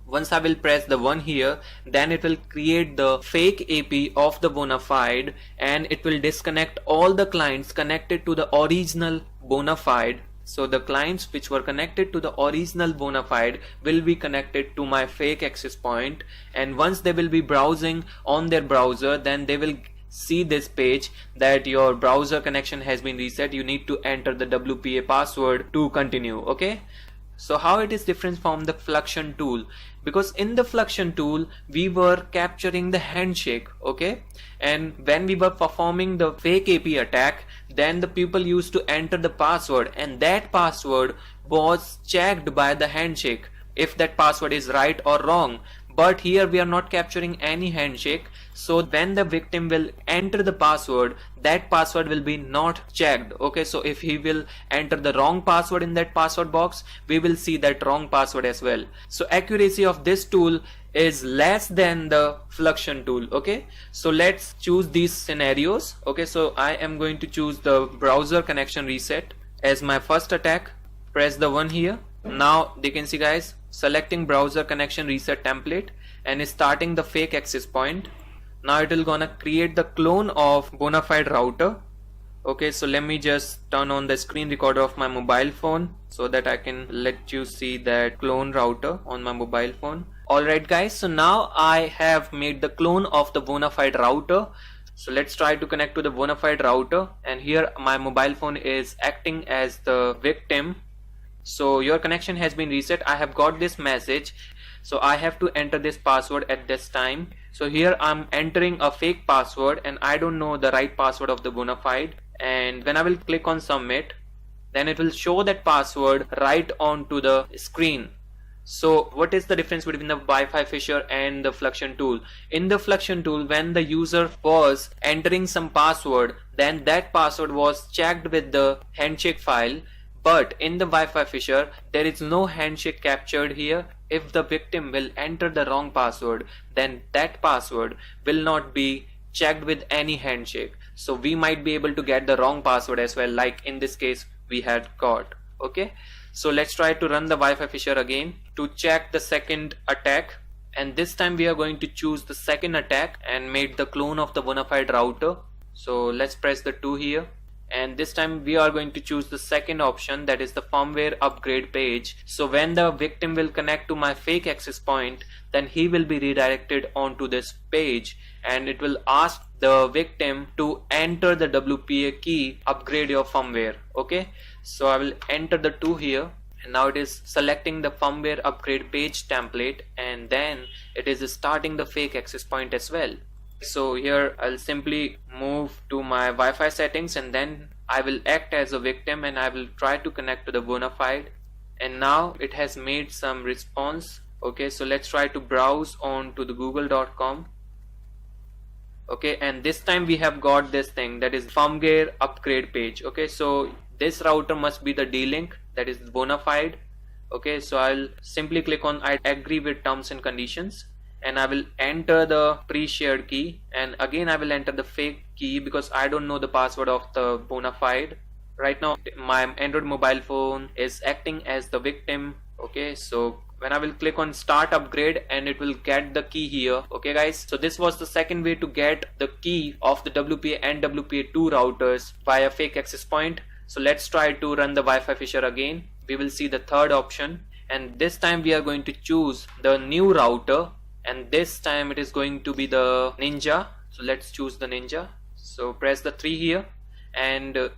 once I will press the 1 here, then it will create the fake AP of the Bonafide, and it will disconnect all the clients connected to the original Bonafide. So the clients which were connected to the original Bonafide will be connected to my fake access point, and once they will be browsing on their browser, then they will see this page that your browser connection has been reset. You need to enter the WPA password to continue. Okay, so how it is different from the Fluxion tool? Because in the Fluxion tool we were capturing the handshake. Okay, and when we were performing the fake AP attack, then the people used to enter the password, and that password was checked by the handshake if that password is right or wrong. But here we are not capturing any handshake, so when the victim will enter the password, that password will be not checked. Okay, so if he will enter the wrong password in that password box, we will see that wrong password as well. So accuracy of this tool is less than the Fluxion tool. Okay, so let's choose these scenarios. Okay, so I am going to choose the browser connection reset as my first attack. press the 1 here. Now they can see guys, selecting browser connection reset template and starting the fake access point. Now it will gonna create the clone of bona fide router. Okay, so let me just turn on the screen recorder of my mobile phone so that I can let you see that clone router on my mobile phone. Alright guys, so now I have made the clone of the bona fide router. So let's try to connect to the bona fide router, and here my mobile phone is acting as the victim. So your connection has been reset. I have got this message, so I have to enter this password at this time. So here I'm entering a fake password and I don't know the right password of the bona fide, and when I will click on submit, then it will show that password right onto the screen. So what is the difference between the Wi-Fi Fisher and the Fluxion tool? In the Fluxion tool, when the user was entering some password, then that password was checked with the handshake file. But in the Wi-Fi Fisher, there is no handshake captured here. If the victim will enter the wrong password, then that password will not be checked with any handshake. So we might be able to get the wrong password as well, like in this case we had got. Okay, so let's try to run the Wi-Fi Fisher again to check the second attack, and this time we are going to choose the second attack and made the clone of the bona fide router. So let's press the 2 here, and this time we are going to choose the second option, that is the firmware upgrade page. So when the victim will connect to my fake access point, then he will be redirected onto this page, and it will ask the victim to enter the WPA key, upgrade your firmware. Okay, so I will enter the 2 here, and now it is selecting the firmware upgrade page template, and then it is starting the fake access point as well. So here I'll simply move to my Wi-Fi settings, and then I will act as a victim and I will try to connect to the bona fide, and now it has made some response. Okay, so let's try to browse on to the google.com. Okay, and this time we have got this thing, that is firmware upgrade page. Okay, so this router must be the D-Link, that is bona fide. Okay, so I'll simply click on I agree with terms and conditions, and I will enter the pre-shared key, and again I will enter the fake key because I don't know the password of the bona fide. Right now my Android mobile phone is acting as the victim. Okay, so when I will click on start upgrade, and it will get the key here. Okay guys, so this was the second way to get the key of the WPA and WPA2 routers via fake access point. So let's try to run the Wi-Fi Fisher again. We will see the third option, and this time we are going to choose the new router, and this time it is going to be the Ninja. So let's choose the Ninja. So press the 3 here, and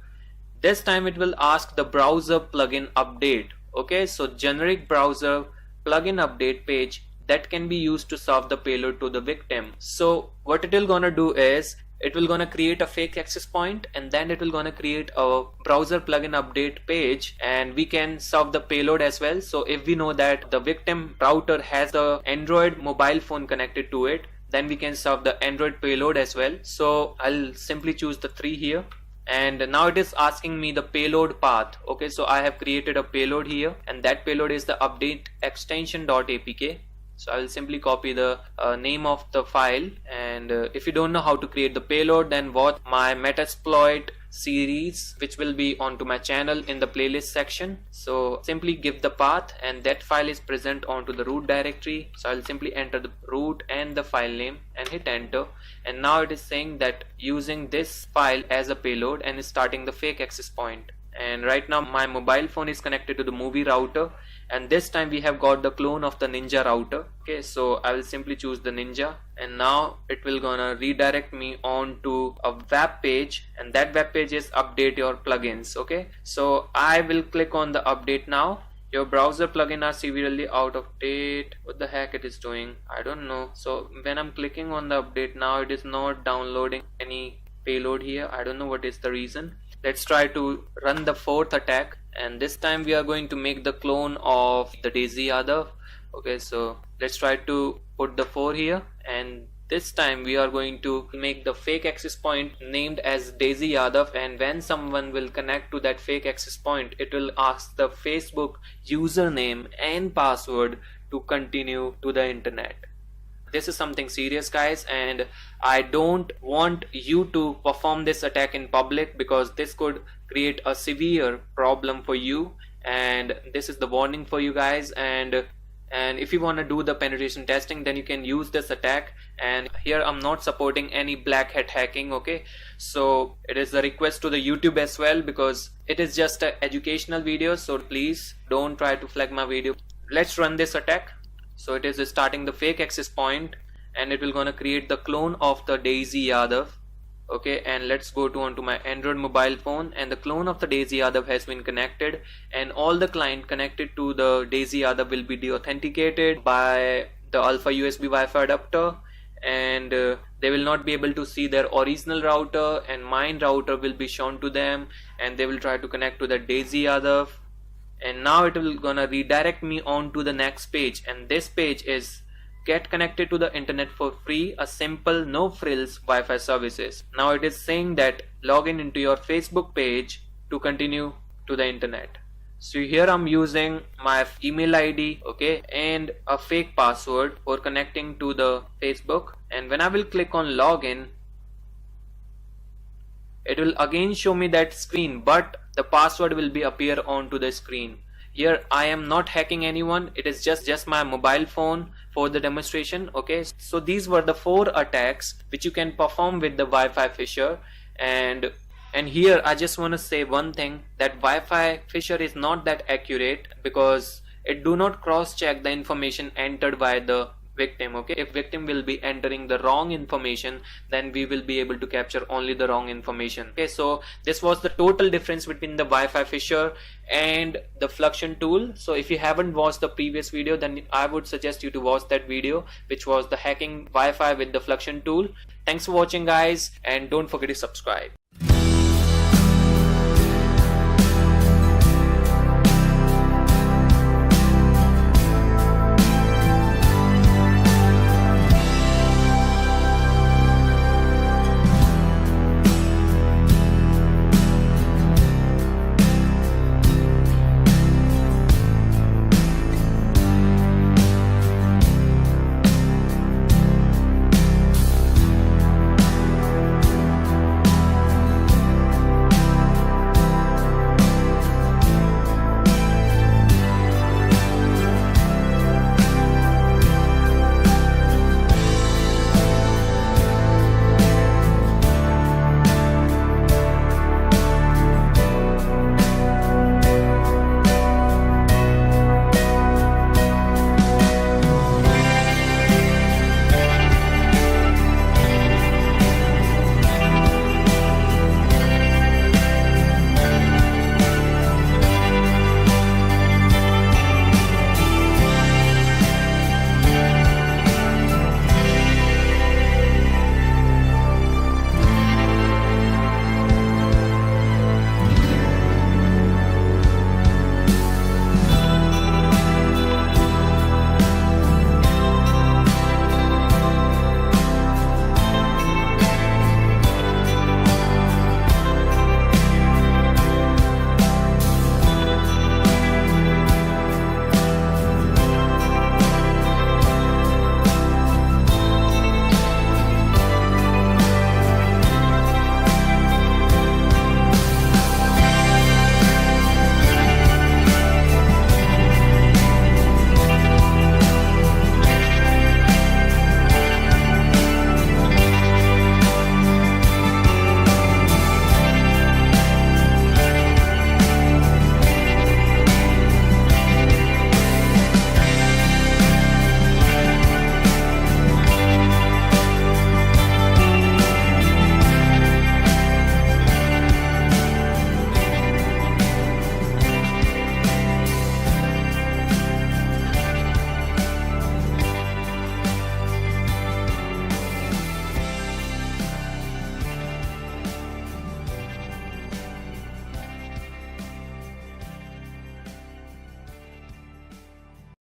this time it will ask the browser plugin update. Okay, so generic browser plugin update page that can be used to serve the payload to the victim. So what it will gonna do is, it will gonna create a fake access point, and then it will gonna create a browser plugin update page, and we can serve the payload as well. So if we know that the victim router has the Android mobile phone connected to it, then we can serve the Android payload as well. So I'll simply choose the 3 here, and now it is asking me the payload path. Okay, so I have created a payload here, and that payload is the update extension.apk. So I will simply copy the name of the file, and if you don't know how to create the payload, then watch my Metasploit series, which will be onto my channel in the playlist section. So simply give the path, and that file is present onto the root directory. So I'll simply enter the root and the file name and hit enter, and now it is saying that using this file as a payload and is starting the fake access point. And right now my mobile phone is connected to the movie router, and this time we have got the clone of the Ninja router. Okay, so I will simply choose the Ninja, and now it will gonna redirect me on to a web page, and that web page is update your plugins. Okay, so I will click on the update now. Your browser plugin are severely out of date. What the heck it is doing? I don't know. So when I'm clicking on the update now, it is not downloading any payload here. I don't know what is the reason. Let's try to run the fourth attack, and this time we are going to make the clone of the Daisy Yadav. Okay, so let's try to put the 4 here, and this time we are going to make the fake access point named as Daisy Yadav, and when someone will connect to that fake access point, it will ask the Facebook username and password to continue to the internet. This is something serious guys, and I don't want you to perform this attack in public because this could create a severe problem for you, and this is the warning for you guys. And if you want to do the penetration testing, then you can use this attack. And here I'm not supporting any black hat hacking, okay? So it is a request to the YouTube as well, because it is just an educational video, so please don't try to flag my video. Let's run this attack. So it is starting the fake access point, and it will gonna create the clone of the Daisy Yadav. Okay, and let's go to onto my Android mobile phone, and the clone of the Daisy Yadav has been connected, and all the client connected to the Daisy Yadav will be deauthenticated by the alpha USB Wi-Fi adapter, and they will not be able to see their original router, and mine router will be shown to them, and they will try to connect to the Daisy Yadav. And now it will gonna redirect me on to the next page, and this page is get connected to the internet for free, a simple no frills Wi-Fi services. Now it is saying that log in into your Facebook page to continue to the internet. So here I'm using my email ID, okay, and a fake password for connecting to the Facebook. And when I will click on login, it will again show me that screen, but the password will be appear onto the screen. Here I am not hacking anyone, it is just my mobile phone for the demonstration. Okay, so these were the 4 attacks which you can perform with the Wi-Fi Fisher. And here I just want to say one thing, that Wi-Fi Fisher is not that accurate, because it do not cross check the information entered by the victim. Okay, if victim will be entering the wrong information, then we will be able to capture only the wrong information. Okay, so this was the total difference between the Wi-Fi Fisher and the Fluxion tool. So if you haven't watched the previous video, then I would suggest you to watch that video, which was the hacking Wi-Fi with the Fluxion tool. Thanks for watching guys, and don't forget to subscribe.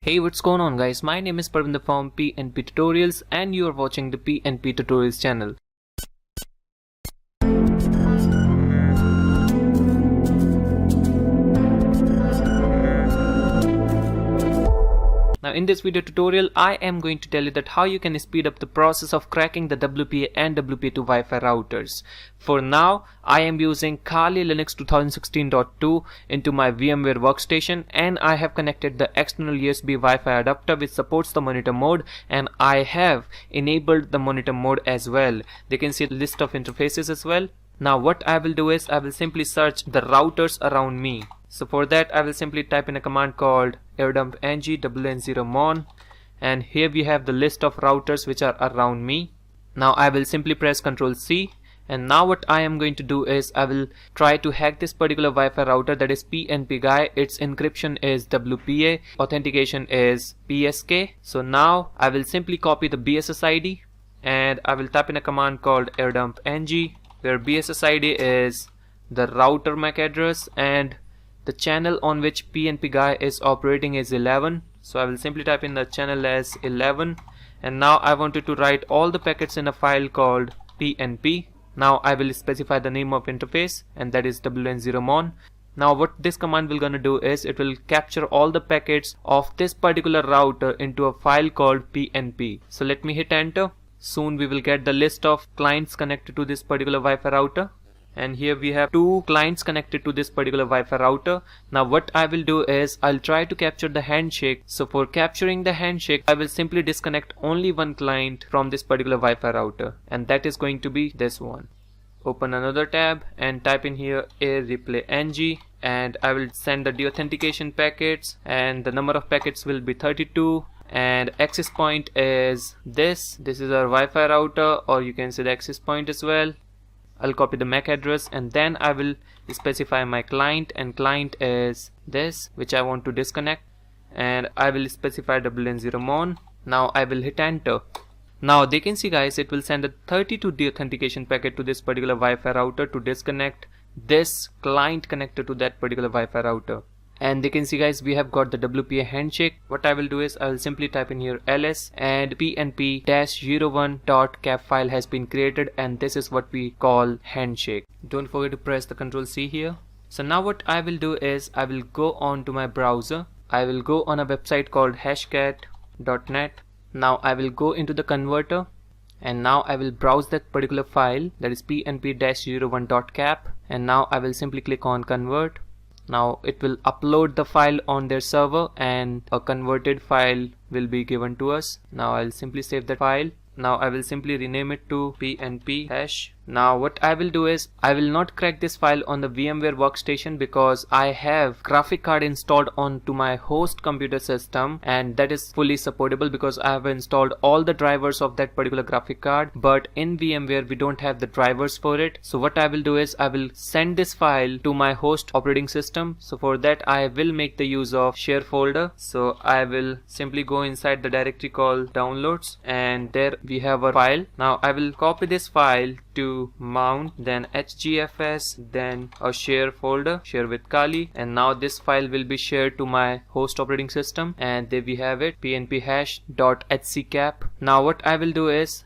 Hey, what's going on guys? My name is Parvinder from PNP Tutorials and you are watching the PNP Tutorials channel. Now Now in this video tutorial, I am going to tell you that how you can speed up the process of cracking the WPA and WPA2 Wi-Fi routers. For now, I am using Kali Linux 2016.2 into my VMware workstation, and I have connected the external USB Wi-Fi adapter which supports the monitor mode, and I have enabled the monitor mode as well. They can see a list of interfaces as well. Now what I will do is I will simply search the routers around me. So for that I will simply type in a command called airdump ng-n0mon, and here we have the list of routers which are around me. Now I will simply press Ctrl C, and now what I am going to do is I will try to hack this particular Wi-Fi router, that is PNP guy. Its encryption is WPA, authentication is PSK. So now I will simply copy the BSS ID and I will type in a command called airdump ng, where BSS ID is the router MAC address and the channel on which PNP guy is operating is 11. So I will simply type in the channel as 11, and now I wanted to write all the packets in a file called PNP. Now I will specify the name of interface, and that is wn0mon. Now what this command will gonna do is it will capture all the packets of this particular router into a file called PNP. So let me hit enter. Soon we will get the list of clients connected to this particular Wi-Fi router, and here we have 2 clients connected to this particular Wi-Fi router. Now what I will do is I'll try to capture the handshake. So for capturing the handshake, I will simply disconnect only one client from this particular Wi-Fi router, and that is going to be this one. Open another tab and type in here replay ng, and I will send the deauthentication packets, and the number of packets will be 32. And access point is this is our Wi-Fi router, or you can say the access point as well. I'll copy the MAC address, and then I will specify my client, and client is this which I want to disconnect, and I will specify wn0mon. Now I will hit enter. Now they can see guys, it will send a 32 deauthentication packet to this particular Wi-Fi router to disconnect this client connected to that particular Wi-Fi router. And they can see guys, we have got the WPA handshake. What I will do is I will simply type in here ls, and pnp-01.cap file has been created, and this is what we call handshake. Don't forget to press the Ctrl C here. So now what I will do is I will go on to my browser. I will go on a website called hashcat.net. Now I will go into the converter, and now I will browse that particular file, that is pnp-01.cap, and now I will simply click on convert. Now it will upload the file on their server, and a converted file will be given to us. Now I'll simply save that file. Now I will simply rename it to pnp hash. Now what I will do is I will not crack this file on the VMware workstation because I have graphic card installed onto my host computer system, and that is fully supportable because I have installed all the drivers of that particular graphic card. But in VMware we don't have the drivers for it. So what I will do is I will send this file to my host operating system. So for that I will make the use of share folder. So I will simply go inside the directory called downloads, and there we have a file. Now I will copy this file to mount, then hgfs, then a share folder, share with Kali, and now this file will be shared to my host operating system, and there we have it, pnphash.hccap. Now what I will do is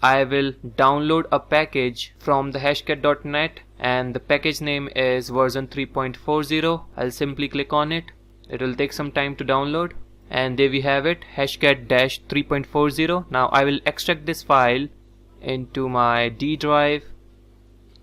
I will download a package from the hashcat.net, and the package name is version 3.40. I'll simply click on it. It will take some time to download, and there we have it, hashcat-3.40. Now I will extract this file into my D drive.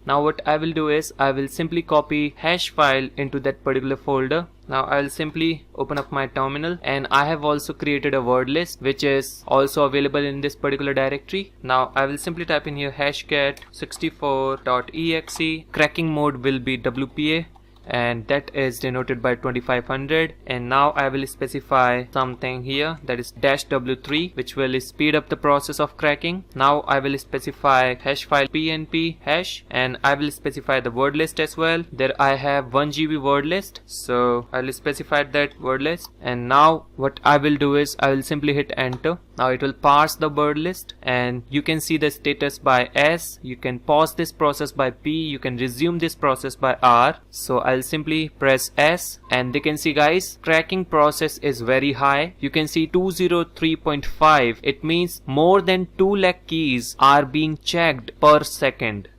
Now what I will do is I will simply copy hash file into that particular folder. Now I will simply open up my terminal, and I have also created a word list which is also available in this particular directory. Now I will simply type in here hashcat64.exe. cracking mode will be WPA, and that is denoted by 2500, and now I will specify something here, that is -w3, which will speed up the process of cracking. Now I will specify hash file pnp hash, and I will specify the word list as well. There I have 1 GB word list, so I will specify that word list, and now what I will do is I will simply hit enter. Now it will parse the word list, and you can see the status by S. You can pause this process by P. You can resume this process by R. So I'll simply press S, and they can see guys, cracking process is very high. You can see 203.5. It means more than 2 lakh keys are being checked per second.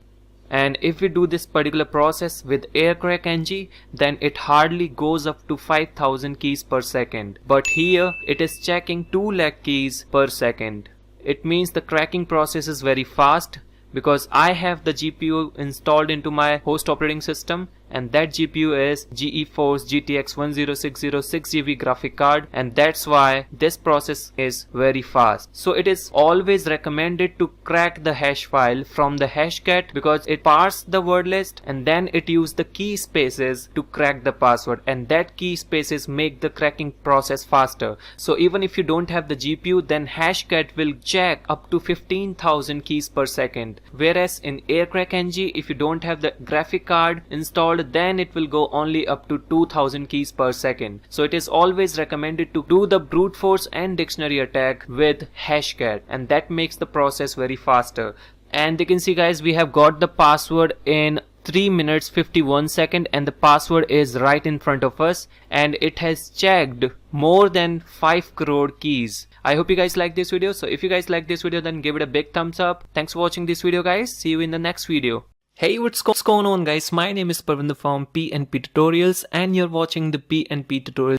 And if we do this particular process with aircrack-ng, then it hardly goes up to 5000 keys per second. But here it is checking 2 lakh keys per second. It means the cracking process is very fast, because I have the GPU installed into my host operating system, and that GPU is GeForce GTX 10600 6GB graphic card, and that's why this process is very fast. So it is always recommended to crack the hash file from the hashcat, because it parsed the word list and then it used the key spaces to crack the password, and that key spaces make the cracking process faster. So even if you don't have the GPU, then hashcat will check up to 15,000 keys per second, whereas in aircrack-ng, if you don't have the graphic card installed, then it will go only up to 2000 keys per second. So it is always recommended to do the brute force and dictionary attack with hashcat, and that makes the process very faster. And you can see, guys, we have got the password in 3 minutes 51 seconds, and the password is right in front of us, and it has checked more than 5 crore keys. I hope you guys like this video. So if you guys like this video, then give it a big thumbs up. Thanks for watching this video, guys. See you in the next video. Hey, what's going on, guys? My name is Parvinder from P&P Tutorials, and you're watching the P&P Tutorials.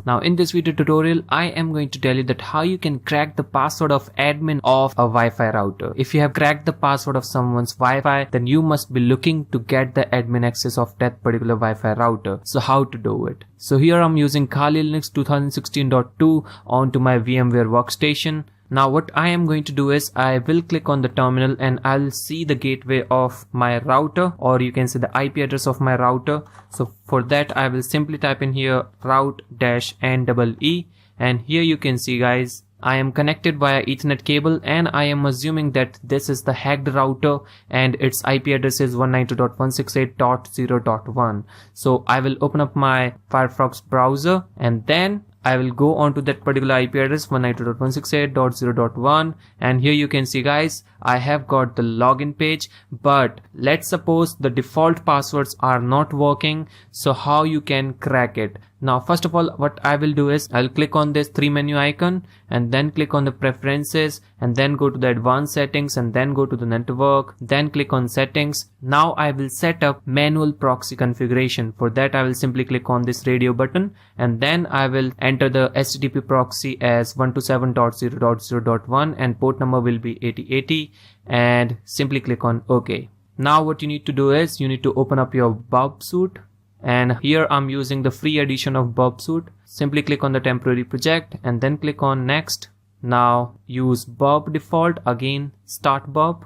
Now in this video tutorial, I am going to tell you that how you can crack the password of admin of a Wi-Fi router. If you have cracked the password of someone's Wi-Fi, then you must be looking to get the admin access of that particular Wi-Fi router. So how to do it? So here I'm using Kali Linux 2016.2 onto my VMware workstation. Now what I am going to do is I will click on the terminal and I'll see the gateway of my router, or you can say the IP address of my router. So for that I will simply type in here route-NEE, and here you can see, guys, I am connected via Ethernet cable, and I am assuming that this is the hacked router and its IP address is 192.168.0.1. So I will open up my Firefox browser, and then I will go on to that particular IP address 192.168.0.1, and here you can see, guys, I have got the login page. But let's suppose the default passwords are not working. So how you can crack it? Now first of all, what I will do is I'll click on this 3 menu icon and then click on the preferences and then go to the advanced settings and then go to the network, then click on settings. Now I will set up manual proxy configuration. For that I will simply click on this radio button, and then I will enter the HTTP proxy as 127.0.0.1 and port number will be 8080, and simply click on OK. Now what you need to do is you need to open up your Bob suite, and here I'm using the free edition of Bob suite. Simply click on the temporary project and then click on next. Now use Bob default, again start Bob.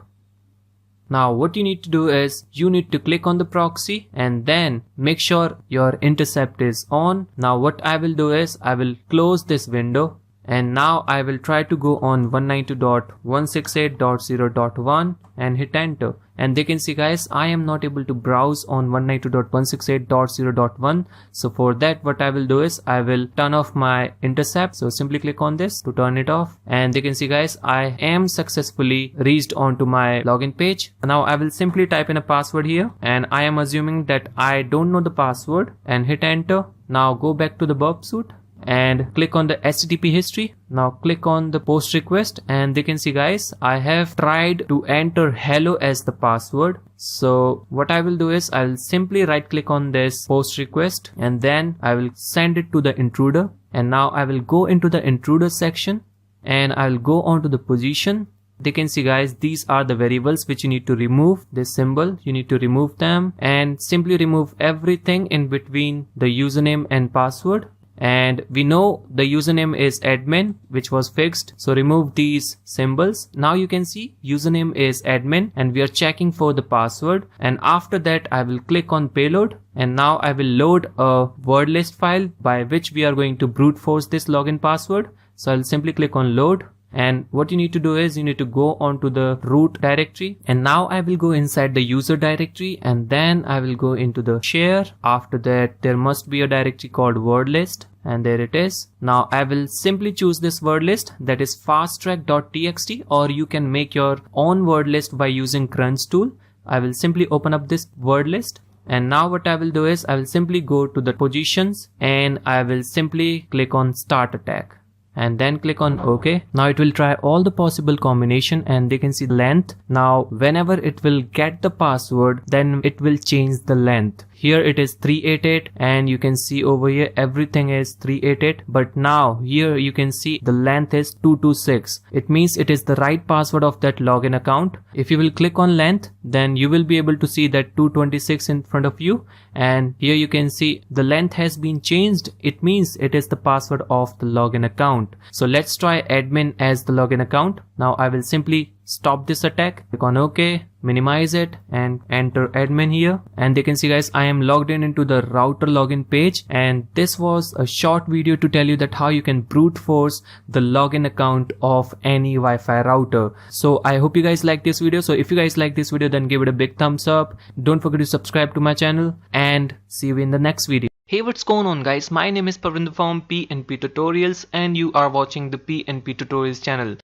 Now what you need to do is you need to click on the proxy and then make sure your intercept is on. Now what I will do is I will close this window, and now I will try to go on 192.168.0.1 and hit enter. And they can see, guys, I am not able to browse on 192.168.0.1. So for that what I will do is I will turn off my intercept. So simply click on this to turn it off, and they can see, guys, I am successfully reached onto my login page. Now I will simply type in a password here, and I am assuming that I don't know the password, and hit enter. Now go back to the Bob suite and click on the HTTP history. Now click on the post request, and they can see, guys, I have tried to enter hello as the password. So what I will do is I will simply right click on this post request and then I will send it to the intruder. And now I will go into the intruder section and I will go on to the position. They can see, guys, these are the variables which you need to remove. This symbol, you need to remove them, and simply remove everything in between the username and password. And we know the username is admin, which was fixed, so remove these symbols. Now you can see username is admin and we are checking for the password, and after that I will click on payload, and now I will load a word list file by which we are going to brute force this login password. So I'll simply click on load, and what you need to do is you need to go onto the root directory, and now I will go inside the user directory and then I will go into the share. After that there must be a directory called word list, and there it is. Now I will simply choose this word list, that is fasttrack.txt, or you can make your own word list by using crunch tool. I will simply open up this word list, And now what I will do is I will simply go to the positions and I will simply click on start attack and then click on OK. Now it will try all the possible combination and they can see the length. Now whenever it will get the password, then it will change the length. Here it is 388 and you can see over here everything is 388, but now here you can see the length is 226. It means it is the right password of that login account. If you will click on length, then you will be able to see that 226 in front of you, and here you can see the length has been changed. It means it is the password of the login account. So let's try admin as the login account. Now I will simply stop this attack, click on OK, minimize it and enter admin here, and they can see guys I am logged in into the router login page. And this was a short video to tell you that how you can brute force the login account of any Wi-Fi router. So I hope you guys like this video. So if you guys like this video, then give it a big thumbs up. Don't forget to subscribe to my channel and see you in the next video. Hey, what's going on guys, my name is Parvinder from PNP Tutorials and you are watching the PNP Tutorials channel.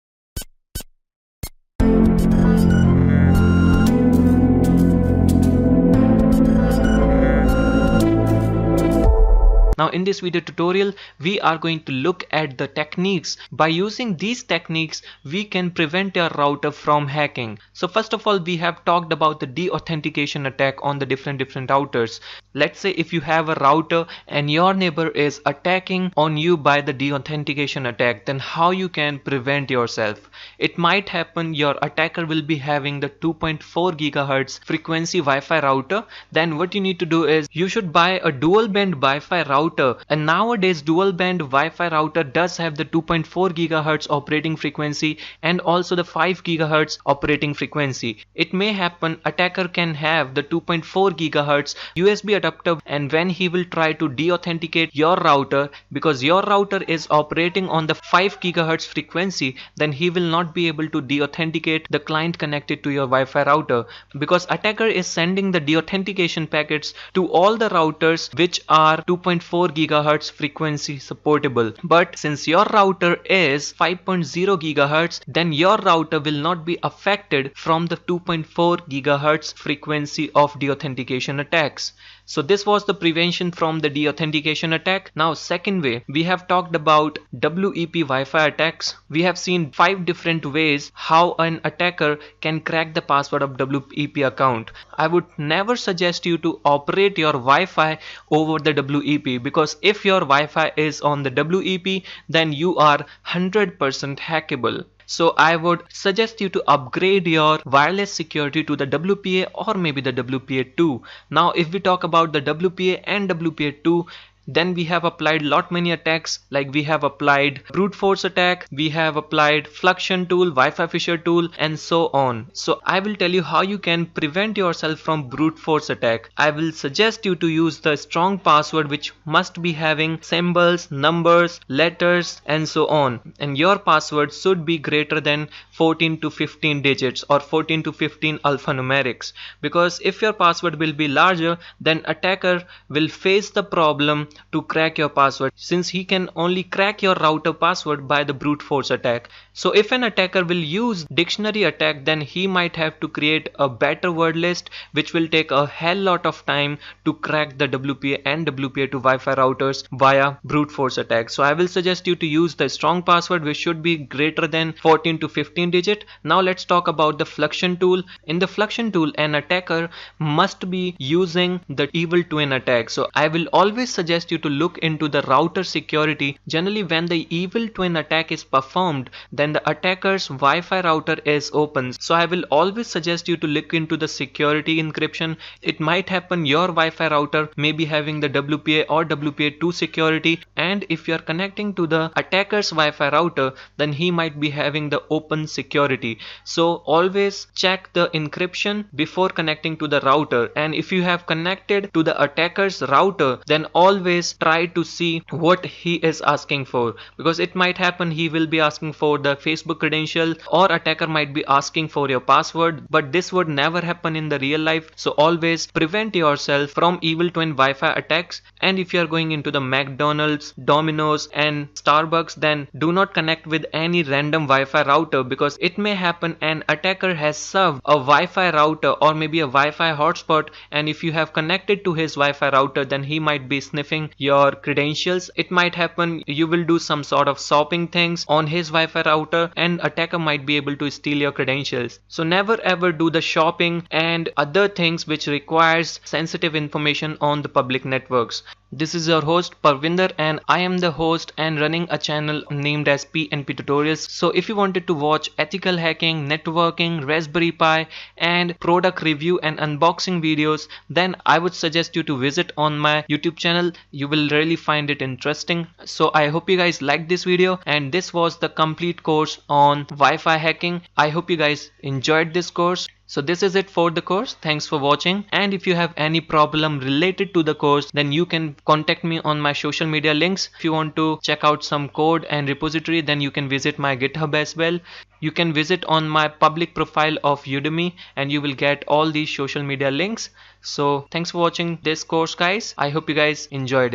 Now in this video tutorial, we are going to look at the techniques. By using these techniques, we can prevent your router from hacking. So first of all, we have talked about the deauthentication attack on the different routers. Let's say if you have a router and your neighbor is attacking on you by the deauthentication attack, then how you can prevent yourself? It might happen your attacker will be having the 2.4 GHz frequency Wi-Fi router. Then what you need to do is you should buy a dual band Wi-Fi router. And nowadays dual band Wi-Fi router does have the 2.4 GHz operating frequency and also the 5 GHz operating frequency. It may happen attacker can have the 2.4 GHz USB adapter, and when he will try to deauthenticate your router, because your router is operating on the 5 GHz frequency, then he will not be able to deauthenticate the client connected to your Wi-Fi router, because attacker is sending the deauthentication packets to all the routers which are 2.4 GHz frequency supportable. But since your router is 5.0 GHz, then your router will not be affected from the 2.4 GHz frequency of deauthentication attacks. So this was the prevention from the deauthentication attack. Now second way, we have talked about WEP Wi-Fi attacks. We have seen 5 different ways how an attacker can crack the password of WEP account. I would never suggest you to operate your Wi-Fi over the WEP, because if your Wi-Fi is on the WEP, then you are 100% hackable. So I would suggest you to upgrade your wireless security to the WPA or maybe the WPA2. Now if we talk about the WPA and WPA2, then we have applied many attacks, like we have applied brute force attack, we have applied fluxion tool, Wi-Fi Fisher tool, and so on. So I will tell you how you can prevent yourself from brute force attack. I will suggest you to use the strong password, which must be having symbols, numbers, letters, and so on. And your password should be greater than 14 to 15 digits or 14 to 15 alphanumerics, because if your password will be larger, then attacker will face the problem to crack your password, since he can only crack your router password by the brute force attack. So if an attacker will use dictionary attack, then he might have to create a better word list, which will take a hell lot of time to crack the WPA and WPA2 Wi-Fi routers via brute force attack. So I will suggest you to use the strong password, which should be greater than 14 to 15 digit. Now let's talk about the fluxion tool. In the fluxion tool, an attacker must be using the evil twin attack. So I will always suggest you to look into the router security. Generally when the evil twin attack is performed, then the attacker's Wi-Fi router is open. So I will always suggest you to look into the security encryption. It might happen your Wi-Fi router may be having the WPA or WPA2 security, and if you are connecting to the attacker's Wi-Fi router, then he might be having the open security. So always check the encryption before connecting to the router, and if you have connected to the attacker's router, then always always try to see what he is asking for, because it might happen he will be asking for the Facebook credential, or attacker might be asking for your password, but this would never happen in the real life. So always prevent yourself from evil twin Wi-Fi attacks. And if you are going into the McDonald's, Domino's and Starbucks, then do not connect with any random Wi-Fi router, because it may happen an attacker has served a Wi-Fi router or maybe a Wi-Fi hotspot, and if you have connected to his Wi-Fi router, then he might be sniffing your credentials. It might happen you will do some sort of shopping things on his Wi-Fi router, and attacker might be able to steal your credentials. So never ever do the shopping and other things which requires sensitive information on the public networks. This is your host Parvinder, and I am the host and running a channel named as PNP Tutorials. So if you wanted to watch ethical hacking, networking, Raspberry Pi and product review and unboxing videos, then I would suggest you to visit on my YouTube channel. You will really find it interesting. So I hope you guys liked this video, and this was the complete course on Wi-Fi hacking. I hope you guys enjoyed this course. So this is it for the course. Thanks for watching, and if you have any problem related to the course, then you can contact me on my social media links. If you want to check out some code and repository, then you can visit my GitHub as well. You can visit on my public profile of Udemy, and you will get all these social media links. So thanks for watching this course guys. I hope you guys enjoyed it.